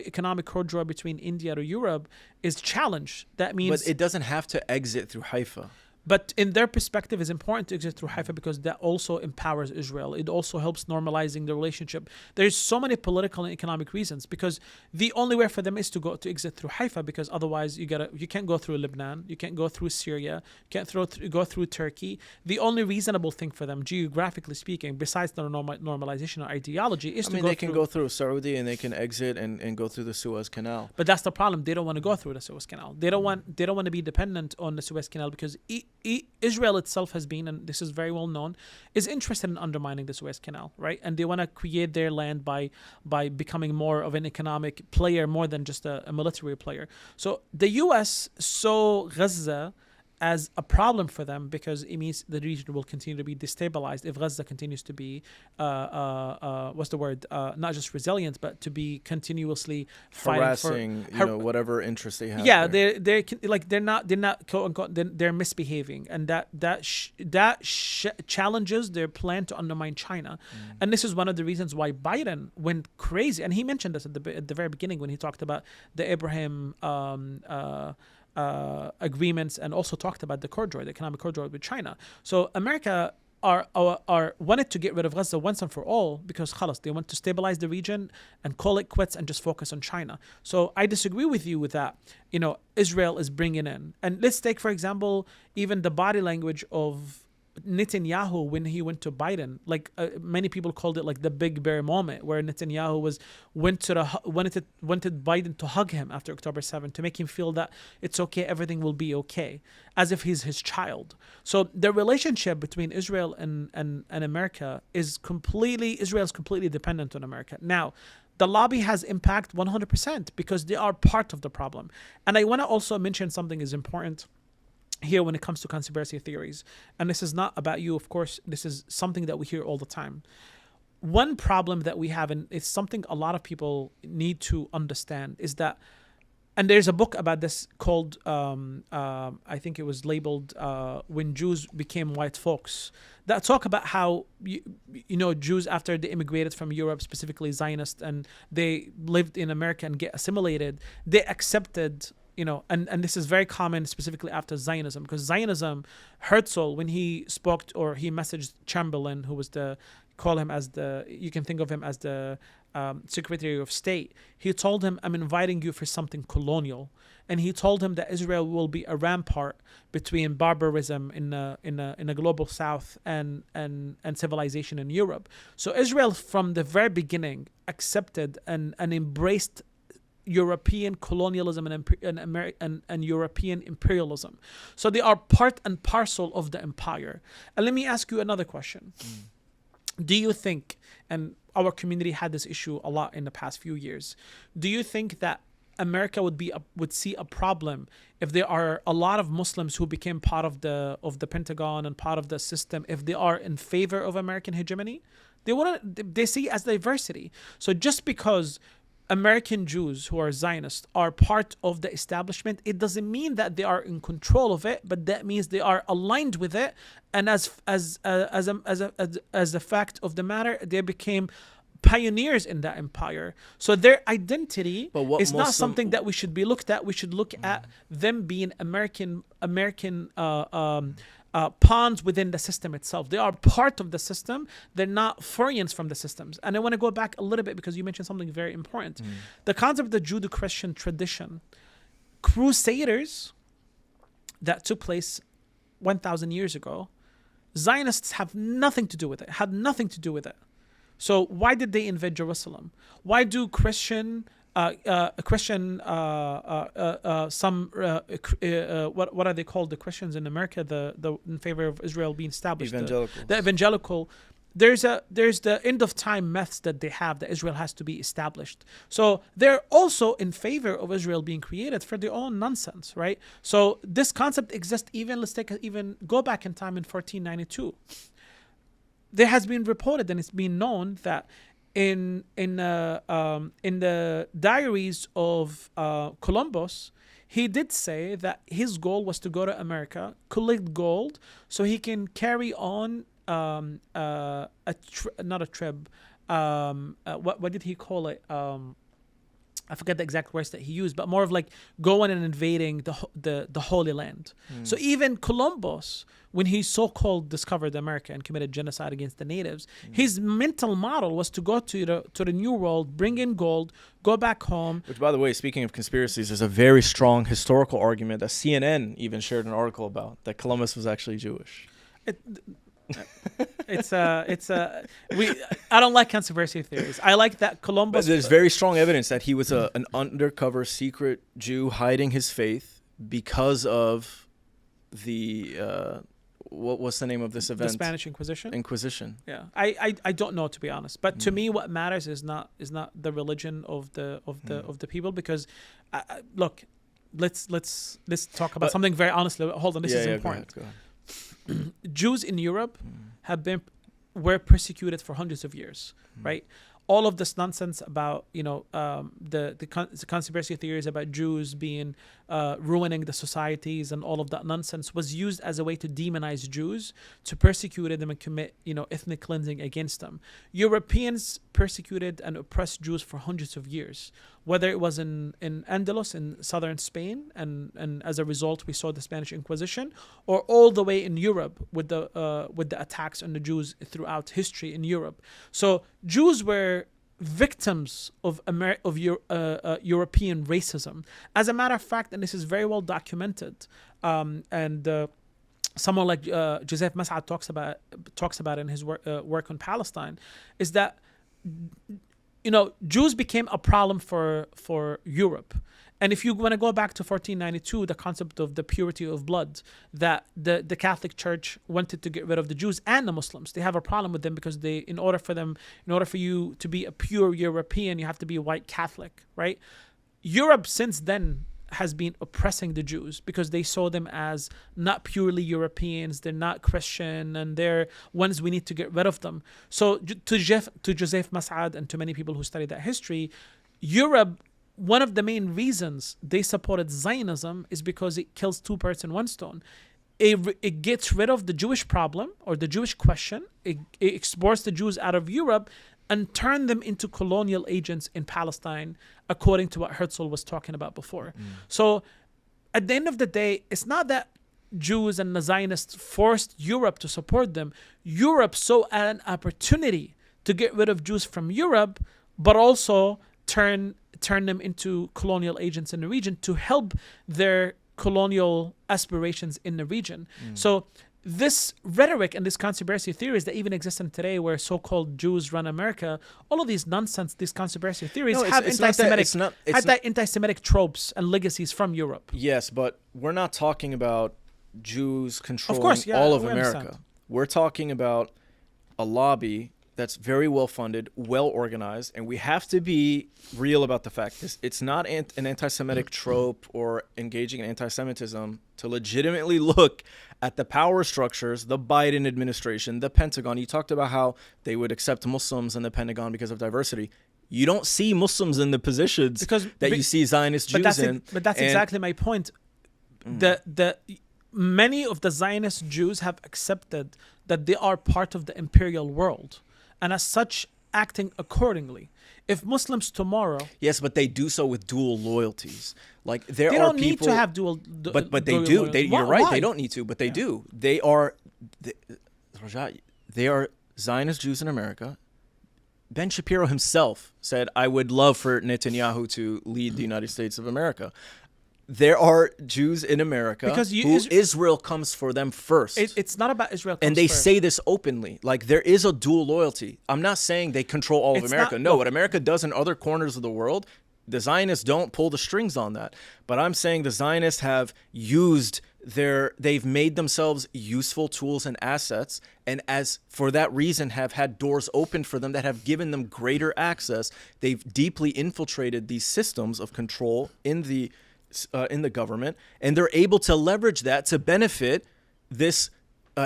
economic corridor between India to Europe is challenged. That means... But it doesn't have to exit through Haifa. But in their perspective, it's important to exit through Haifa because that also empowers Israel. It also helps normalizing the relationship. There's so many political and economic reasons, because the only way for them is to exit through Haifa, because otherwise you can't go through Lebanon, you can't go through Syria, you can't go through Turkey. The only reasonable thing for them, geographically speaking, besides the normalization or ideology, is they can go through Saudi and they can exit and go through the Suez Canal. But that's the problem. They don't want to go through the Suez Canal. They don't want to be dependent on the Suez Canal, because Israel itself has been, and this is very well known, is interested in undermining the Suez Canal, right? And they want to create their land by becoming more of an economic player more than just a military player. So the U.S. saw Gaza as a problem for them, because it means the region will continue to be destabilized if Gaza continues to be not just resilient, but to be continuously harassing whatever interest they have. Yeah, they're not quote unquote, they're misbehaving, and that challenges their plan to undermine China. And this is one of the reasons why Biden went crazy, and he mentioned this at the very beginning when he talked about the Abraham agreements, and also talked about the economic corridor with China. So America are wanted to get rid of Gaza once and for all, because they want to stabilize the region and call it quits and just focus on China. So I disagree with you with that. Israel is bringing in, and let's take, for example, even the body language of Netanyahu when he went to Biden. Many people called it like the Big Bear moment, where Netanyahu wanted Biden to hug him after October 7th to make him feel that it's okay, everything will be okay, as if he's his child. So the relationship between Israel and America is completely dependent on America. Now, the lobby has impact 100% because they are part of the problem. And I want to also mention something is important here when it comes to conspiracy theories. And this is not about you, of course. This is something that we hear all the time. One problem that we have, and it's something a lot of people need to understand, is that, and there's a book about this called, I think it was labeled When Jews Became White Folks, that talk about how, Jews, after they immigrated from Europe, specifically Zionists, and they lived in America and get assimilated, they accepted, and this is very common specifically after Zionism, because Zionism, Herzl, when he spoke or he messaged Chamberlain, who was the you can think of him as the Secretary of State. He told him, I'm inviting you for something colonial. And he told him that Israel will be a rampart between barbarism in a global south and civilization in Europe. So Israel from the very beginning accepted and embraced European colonialism and European imperialism. So they are part and parcel of the empire. And let me ask you another question. Do you think, and our community had this issue a lot in the past few years, do you think that America would see a problem if there are a lot of Muslims who became part of the Pentagon and part of the system, if they are in favor of American hegemony? They see it as diversity. So just because American Jews who are Zionists are part of the establishment, it doesn't mean that they are in control of it, but that means they are aligned with it. And as a fact of the matter, they became pioneers in that empire. So their identity is not something that we should be looked at. We should look at them being American pawns within the system itself. They are part of the system. They're not foreigners from the systems. And I want to go back a little bit because you mentioned something very important. The concept of the Judeo-Christian tradition. Crusaders that took place 1,000 years ago, Zionists have nothing to do with it, had nothing to do with it. So why did they invade Jerusalem? Why do what are they called, the Christians in America, the in favor of Israel being established, the evangelical, there's the end of time myths that they have that Israel has to be established. So they're also in favor of Israel being created for their own nonsense, right? So this concept exists even go back in time in 1492. There has been reported and it's been known that in the diaries of Columbus, he did say that his goal was to go to America, collect gold, so he can carry on what did he call it? I forget the exact words that he used, but more of like going and invading the Holy Land. So even Columbus, when he so-called discovered America and committed genocide against the natives, his mental model was to go to the New World, bring in gold, go back home. Which, by the way, speaking of conspiracies, there's a very strong historical argument that CNN even shared an article about, that Columbus was actually Jewish. I don't like conspiracy theories. I like that Columbus. But there's very strong evidence that he was an undercover secret Jew hiding his faith because of the what was the name of this event? The Spanish Inquisition. Yeah, I don't know, to be honest. But to me, what matters is not the religion of the people, because look, let's talk about something very honestly. Hold on, this is important. Go ahead. Jews in Europe were persecuted for hundreds of years, right? All of this nonsense about the conspiracy theories about Jews being ruining the societies and all of that nonsense was used as a way to demonize Jews, to persecute them and commit ethnic cleansing against them. Europeans persecuted and oppressed Jews for hundreds of years, whether it was in Andalus in southern Spain, and as a result we saw the Spanish Inquisition, or all the way in Europe with the attacks on the Jews throughout history in Europe. So Jews were victims of European racism. As a matter of fact, and this is very well documented, someone like Joseph Mas'ad talks about in his work on Palestine, is that Jews became a problem for Europe. And if you want to go back to 1492, the concept of the purity of blood, that the Catholic Church wanted to get rid of the Jews and the Muslims. They have a problem with them because in order for you to be a pure European, you have to be a white Catholic, right? Europe since then has been oppressing the Jews because they saw them as not purely Europeans, they're not Christian, and they're ones we need to get rid of them. So to Joseph Mas'ad and to many people who study that history, Europe, one of the main reasons they supported Zionism is because it kills two birds in one stone. It gets rid of the Jewish problem or the Jewish question. It exports the Jews out of Europe and turn them into colonial agents in Palestine, according to what Herzl was talking about before. So at the end of the day, it's not that Jews and the Zionists forced Europe to support them, Europe saw an opportunity to get rid of Jews from Europe, but also turn them into colonial agents in the region to help their colonial aspirations in the region. So this rhetoric and this conspiracy theories that even exist in today, where so-called Jews run America, all of these nonsense, these conspiracy theories have anti-Semitic tropes and legacies from Europe. Yes, but we're not talking about Jews controlling all of America. Understand. We're talking about a lobby that's very well funded, well organized, and we have to be real about the fact this: it's not an anti-Semitic trope or engaging in anti-Semitism to legitimately look at the power structures, the Biden administration, the Pentagon. You talked about how they would accept Muslims in the Pentagon because of diversity. You don't see Muslims in the positions you see Zionist Jews in. But that's exactly my point. Many of the Zionist Jews have accepted that they are part of the imperial world, and as such, acting accordingly. If Muslims tomorrow, yes, but they do so with dual loyalties. Like they don't need to have dual. But they do. You're right. Why? They don't need to, but they do. They are Zionist Jews in America. Ben Shapiro himself said, "I would love for Netanyahu to lead the United States of America." There are Jews in America because Israel comes for them first. It's not about Israel comes and they first. say this openly. Like, there is a dual loyalty. I'm not saying they control all of America. No, what America does in other corners of the world, the Zionists don't pull the strings on that. But I'm saying the Zionists have they've made themselves useful tools and assets, and as for that reason have had doors open for them that have given them greater access. They've deeply infiltrated these systems of control in the government, and they're able to leverage that to benefit this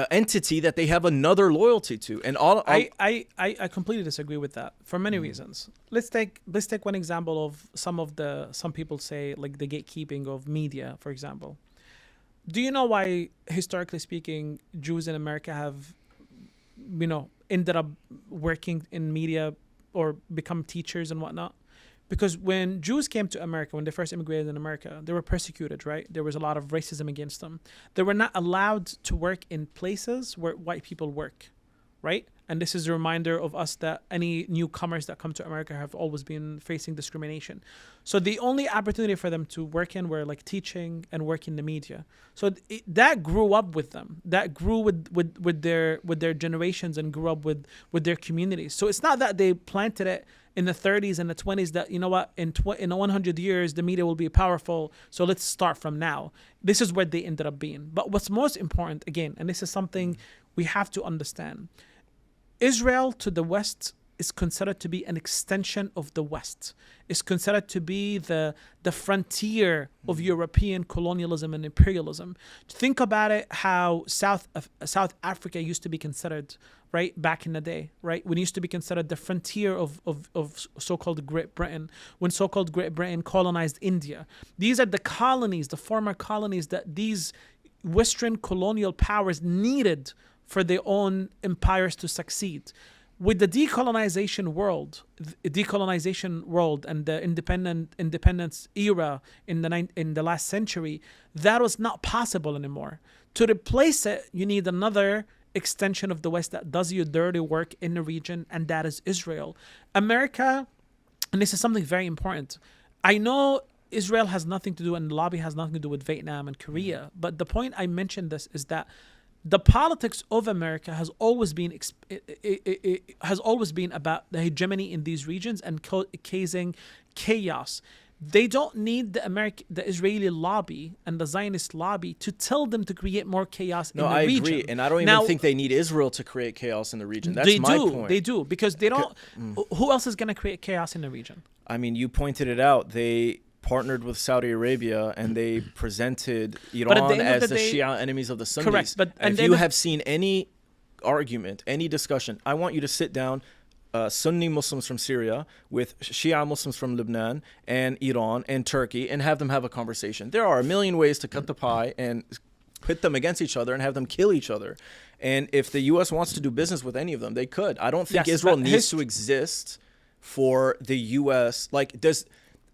entity that they have another loyalty to. And I completely disagree with that for many reasons. Let's take one example of some people say, like, the gatekeeping of media, for example. Do you know why, historically speaking, Jews in America have, ended up working in media or become teachers and whatnot? Because when Jews came to America, when they first immigrated in America, they were persecuted, right? There was a lot of racism against them. They were not allowed to work in places where white people work, right? And this is a reminder of us that any newcomers that come to America have always been facing discrimination. So the only opportunity for them to work in were like teaching and work in the media. So that grew up with them. That grew with their generations and grew up with their communities. So it's not that they planted it in the 30s and the 20s that, you know what, in 100 years, the media will be powerful, so let's start from now. This is where they ended up being. But what's most important, again, and this is something we have to understand, Israel to the West is considered to be an extension of the West. It's considered to be the frontier of European colonialism and imperialism. Think about it, how South Africa used to be considered, right, back in the day, right? When it used to be considered the frontier of so-called Great Britain, when so-called Great Britain colonized India. These are the colonies, the former colonies that these Western colonial powers needed for their own empires to succeed. With the decolonization world and the independence era in the last century, that was not possible anymore. To replace it, you need another extension of the West that does your dirty work in the region, and that is Israel. America, and this is something very important. I know Israel has nothing to do, and the lobby has nothing to do with Vietnam and Korea, but the point I mentioned this is that the politics of America has always been about the hegemony in these regions and causing chaos. They don't need the Israeli lobby and the Zionist lobby to tell them to create more chaos in the region. No, I agree, and I don't even think they need Israel to create chaos in the region. That's my point. They do, because they don't. Who else is going to create chaos in the region? I mean, you pointed it out. They partnered with Saudi Arabia, and they presented Iran as the Shia enemies of the Sunnis. Correct, but if you have seen any argument, any discussion, I want you to sit down Sunni Muslims from Syria with Shia Muslims from Lebanon and Iran and Turkey and have them have a conversation. There are a million ways to cut the pie and pit them against each other and have them kill each other. And if the U.S. wants to do business with any of them, they could. I don't think Israel needs to exist for the U.S. Like,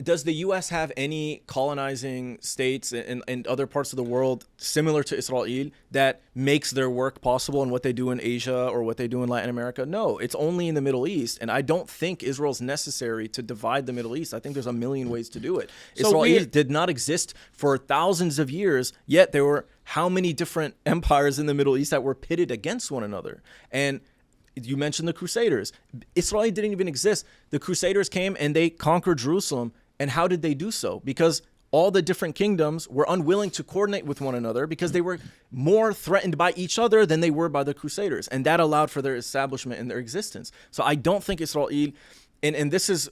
does the U.S. have any colonizing states and other parts of the world similar to Israel that makes their work possible in what they do in Asia or what they do in Latin America? No, it's only in the Middle East. And I don't think Israel's necessary to divide the Middle East. I think there's a million ways to do it. So Israel did not exist for thousands of years, yet there were how many different empires in the Middle East that were pitted against one another? And you mentioned the Crusaders. Israel didn't even exist. The Crusaders came and they conquered Jerusalem. And how did they do so? Because all the different kingdoms were unwilling to coordinate with one another because they were more threatened by each other than they were by the Crusaders. And that allowed for their establishment and their existence. So I don't think Israel, and this is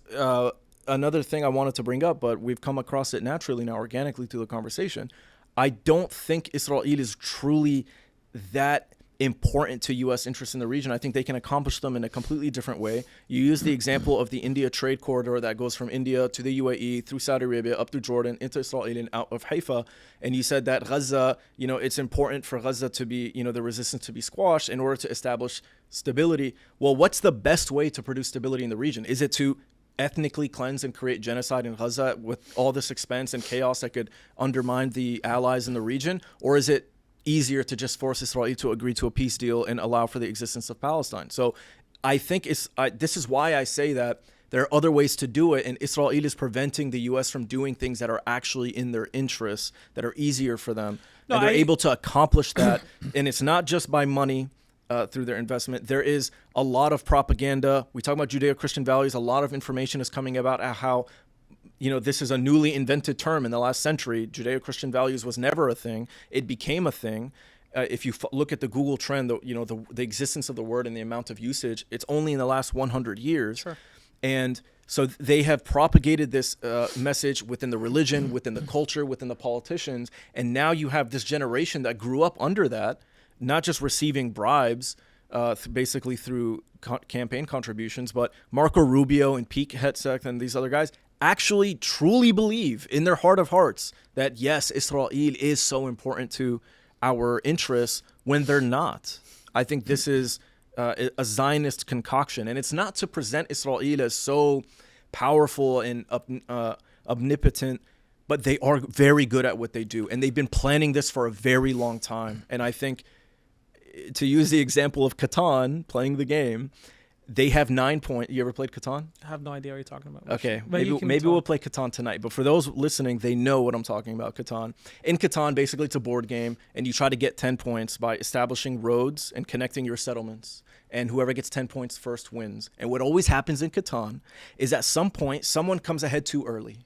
another thing I wanted to bring up, but we've come across it naturally now, organically through the conversation. I don't think Israel is truly that important to U.S. interests in the region. I think they can accomplish them in a completely different way. You use the example of the India trade corridor that goes from India to the UAE, through Saudi Arabia, up through Jordan, into Israel, and out of Haifa. And you said that Gaza, it's important for Gaza to be, the resistance to be squashed in order to establish stability. Well, what's the best way to produce stability in the region? Is it to ethnically cleanse and create genocide in Gaza with all this expense and chaos that could undermine the allies in the region? Or is it easier to just force Israel to agree to a peace deal and allow for the existence of Palestine? So I think this is why I say that there are other ways to do it, and Israel is preventing the U.S. from doing things that are actually in their interests, that are easier for them. And they're able to accomplish that. And it's not just by money through their investment. There is a lot of propaganda. We talk about Judeo-Christian values. A lot of information is coming about how this is a newly invented term in the last century. Judeo-Christian values was never a thing. It became a thing. If you look at the Google trend, the existence of the word and the amount of usage, it's only in the last 100 years. Sure. And so they have propagated this message within the religion, within the culture, within the politicians. And now you have this generation that grew up under that, not just receiving bribes, basically through campaign contributions, but Marco Rubio and Pete Hegseth and these other guys actually truly believe in their heart of hearts that, yes, Israel is so important to our interests when they're not. I think this is a Zionist concoction. And it's not to present Israel as so powerful and omnipotent, but they are very good at what they do. And they've been planning this for a very long time. And I think, to use the example of Catan, playing the game, they have 9 points. You ever played Catan? I have no idea what you're talking about. Okay, maybe we'll play Catan tonight. But for those listening, they know what I'm talking about, Catan. In Catan, basically, it's a board game, and you try to get 10 points by establishing roads and connecting your settlements. And whoever gets 10 points first wins. And what always happens in Catan is at some point, someone comes ahead too early.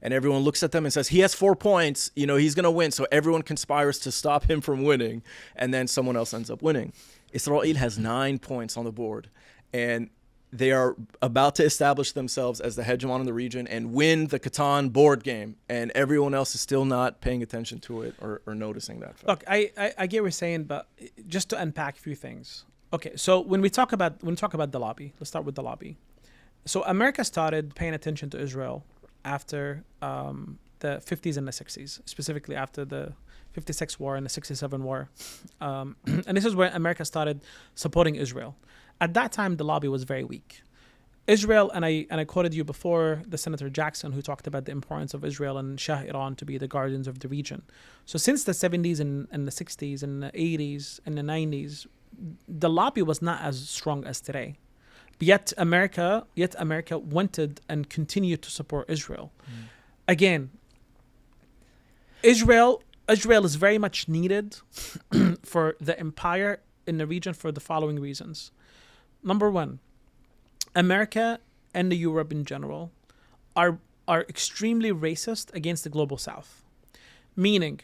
And everyone looks at them and says, he has 4 points, he's going to win. So everyone conspires to stop him from winning. And then someone else ends up winning. Israel has 9 points on the board. And they are about to establish themselves as the hegemon in the region and win the Catan board game. And everyone else is still not paying attention to it or noticing that fact. Look, I get what you're saying, but just to unpack a few things. Okay, so when we talk about the lobby, let's start with the lobby. So America started paying attention to Israel after the 50s and the 60s, specifically after the 56 war and the 67 war. And this is where America started supporting Israel. At that time, the lobby was very weak. Israel, and I quoted you before, the Senator Jackson, who talked about the importance of Israel and Shah Iran to be the guardians of the region. So since the 70s and the 60s and the 80s and the 90s, the lobby was not as strong as today. Yet America wanted and continued to support Israel. Again, Israel is very much needed for the empire in the region for the following reasons. Number one, America and the Europe in general are extremely racist against the global South. Meaning,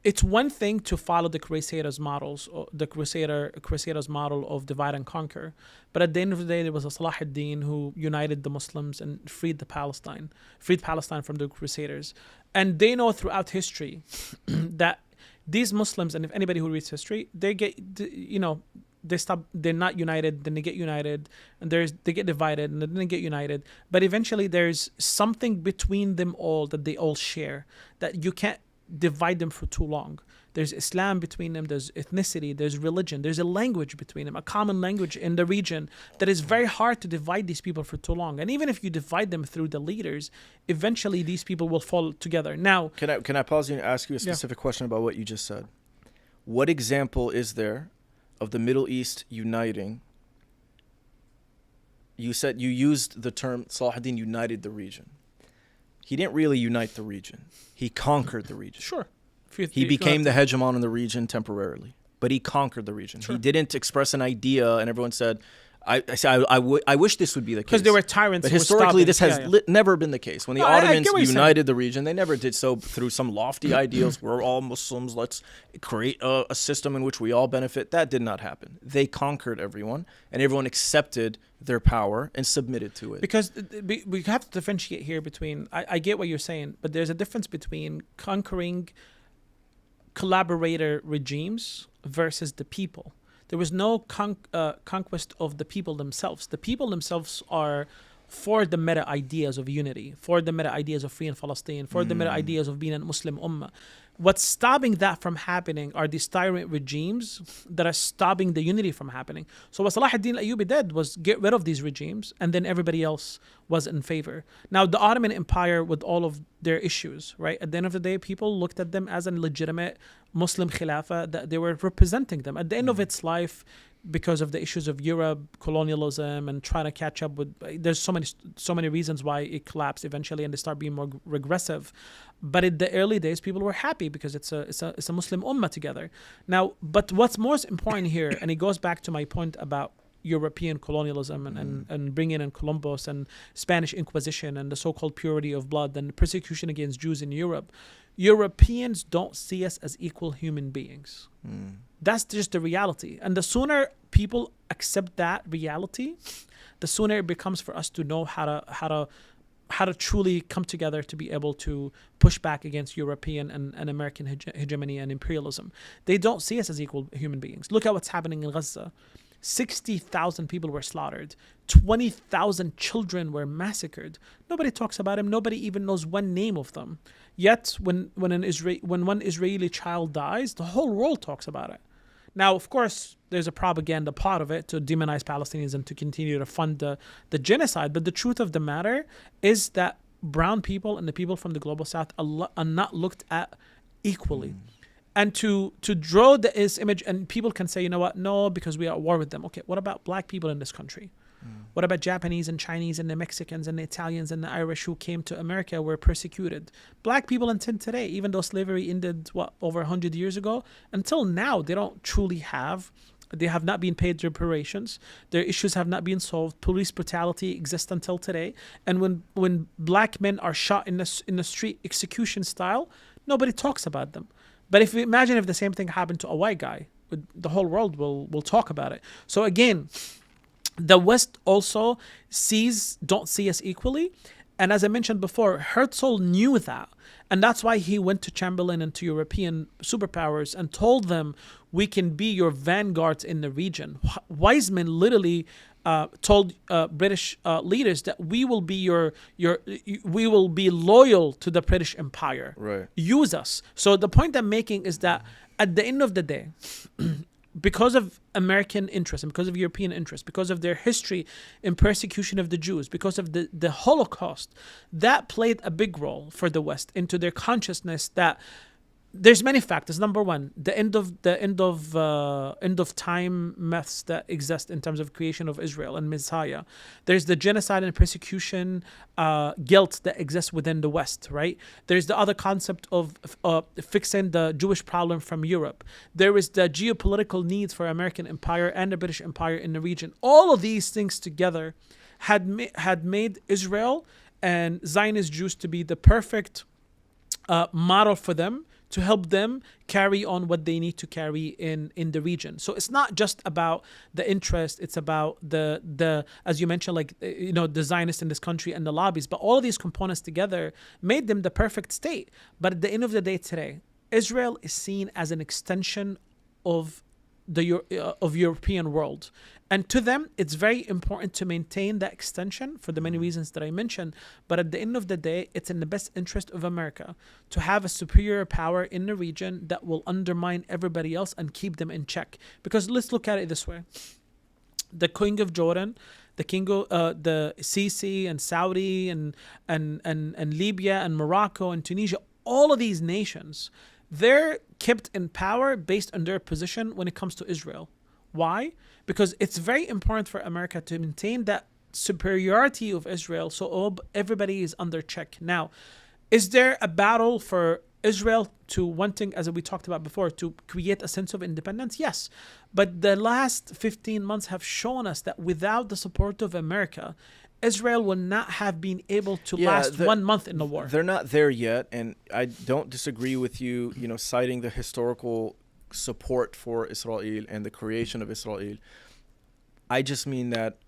it's one thing to follow the Crusaders' models, or the Crusaders' model of divide and conquer, but at the end of the day, there was a Salah ad-Din who united the Muslims and freed Palestine from the Crusaders. And they know throughout history that these Muslims, and if anybody who reads history, they get, they're not united, then they get united, and they get divided, and then they get united. But eventually, there's something between them all that they all share that you can't divide them for too long. there's Islam between them, there's ethnicity, there's religion, there's a language between them, a common language in the region that is very hard to divide these people for too long. And even if you divide them through the leaders, eventually these people will fall together. Now, can I pause you and ask you a specific question about what you just said? What example is there of the Middle East uniting? You said you used the term Salahuddin united the region. He didn't really unite the region. He conquered the region. Sure. He became the hegemon in the region temporarily, but he conquered the region. Sure. He didn't express an idea and everyone said, I wish this would be the case. Because there were tyrants. But historically, this has never been the case. When the Ottomans united the region, they never did so through some lofty ideals. We're all Muslims. Let's create a system in which we all benefit. That did not happen. They conquered everyone, and everyone accepted their power and submitted to it. Because we have to differentiate here between, I get what you're saying, but there's a difference between conquering collaborator regimes versus the people. There was no conquest of the people themselves. The people themselves are for the meta ideas of unity, for the meta ideas of free in Palestine, for the meta ideas of being a Muslim ummah. What's stopping that from happening are these tyrant regimes that are stopping the unity from happening. So what Salah ad-Din al-Ayyubi did was get rid of these regimes, and then everybody else was in favor. Now, the Ottoman Empire, with all of their issues, right? At the end of the day, people looked at them as a legitimate Muslim Khilafah, that they were representing them. At the end of its life, because of the issues of Europe, colonialism, and trying to catch up with, there's so many reasons why it collapsed eventually, and they start being more regressive. But in the early days, people were happy because it's a Muslim ummah together. Now, but what's most important here, and it goes back to my point about European colonialism and bringing in Columbus and Spanish Inquisition and the so-called purity of blood and persecution against Jews in Europe. Europeans don't see us as equal human beings. That's just the reality. And the sooner people accept that reality, the sooner it becomes for us to know how to truly come together to be able to push back against European and American hegemony and imperialism. They don't see us as equal human beings. Look at what's happening in Gaza. 60,000 people were slaughtered. 20,000 children were massacred. Nobody talks about them. Nobody even knows one name of them. Yet, when one Israeli child dies, the whole world talks about it. Now, of course, there's a propaganda part of it to demonize Palestinians and to continue to fund the genocide. But the truth of the matter is that brown people and the people from the global south are not looked at equally. And to draw this image, and people can say, you know what, no, because we are at war with them. Okay, what about black people in this country? What about Japanese and Chinese and the Mexicans and the Italians and the Irish who came to America, were persecuted? Black people until today, even though slavery ended, over 100 years ago, until now, they don't truly they have not been paid reparations. Their issues have not been solved. Police brutality exists until today. And when black men are shot in the street execution style, nobody talks about them. But imagine if the same thing happened to a white guy, the whole world will talk about it. So again, the West also don't see us equally. And as I mentioned before, Herzl knew that. And that's why he went to Chamberlain and to European superpowers and told them, we can be your vanguards in the region. Weizmann literally told British leaders that we will be loyal to the British Empire. Right. Use us. So the point I'm making is that at the end of the day, because of American interest and because of European interest, because of their history in persecution of the Jews, because of the Holocaust, that played a big role for the West into their consciousness that there's many factors. Number one, the end of time myths that exist in terms of creation of Israel and Messiah. There's the genocide and persecution guilt that exists within the West, right? There's the other concept of fixing the Jewish problem from Europe. There is the geopolitical needs for American Empire and the British Empire in the region. All of these things together had made Israel and Zionist Jews to be the perfect model for them, to help them carry on what they need to carry in the region. So it's not just about the interest, it's about the as you mentioned, like, the Zionists in this country and the lobbies, but all of these components together made them the perfect state. But at the end of the day today, Israel is seen as an extension of of European world. And to them, it's very important to maintain that extension for the many reasons that I mentioned. But at the end of the day, it's in the best interest of America to have a superior power in the region that will undermine everybody else and keep them in check. Because let's look at it this way. The King of Jordan, the King of the Sisi and Saudi and Libya and Morocco and Tunisia, all of these nations, they're kept in power based on their position when it comes to Israel. Why? Because it's very important for America to maintain that superiority of Israel so everybody is under check. Now, is there a battle for Israel to wanting, as we talked about before, to create a sense of independence? Yes. But the last 15 months have shown us that without the support of America, Israel will not have been able to last 1 month in the war. They're not there yet, and I don't disagree with you, citing the historical support for Israel and the creation of Israel. I just mean that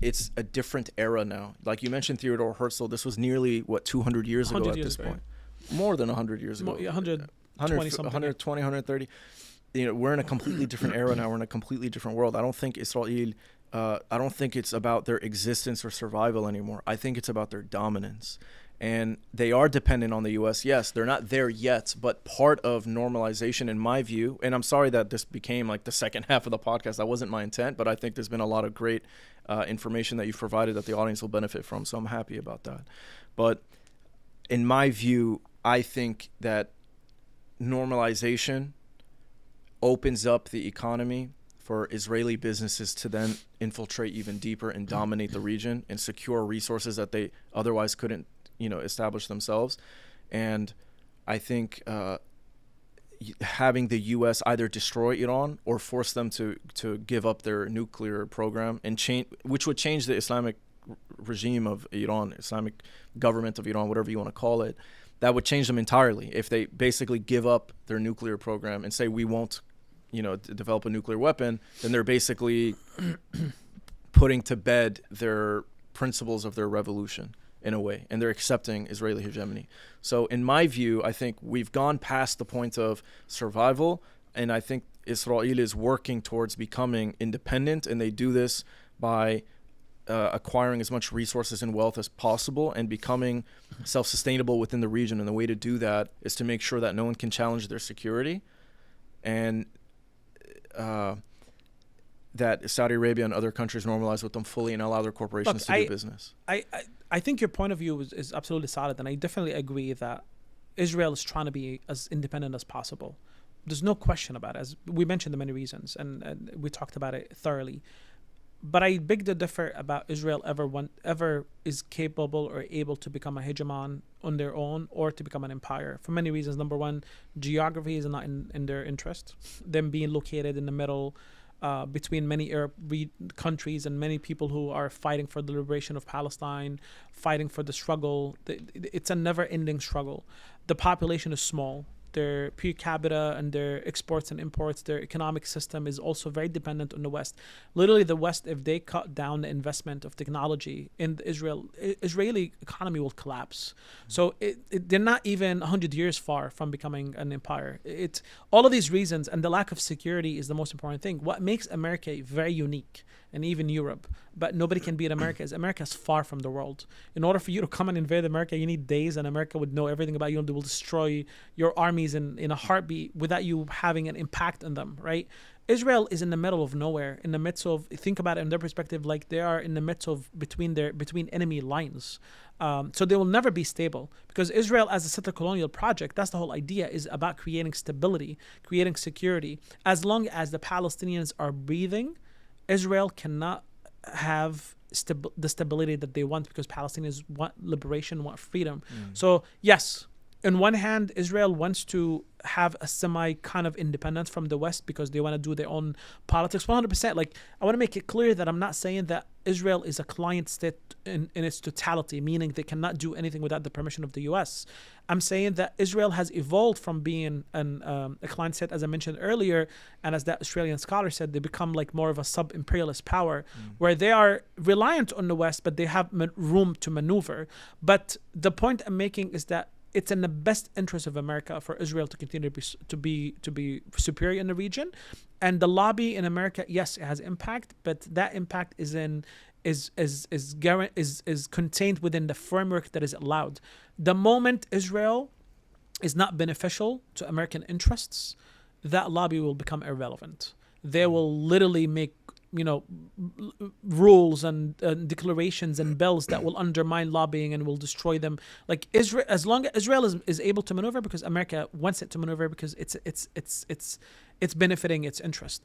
it's a different era now. Like you mentioned Theodore Herzl, this was nearly, 200 years ago at this point. More than 100 years ago. 120 something. 120, 130. We're in a completely different era now. We're in a completely different world. I don't think Israel, I don't think it's about their existence or survival anymore. I think it's about their dominance. And they are dependent on the U.S. Yes, they're not there yet, but part of normalization, in my view, and I'm sorry that this became like the second half of the podcast. That wasn't my intent, but I think there's been a lot of great information that you've provided that the audience will benefit from, so I'm happy about that. But in my view, I think that normalization opens up the economy for Israeli businesses to then infiltrate even deeper and dominate the region and secure resources that they otherwise couldn't, establish themselves. And I think having the U.S. either destroy Iran or force them to give up their nuclear program and change, which would change the Islamic regime of Iran, Islamic government of Iran, whatever you want to call it, that would change them entirely. If they basically give up their nuclear program and say we won't, develop a nuclear weapon, then they're basically putting to bed their principles of their revolution in a way, and they're accepting Israeli hegemony. So in my view, I think we've gone past the point of survival, and I think Israel is working towards becoming independent, and they do this by acquiring as much resources and wealth as possible and becoming self-sustainable within the region. And the way to do that is to make sure that no one can challenge their security, and that Saudi Arabia and other countries normalize with them fully and allow their corporations to do business. I think your point of view is absolutely solid, and I definitely agree that Israel is trying to be as independent as possible. There's no question about it, as we mentioned the many reasons, and we talked about it thoroughly. But I beg to differ about Israel ever is capable or able to become a hegemon on their own or to become an empire for many reasons. Number one, geography is not in their interest. Them being located in the middle between many Arab countries and many people who are fighting for the liberation of Palestine, fighting for the struggle. It's a never-ending struggle. The population is small. Their per capita and their exports and imports, their economic system is also very dependent on the West. Literally, the West, if they cut down the investment of technology in the Israeli economy will collapse. So they're not even 100 years far from becoming an empire. It's all of these reasons, and the lack of security is the most important thing. What makes America very unique, and even Europe, but nobody can beat America, is America is far from the world. In order for you to come and invade America, you need days, and America would know everything about you, and they will destroy your armies in a heartbeat without you having an impact on them, right? Israel is in the middle of nowhere, in the midst of, think about it in their perspective, like they are in the midst of between enemy lines. So they will never be stable, because Israel as a settler colonial project, that's the whole idea, is about creating stability, creating security. As long as the Palestinians are breathing, Israel cannot have the stability that they want, because Palestinians want liberation, want freedom. So yes, on one hand, Israel wants to have a semi kind of independence from the West because they want to do their own politics 100%. Like, I want to make it clear that I'm not saying that Israel is a client state in its totality, meaning they cannot do anything without the permission of the US. I'm saying that Israel has evolved from being a client state, as I mentioned earlier, and as that Australian scholar said, they become like more of a sub-imperialist power where they are reliant on the West, but they have room to maneuver. But the point I'm making is that it's in the best interest of America for Israel to continue to be superior in the region, and the lobby in America, yes, it has impact, but that impact is contained within the framework that is allowed. The moment Israel is not beneficial to American interests, that lobby will become irrelevant. They will literally make rules and declarations and bills that will undermine lobbying and will destroy them. Like Israel, as long as Israel is able to maneuver because America wants it to maneuver because it's benefiting its interest.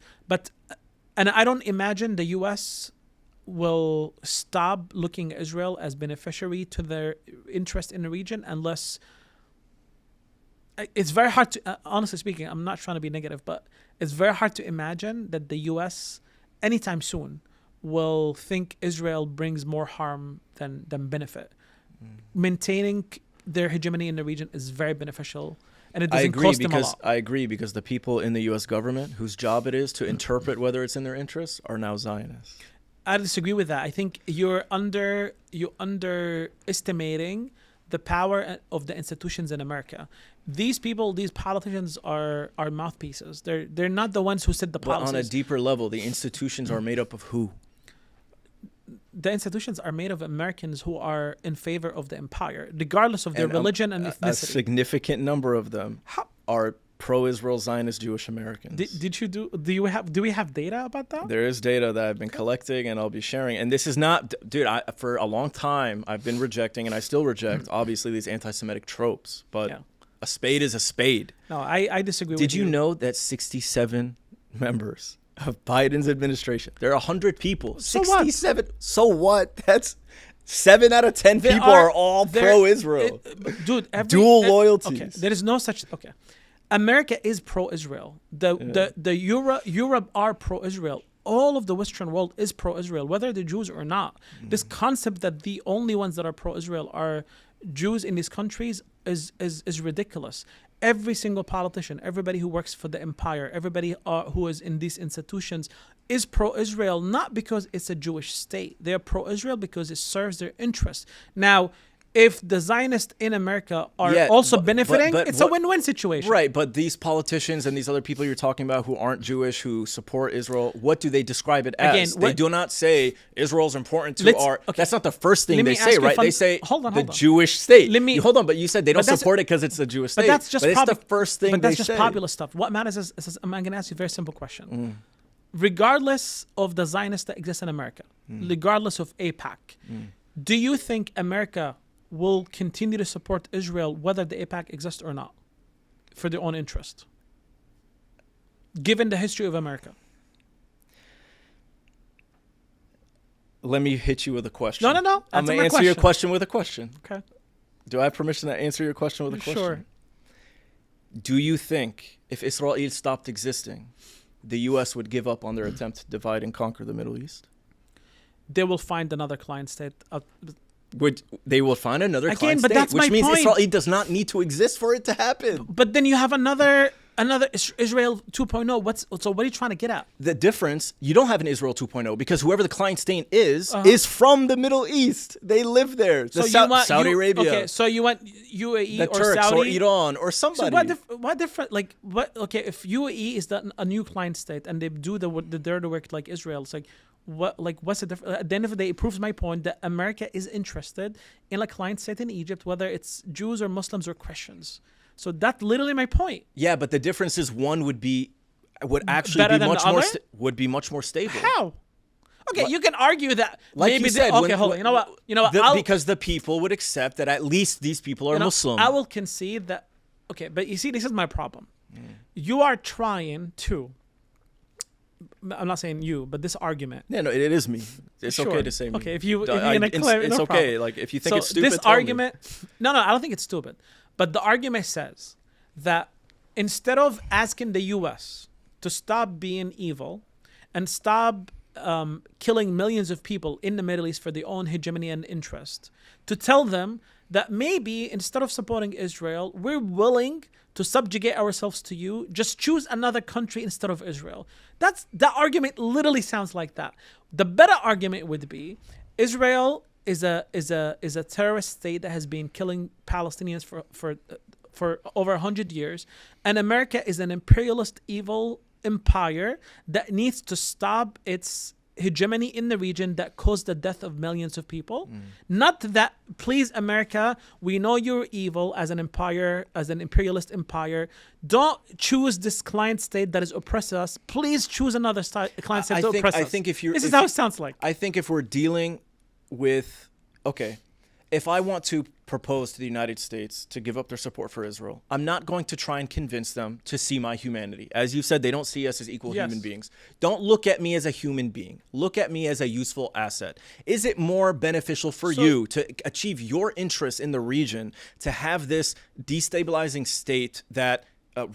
And I don't imagine the U.S. will stop looking at Israel as beneficiary to their interest in the region unless. It's very hard to, honestly speaking, I'm not trying to be negative, but it's very hard to imagine that the U.S. anytime soon will think Israel brings more harm than benefit. Maintaining their hegemony in the region is very beneficial, and it doesn't cost them a lot. I agree because the people in the U.S. government whose job it is to interpret whether it's in their interests are now Zionists. I disagree with that. I think you're underestimating the power of the institutions in America. These people, these politicians are mouthpieces. They're not the ones who set the policies. But on a deeper level, the institutions are made up of who? The institutions are made of Americans who are in favor of the empire, regardless of their religion and ethnicity. A significant number of them are pro-Israel Zionist Jewish Americans. Do we have data about that? There is data that I've been collecting and I'll be sharing. And this is not, dude, for a long time, I've been rejecting and I still reject, obviously, these anti-Semitic tropes. But a spade is a spade. No, I disagree with you. Did you know that 67 members of Biden's administration, there are 100 people. So 67. What? So what? That's 7 out of 10 people are all pro-Israel. Dude, dual loyalties. Okay, there is no such. Okay. America is pro-Israel. The Europe are pro-Israel. All of the Western world is pro-Israel, whether they're Jews or not. This concept that the only ones that are pro-Israel are Jews in these countries is ridiculous. Every single politician, everybody who works for the empire, everybody who is in these institutions is pro-Israel, not because it's a Jewish state. They're pro-Israel because it serves their interests. Now, if the Zionists in America are also benefiting, it's a win-win situation. Right, but these politicians and these other people you're talking about who aren't Jewish, who support Israel, what do they describe it as? They do not say Israel's important to our... Okay. That's not the first thing they say, right? They say the Jewish state. Hold on, but you said they don't support it because it's a Jewish state. But that's the first thing they say. But that's just populist stuff. What matters is I'm going to ask you a very simple question. Regardless of the Zionists that exist in America, regardless of AIPAC, do you think America will continue to support Israel whether the AIPAC exists or not for their own interest, given the history of America? Let me hit you with a question. No. I'm going to answer your question with a question. Okay. Do I have permission to answer your question with a question? Sure. Do you think if Israel stopped existing, the U.S. would give up on their attempt to divide and conquer the Middle East? They will find another client state. They will find another client but state, that's which my means point. Israel does not need to exist for it to happen. But then you have another Israel 2.0. So what are you trying to get at? The difference, you don't have an Israel 2.0 because whoever the client state is from the Middle East. They live there. Saudi Arabia. Okay, so you want UAE the or Turks Saudi or Iran or somebody. So what different? Like what? Okay, if UAE is a new client state and they do the dirty work like Israel, it's like. What's the difference? At the end of the day, it proves my point that America is interested in a client state in Egypt, whether it's Jews or Muslims or Christians. So that's literally my point. Yeah, but the difference is one would actually be much more stable. How? Okay, you can argue that. Like maybe you said, hold on. You know what? Because the people would accept that at least these people are Muslim. I will concede that. Okay, but you see, this is my problem. You are trying to. I'm not saying you, but this argument. Yeah, no, it is me. It's okay to say me. Okay, if you're gonna claim, it's no okay. problem. Like if you think it's stupid, this argument. No, I don't think it's stupid. But the argument says that instead of asking the U.S. to stop being evil and stop killing millions of people in the Middle East for their own hegemony and interest, to tell them that maybe instead of supporting Israel, we're willing to subjugate ourselves to you. Just choose another country instead of Israel. That argument literally sounds like that. The better argument would be Israel is a terrorist state that has been killing Palestinians for over 100 years, and America is an imperialist evil empire that needs to stop its hegemony in the region that caused the death of millions of people. Not that, please, America, we know you're evil as an empire, as an imperialist empire. Don't choose this client state that is oppressing us. Please choose another client state to oppress us. I think if you're, this is how it sounds like. I think if we're dealing with, okay, if I want to propose to the United States to give up their support for Israel, I'm not going to try and convince them to see my humanity. As you said, they don't see us as equal human beings. Don't look at me as a human being. Look at me as a useful asset. Is it more beneficial for you to achieve your interests in the region to have this destabilizing state that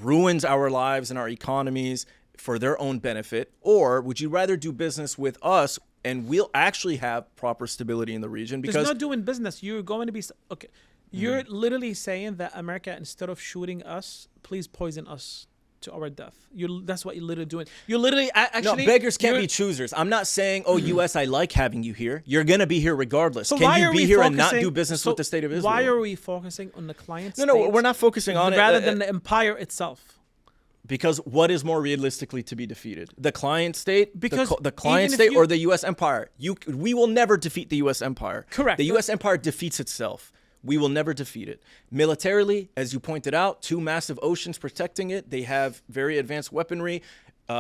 ruins our lives and our economies for their own benefit? Or would you rather do business with us and we'll actually have proper stability in the region? Because there's no doing business. You're going to be okay. You're literally saying that America, instead of shooting us, please poison us to our death. That's what you're literally doing. You're literally actually. No, beggars can't be choosers. I'm not saying, oh, U.S., I like having you here. You're gonna be here regardless. So can you be here and not do business with the state of Israel? Why are we focusing on the client? No, we're not focusing on rather it than the empire itself. Because what is more realistically to be defeated? The client state, because the client state, or the U.S. empire? We will never defeat the U.S. empire. Correct. The U.S. empire defeats itself. We will never defeat it. Militarily, as you pointed out, 2 massive oceans protecting it. They have very advanced weaponry.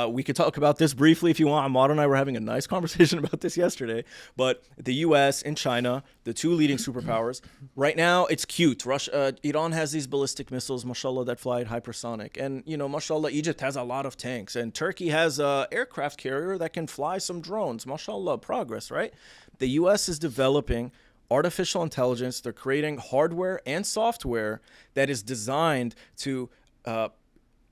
We could talk about this briefly if you want. Ahmad and I were having a nice conversation about this yesterday. But the U.S. and China, the 2 leading superpowers, right now it's cute. Iran has these ballistic missiles, mashallah, that fly at hypersonic. And, mashallah, Egypt has a lot of tanks. And Turkey has an aircraft carrier that can fly some drones. Mashallah, progress, right? The U.S. is developing artificial intelligence. They're creating hardware and software that is designed to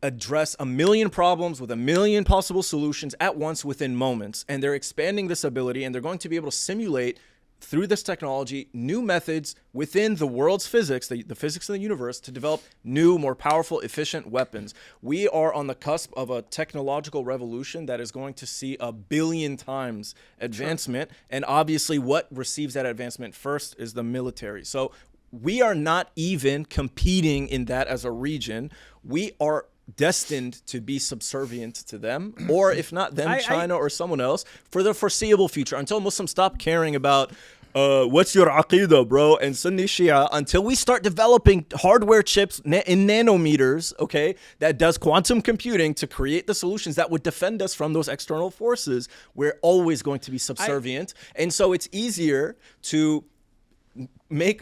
address 1 million problems with 1 million possible solutions at once within moments. And they're expanding this ability, and they're going to be able to simulate through this technology new methods within the world's physics, the physics of the universe, to develop new, more powerful, efficient weapons. We are on the cusp of a technological revolution that is going to see 1 billion times advancement. And obviously what receives that advancement first is the military. So we are not even competing in that as a region. We are destined to be subservient to them, or if not them, China or someone else, for the foreseeable future, until Muslims stop caring about what's your aqidah, bro, and Sunni Shia, until we start developing hardware chips in nanometers, okay, that does quantum computing to create the solutions that would defend us from those external forces. We're always going to be subservient. And so it's easier to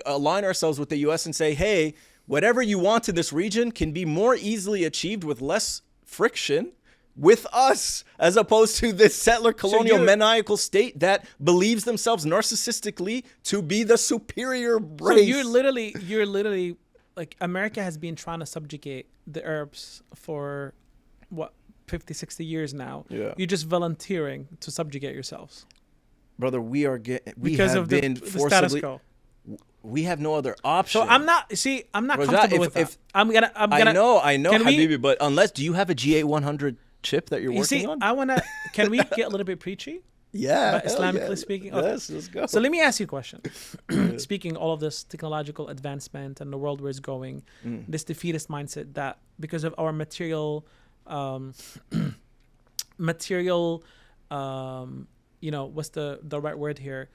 align ourselves with the U.S. and say, hey, whatever you want in this region can be more easily achieved with less friction with us, as opposed to this settler colonial maniacal state that believes themselves narcissistically to be the superior race. So you're literally like, America has been trying to subjugate the Arabs for 50, 60 years now. Yeah. You're just volunteering to subjugate yourselves. Brother, we because have of been the forcibly status quo. We have no other option. So I'm not comfortable with that. I'm gonna. I know, Habibi, but do you have a G8-100 chip that you're working on? Can we get a little bit preachy? Yeah. Islamically speaking? Okay. Yes, let's go. So let me ask you a question. Speaking all of this technological advancement and the world where it's going, this defeatist mindset that because of our material, what's the right word here?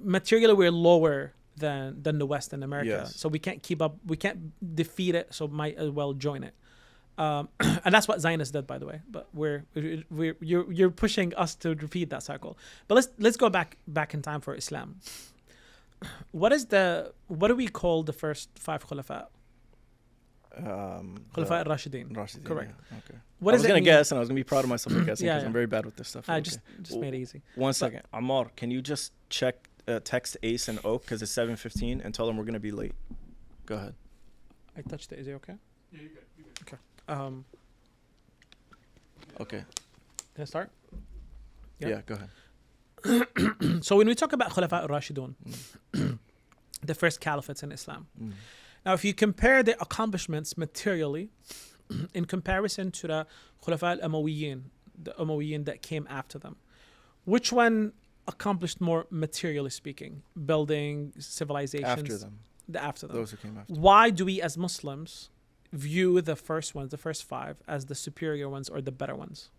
Materially, we're lower than the West and America. Yes. So we can't keep up. We can't defeat it. So might as well join it. And that's what Zionists did, by the way. But you're pushing us to repeat that cycle. But let's go back in time for Islam. What do we call the first 5 Khulafa? Khulafa al-Rashidin. Correct. Yeah. Okay. What I was going to guess, and I was going to be proud of myself for guessing, because I'm very bad with this stuff. I just made it easy. One second. Ammar, can you just text Ace and Oak, because it's 7:15, and tell them we're going to be late. Go ahead. I touched it. Is it okay? Yeah, you're good. Okay. Okay. Can I start? Yeah, go ahead. So when we talk about Khulafa al-Rashidun, the first caliphates in Islam. Now, if you compare their accomplishments materially in comparison to the Khulafa al-Umayyin, the Umayyin that came after them, which one accomplished more materially speaking, building civilizations. After them. Those who came after. Why do we as Muslims view the first ones, the first five, as the superior ones or the better ones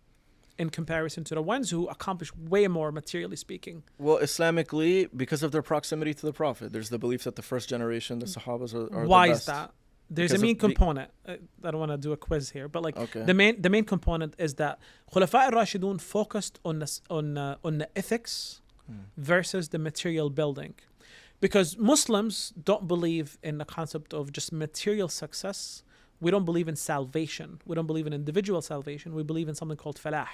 in comparison to the ones who accomplish way more materially speaking? Well, Islamically, because of their proximity to the Prophet, there's the belief that the first generation, the Sahabas, are Why the is best. that? There's Because a main of the- component. I don't want to do a quiz here, but like Okay. the main component is that Khulafa al-Rashidun focused on the ethics versus the material building. Because Muslims don't believe in the concept of just material success. We don't believe in salvation. We don't believe in individual salvation. We believe in something called falah.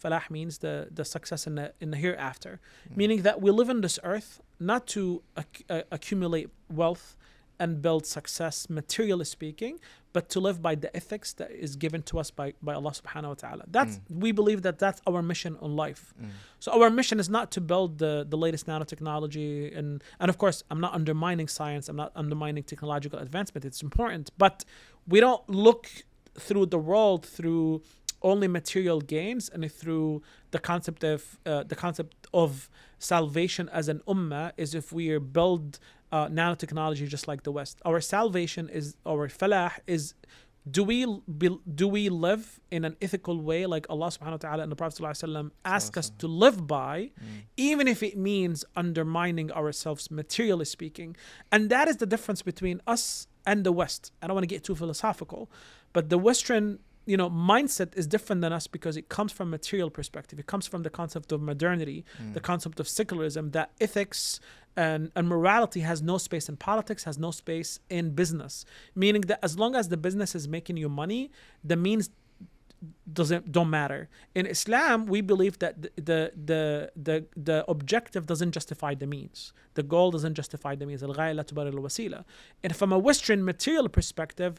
Falah means the success in the hereafter, meaning that we live on this earth not to accumulate wealth and build success, materially speaking, but to live by the ethics that is given to us by Allah subhanahu wa ta'ala. We believe that that's our mission on life. So our mission is not to build the latest nanotechnology, and of course, I'm not undermining science, I'm not undermining technological advancement, it's important, but we don't look through the world through only material gains and through the concept of salvation as an ummah is if we build nanotechnology just like the West. Our salvation is, our falah is, do we live in an ethical way like Allah subhanahu wa ta'ala and the Prophet sallallahu alaihi wasallam ask us to live by, even if it means undermining ourselves materially speaking. And that is the difference between us and the West. I don't want to get too philosophical, but the Western mindset is different than us because it comes from material perspective. It comes from the concept of modernity, the concept of secularism, that ethics and morality has no space in politics, has no space in business. Meaning that as long as the business is making you money, the means don't matter. In Islam, we believe that the objective doesn't justify the means. The goal doesn't justify the means. Al-ghaya la tubarrir al-wasila. And from a Western material perspective,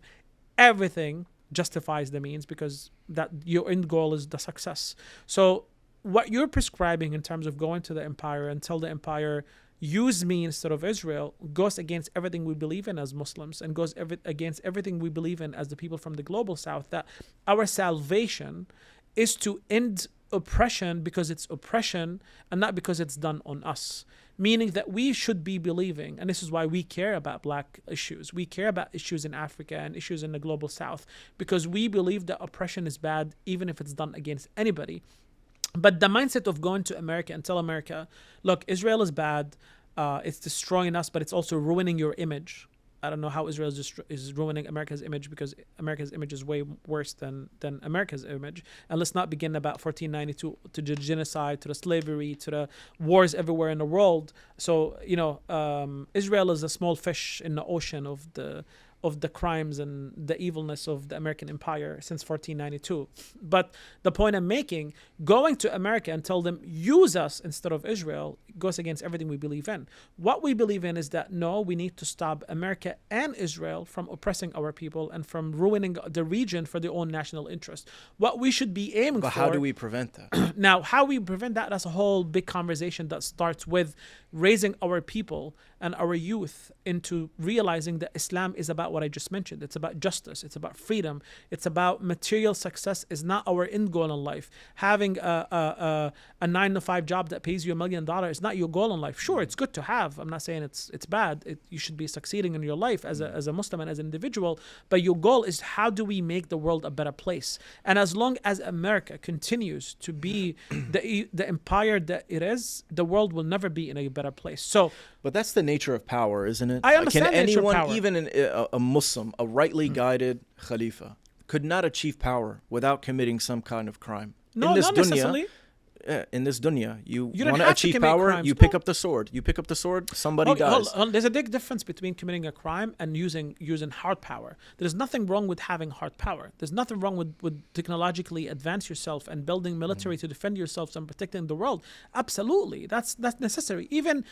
everything justifies the means because that your end goal is the success. So what you're prescribing in terms of going to the empire and tell the empire use me instead of Israel goes against everything we believe in as Muslims and goes against everything we believe in as the people from the global south, that our salvation is to end oppression because it's oppression and not because it's done on us. Meaning that we should be believing, and this is why we care about black issues. We care about issues in Africa and issues in the global south because we believe that oppression is bad even if it's done against anybody. But the mindset of going to America and tell America, look, Israel is bad, it's destroying us, but it's also ruining your image. I don't know how Israel is ruining America's image because America's image is way worse than America's image. And let's not begin about 1492 to the genocide, to the slavery, to the wars everywhere in the world. So, Israel is a small fish in the ocean of the crimes and the evilness of the American empire since 1492. But the point I'm making, going to America and tell them, use us instead of Israel, goes against everything we believe in. What we believe in is that, no, we need to stop America and Israel from oppressing our people and from ruining the region for their own national interest. What we should be aiming for... But how do we prevent that? Now, how we prevent that, that's a whole big conversation that starts with raising our people and our youth into realizing that Islam is about what I just mentioned. It's about justice. It's about freedom. It's about material success is not our end goal in life. Having a 9-to-5 job that pays you $1 million is not your goal in life. Sure, it's good to have. I'm not saying it's bad. You should be succeeding in your life as a Muslim and as an individual. But your goal is, how do we make the world a better place? And as long as America continues to be the empire that it is, the world will never be in a better place. So, but that's the nature of power, isn't it? I understand Can the nature of anyone, power. even a Muslim, a rightly guided Khalifa, could not achieve power without committing some kind of crime? No, not necessarily. In this dunya, you don't want to have to achieve commit power, crimes. you pick up the sword. You pick up the sword, somebody dies. Hold on. There's a big difference between committing a crime and using hard power. There's nothing wrong with having hard power. There's nothing wrong with technologically advance yourself and building military to defend yourselves and protecting the world. Absolutely, that's necessary. Even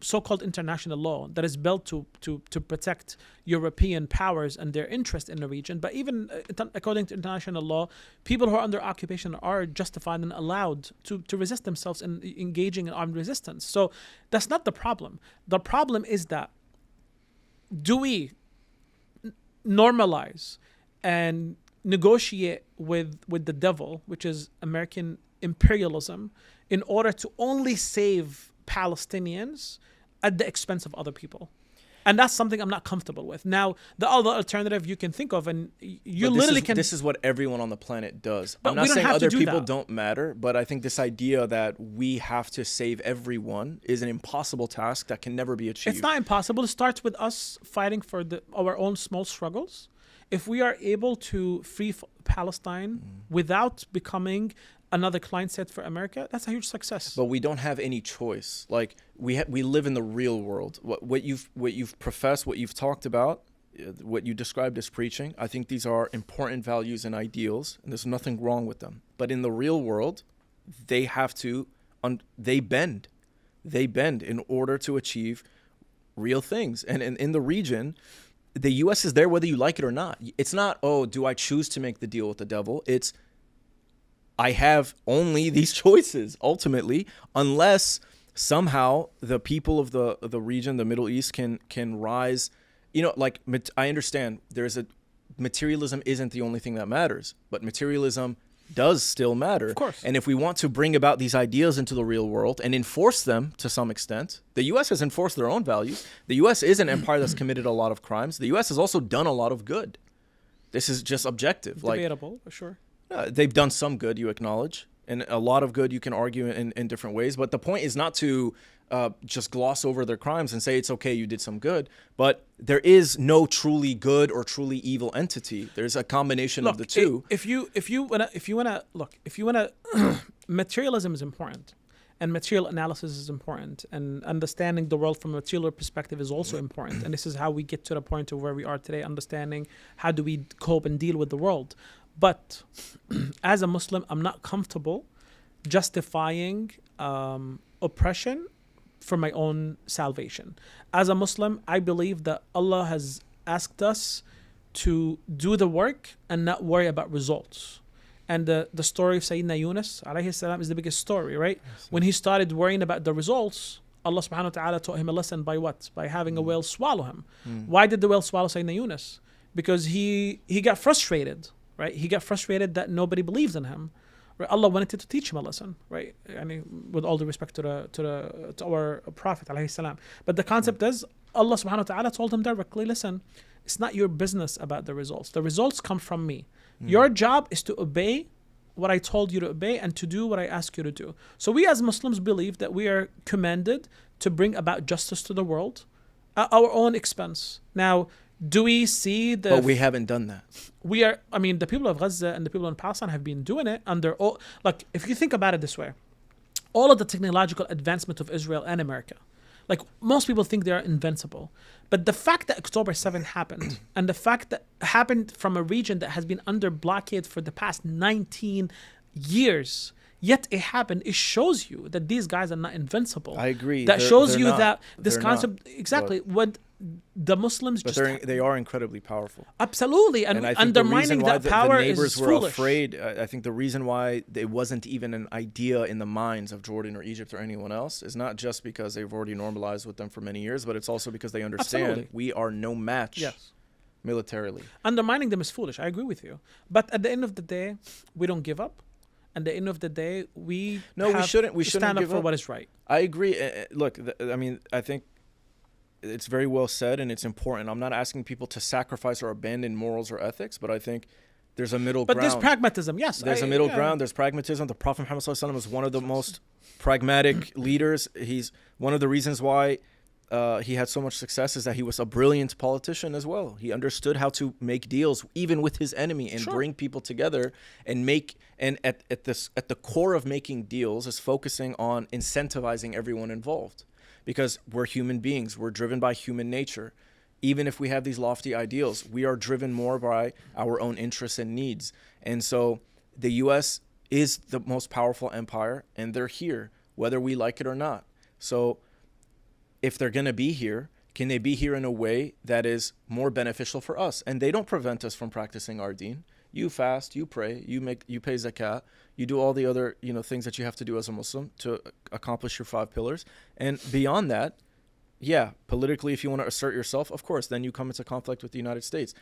so-called international law that is built to protect European powers and their interest in the region. But even according to international law, people who are under occupation are justified and allowed to resist themselves and engaging in armed resistance. So that's not the problem. The problem is that, do we normalize and negotiate with the devil, which is American imperialism in order to only save Palestinians at the expense of other people. And that's something I'm not comfortable with. Now, the other alternative you can think of, and you literally can... This is what everyone on the planet does. But I'm not saying other people don't matter, but I think this idea that we have to save everyone is an impossible task that can never be achieved. It's not impossible. It starts with us fighting for our own small struggles. If we are able to free Palestine without becoming another client set for America, that's a huge success. But we don't have any choice. Like we live in the real world. What you've professed, what you've talked about, what you described as preaching, I think these are important values and ideals, and there's nothing wrong with them. But in the real world, they have to they bend in order to achieve real things. And in the region, the U.S. is there whether you like it or not. It's not, oh, do I choose to make the deal with the devil? It's, I have only these choices, ultimately, unless somehow the people of the region, the Middle East, can rise. You know, like, I understand materialism isn't the only thing that matters, but materialism does still matter. Of course. And if we want to bring about these ideas into the real world and enforce them to some extent, the U.S. has enforced their own values. The U.S. is an empire that's committed a lot of crimes. The U.S. has also done a lot of good. This is just objective. Debatable, for sure. They've done some good, you acknowledge, and a lot of good you can argue in different ways. But the point is not to just gloss over their crimes and say it's okay, you did some good. But there is no truly good or truly evil entity. There's a combination of the two. If you wanna materialism is important, and material analysis is important, and understanding the world from a material perspective is also important. And this is how we get to the point of where we are today, understanding how do we cope and deal with the world. But as a Muslim, I'm not comfortable justifying oppression for my own salvation. As a Muslim, I believe that Allah has asked us to do the work and not worry about results. And the story of Sayyidina Yunus alayhi salam is the biggest story, right? Yes. When he started worrying about the results, Allah subhanahu wa ta'ala taught him a lesson by what? By having a whale swallow him. Why ddid the whale swallow Sayyidina Yunus? Because he got frustrated. Right, he got frustrated that nobody believes in him. Right? Allah wanted to teach him a lesson. Right, I mean, with all due respect to our Prophet alayhi salam. But the concept is, Allah subhanahu wa taala told him directly, listen, it's not your business about the results. The results come from me. Your job is to obey what I told you to obey and to do what I ask you to do. So we as Muslims believe that we are commanded to bring about justice to the world at our own expense. Now, do we see the... But we haven't done that. The people of Gaza and the people in Palestine have been doing it under... Like, if you think about it this way, all of the technological advancement of Israel and America, like, most people think they are invincible. But the fact that October 7th happened, and the fact that happened from a region that has been under blockade for the past 19 years... Yet it happened. It shows you that these guys are not invincible. I agree. That shows you that this concept, exactly, what the Muslims just... But they are incredibly powerful. Absolutely. And I think undermining that power the neighbors is were foolish. afraid. I think the reason why it wasn't even an idea in the minds of Jordan or Egypt or anyone else is not just because they've already normalized with them for many years, but it's also because they understand we are no match militarily. Undermining them is foolish. I agree with you. But at the end of the day, we don't give up. At the end of the day, we shouldn't stand up for what is right. I agree. Look, I think it's very well said and it's important. I'm not asking people to sacrifice or abandon morals or ethics, but I think there's a middle ground. But there's pragmatism, yes. There's a middle ground. There's pragmatism. The Prophet Muhammad ﷺ was one of the most pragmatic leaders. He's one of the reasons why he had so much success is that he was a brilliant politician as well. He understood how to make deals even with his enemy and bring people together and at the core of making deals is focusing on incentivizing everyone involved, because we're human beings. We're driven by human nature. Even if we have these lofty ideals, we are driven more by our own interests and needs. And so the U.S. is the most powerful empire, and they're here, whether we like it or not. So if they're going to be here, can they be here in a way that is more beneficial for us? And they don't prevent us from practicing our deen. You fast, you pray, you pay zakat, you do all the other things that you have to do as a Muslim to accomplish your 5 pillars. And beyond that, politically, if you want to assert yourself, of course, then you come into conflict with the United States.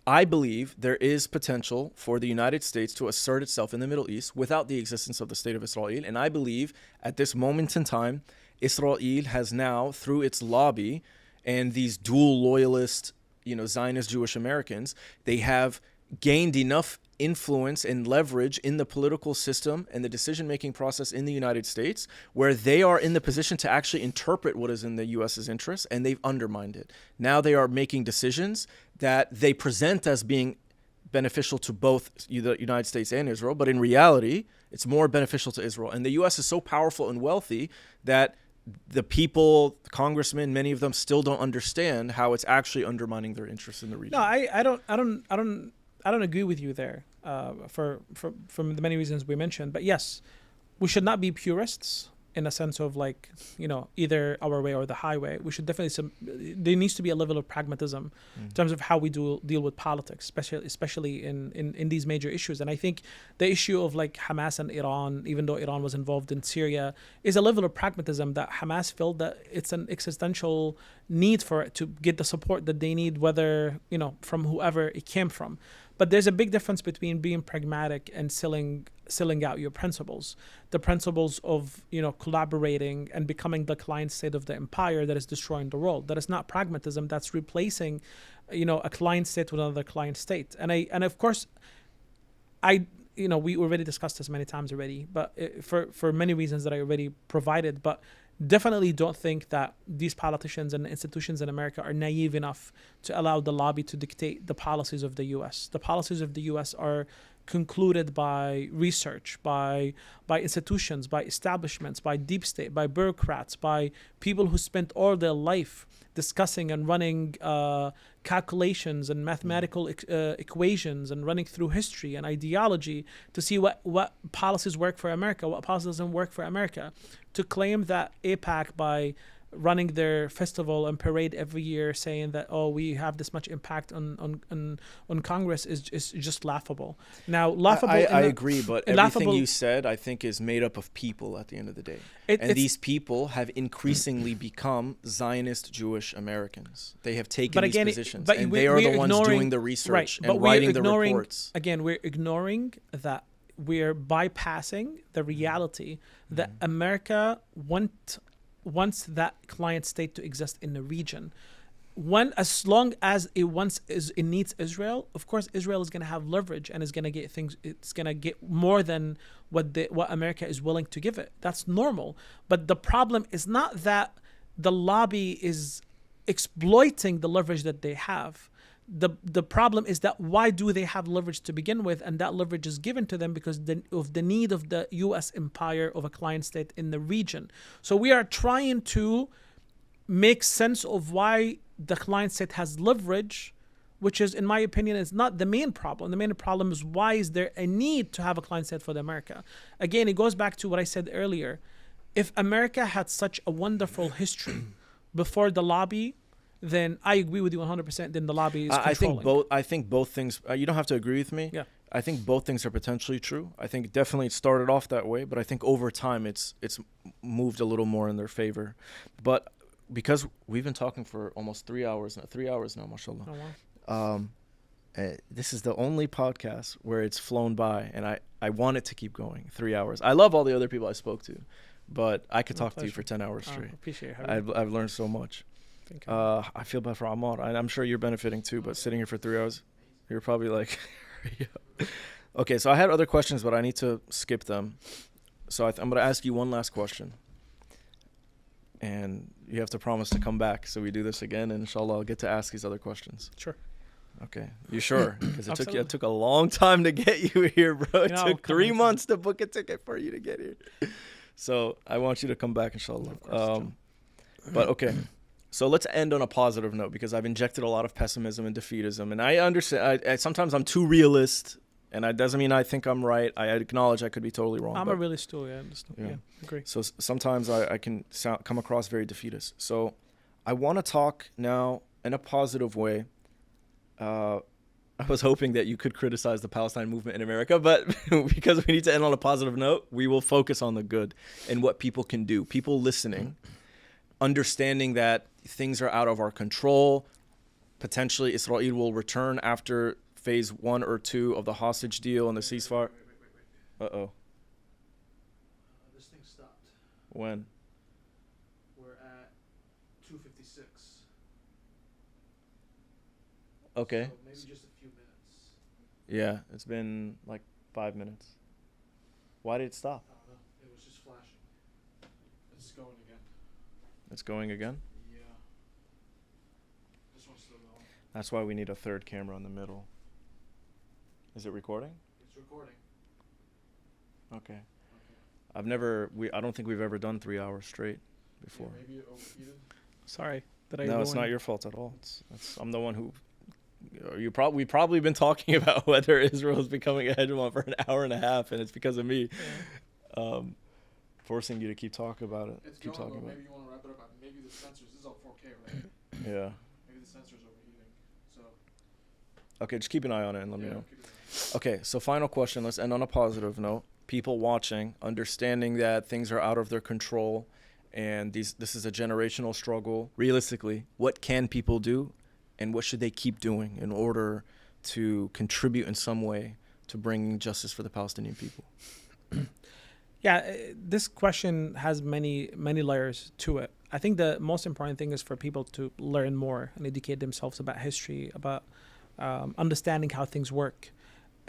I believe there is potential for the United States to assert itself in the Middle East without the existence of the state of Israel. And I believe at this moment in time, Israel has now, through its lobby and these dual loyalist, Zionist Jewish Americans, they have gained enough influence and leverage in the political system and the decision-making process in the United States where they are in the position to actually interpret what is in the U.S.'s interest, and they've undermined it. Now they are making decisions that they present as being beneficial to both the United States and Israel, but in reality, it's more beneficial to Israel. And the U.S. is so powerful and wealthy that the people, congressmen, many of them still don't understand how it's actually undermining their interests in the region. No, I don't agree with you there for the many reasons we mentioned. But yes, we should not be purists in a sense of either our way or the highway. We should definitely there needs to be a level of pragmatism in terms of how we deal with politics, especially in these major issues. And I think the issue of Hamas and Iran, even though Iran was involved in Syria, is a level of pragmatism that Hamas felt that it's an existential need for it to get the support that they need, whether from whoever it came from. But there's a big difference between being pragmatic and selling out your principles. The principles of, collaborating and becoming the client state of the empire that is destroying the world. That is not pragmatism. That's replacing, a client state with another client state. And of course, we already discussed this many times already, but for many reasons that I already provided, but definitely don't think that these politicians and institutions in America are naive enough to allow the lobby to dictate the policies of the U.S. The policies of the U.S. are concluded by research, by institutions, by establishments, by deep state, by bureaucrats, by people who spent all their life discussing and running calculations and mathematical equations and running through history and ideology to see what policies work for America, what policies doesn't work for America. To claim that AIPAC, by running their festival and parade every year, saying that we have this much impact on Congress is just laughable. Now, laughable. I agree, but everything you said, I think, is made up of people at the end of the day, and these people have increasingly become Zionist Jewish Americans. They have taken these positions, and they are the ones doing the research and writing the reports. Again, we're ignoring that. We're bypassing the reality that America wants that client state to exist in the region. As long as it needs Israel, of course Israel is going to have leverage and is going to get things. It's going to get more than what America is willing to give it. That's normal. But the problem is not that the lobby is exploiting the leverage that they have. The problem is that why do they have leverage to begin with, and that leverage is given to them because of the need of the U.S. empire of a client state in the region. So we are trying to make sense of why the client state has leverage, which is, in my opinion, is not the main problem. The main problem is why is there a need to have a client state for America? Again, it goes back to what I said earlier. If America had such a wonderful history before the lobby, then I agree with you 100%. Then the lobby is controlling. I think both things. You don't have to agree with me. Yeah. I think both things are potentially true. I think definitely it started off that way, but I think over time it's moved a little more in their favor. But because we've been talking for almost 3 hours now, mashallah. Oh, wow. This is the only podcast where it's flown by, and I want it to keep going. 3 hours. I love all the other people I spoke to, but I could talk to you for 10 hours straight. Appreciate it. I've learned so much. I feel bad for Ammar, and I'm sure you're benefiting too, but sitting here for 3 hours, you're probably like, Okay, so I had other questions, but I need to skip them. So I'm going to ask you one last question, and you have to promise to come back so we do this again, and inshallah I'll get to ask these other questions. Sure. Okay, you sure? Because it took a long time to get you here, bro. It took 3 months to book a ticket for you to get here. So I want you to come back, inshallah. Of course, but okay. So let's end on a positive note, because I've injected a lot of pessimism and defeatism, and I understand. Sometimes I'm too realist, and that doesn't mean I think I'm right. I acknowledge I could be totally wrong. I'm a realist too. Yeah, yeah, agree. So sometimes I can come across very defeatist. So I want to talk now in a positive way. I was hoping that you could criticize the Palestine movement in America, but because we need to end on a positive note, we will focus on the good and what people can do. People listening, understanding that things are out of our control, potentially Israel will return after phase 1 or 2 of the hostage deal and the ceasefire? Uh-oh. This thing stopped. When? We're at 2:56. Okay. So maybe just a few minutes. Yeah, it's been like 5 minutes. Why did it stop? I don't know. It was just flashing. It's going again. It's going again? Yeah. This one's still going. That's why we need a third camera in the middle. Is it recording? It's recording. Okay. I don't think we've ever done 3 hours straight before. Yeah, maybe it overheated. Sorry. No, it's not your fault at all. I'm the one who. We've probably been talking about whether Israel is becoming a hegemon for an hour and a half, and it's because of me, forcing you to keep talking about it. It's keep going, talking but about maybe you want to wrap it up. Maybe the sensors. This is all 4K, right? Yeah. Maybe the sensor's overheating. So. Okay, just keep an eye on it and let me know. Keep it in. Okay, so final question. Let's end on a positive note. People watching, understanding that things are out of their control, and this is a generational struggle. Realistically, what can people do, and what should they keep doing in order to contribute in some way to bringing justice for the Palestinian people? Yeah, this question has many layers to it. I think the most important thing is for people to learn more and educate themselves about history, about understanding how things work.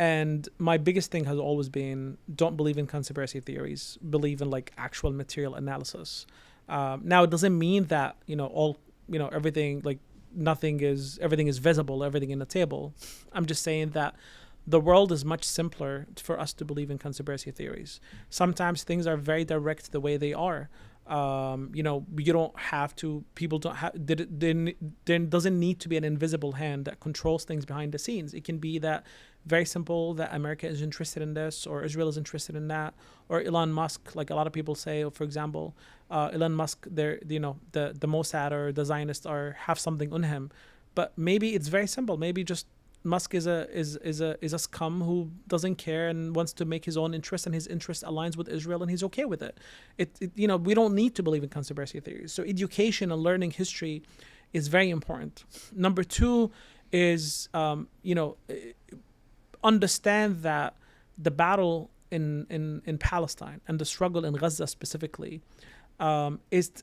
And my biggest thing has always been, don't believe in conspiracy theories, believe in like actual material analysis. Now, it doesn't mean that, everything, like everything is visible, everything in the table. I'm just saying that the world is much simpler for us to believe in conspiracy theories. Sometimes things are very direct the way they are. You don't have to, people don't have, there doesn't need to be an invisible hand that controls things behind the scenes. It can be that very simple, that America is interested in this, or Israel is interested in that, or Elon Musk, like a lot of people say, for example, Elon Musk, the Mossad or the Zionists have something on him. But maybe it's very simple. Maybe just Musk is a scum who doesn't care and wants to make his own interest, and his interest aligns with Israel, and he's okay with it. We don't need to believe in conspiracy theories. So education and learning history is very important. Number two is understand that the battle in Palestine and the struggle in Gaza specifically it's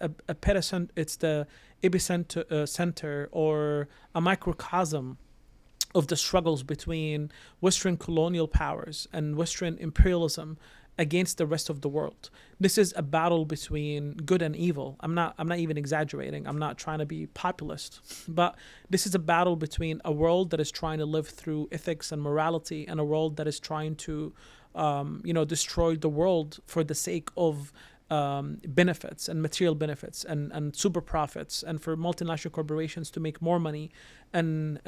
a pedicent, it's the epicenter center or a microcosm of the struggles between Western colonial powers and Western imperialism against the rest of the world. This is a battle between good and evil. I'm not even exaggerating. I'm not trying to be populist, but this is a battle between a world that is trying to live through ethics and morality and a world that is trying to destroy the world for the sake of benefits and material benefits and super profits, and for multinational corporations to make more money. And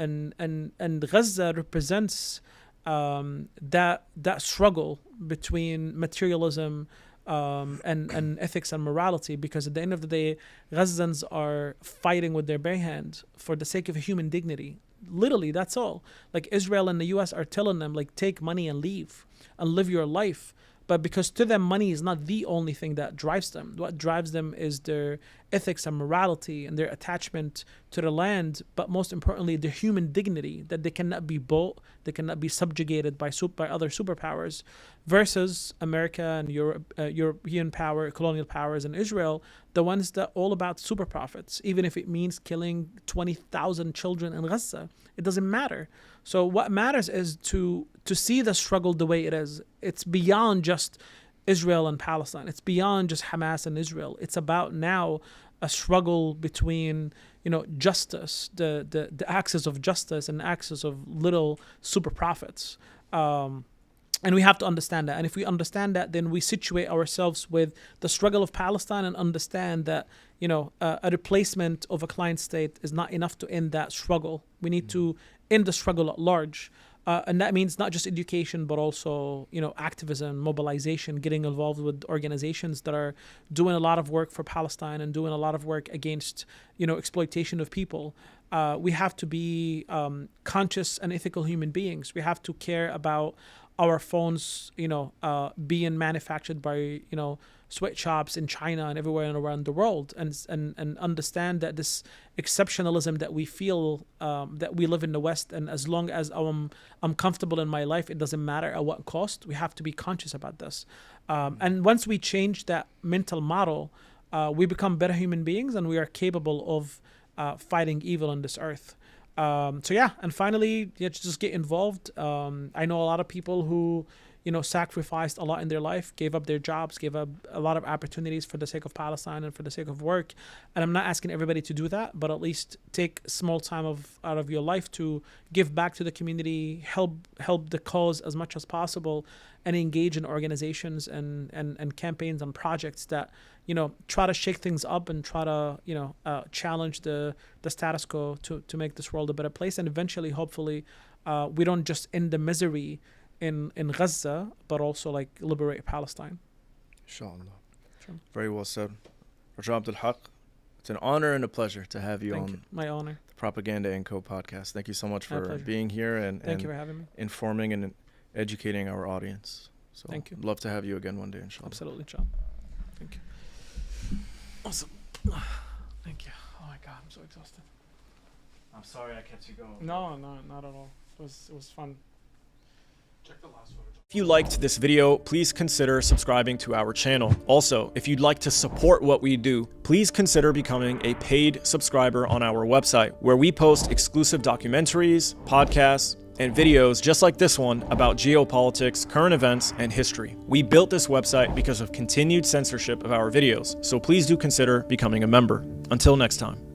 Gaza represents that struggle between materialism and ethics and morality, because at the end of the day, Gazans are fighting with their bare hand for the sake of human dignity. Literally, that's all. Like Israel and the US are telling them, like, take money and leave and live your life. But because to them, money is not the only thing that drives them. What drives them is their ethics and morality and their attachment to the land, but most importantly, their human dignity, that they cannot be bought, they cannot be subjugated by other superpowers, versus America and European power, colonial powers, and Israel, the ones that all about super profits, even if it means killing 20,000 children in Gaza. It doesn't matter. So what matters is to see the struggle the way it is. It's beyond just Israel and Palestine. It's beyond just Hamas and Israel. It's about now a struggle between, justice, the axis of justice and the axis of little super profits. And we have to understand that. And if we understand that, then we situate ourselves with the struggle of Palestine and understand that, a replacement of a client state is not enough to end that struggle. We need to end the struggle at large. And that means not just education, but also, activism, mobilization, getting involved with organizations that are doing a lot of work for Palestine and doing a lot of work against, exploitation of people. We have to be conscious and ethical human beings. We have to care about our phones, being manufactured by, sweatshops in China and everywhere around the world, and understand that this exceptionalism that we feel, that we live in the West, and as long as I'm comfortable in my life, it doesn't matter at what cost. We have to be conscious about this. And once we change that mental model, we become better human beings, and we are capable of fighting evil on this earth. And finally, just get involved. I know a lot of people who, sacrificed a lot in their life, gave up their jobs, gave up a lot of opportunities for the sake of Palestine and for the sake of work. And I'm not asking everybody to do that, but at least take small time out of your life to give back to the community, help the cause as much as possible, and engage in organizations and campaigns and projects that, try to shake things up and try to, challenge the status quo to make this world a better place. And eventually, hopefully, we don't just end the misery in Gaza, but also liberate Palestine. Inshallah. Sure. Very well said. Raja Abdulhaq, it's an honor and a pleasure to have you on My honor. the Propaganda & Co. podcast. Thank you so much for being here and Thank you for having me. Informing and educating our audience. So Thank you. I'd love to have you again one day, inshallah. Absolutely, inshallah. Thank you. Awesome. Thank you. Oh my God, I'm so exhausted. I'm sorry I kept you going. No, not at all. It was fun. Check the last photo. If you liked this video, please consider subscribing to our channel. Also, if you'd like to support what we do, please consider becoming a paid subscriber on our website, where we post exclusive documentaries, podcasts, and videos just like this one about geopolitics, current events, and history. We built this website because of continued censorship of our videos, so please do consider becoming a member. Until next time.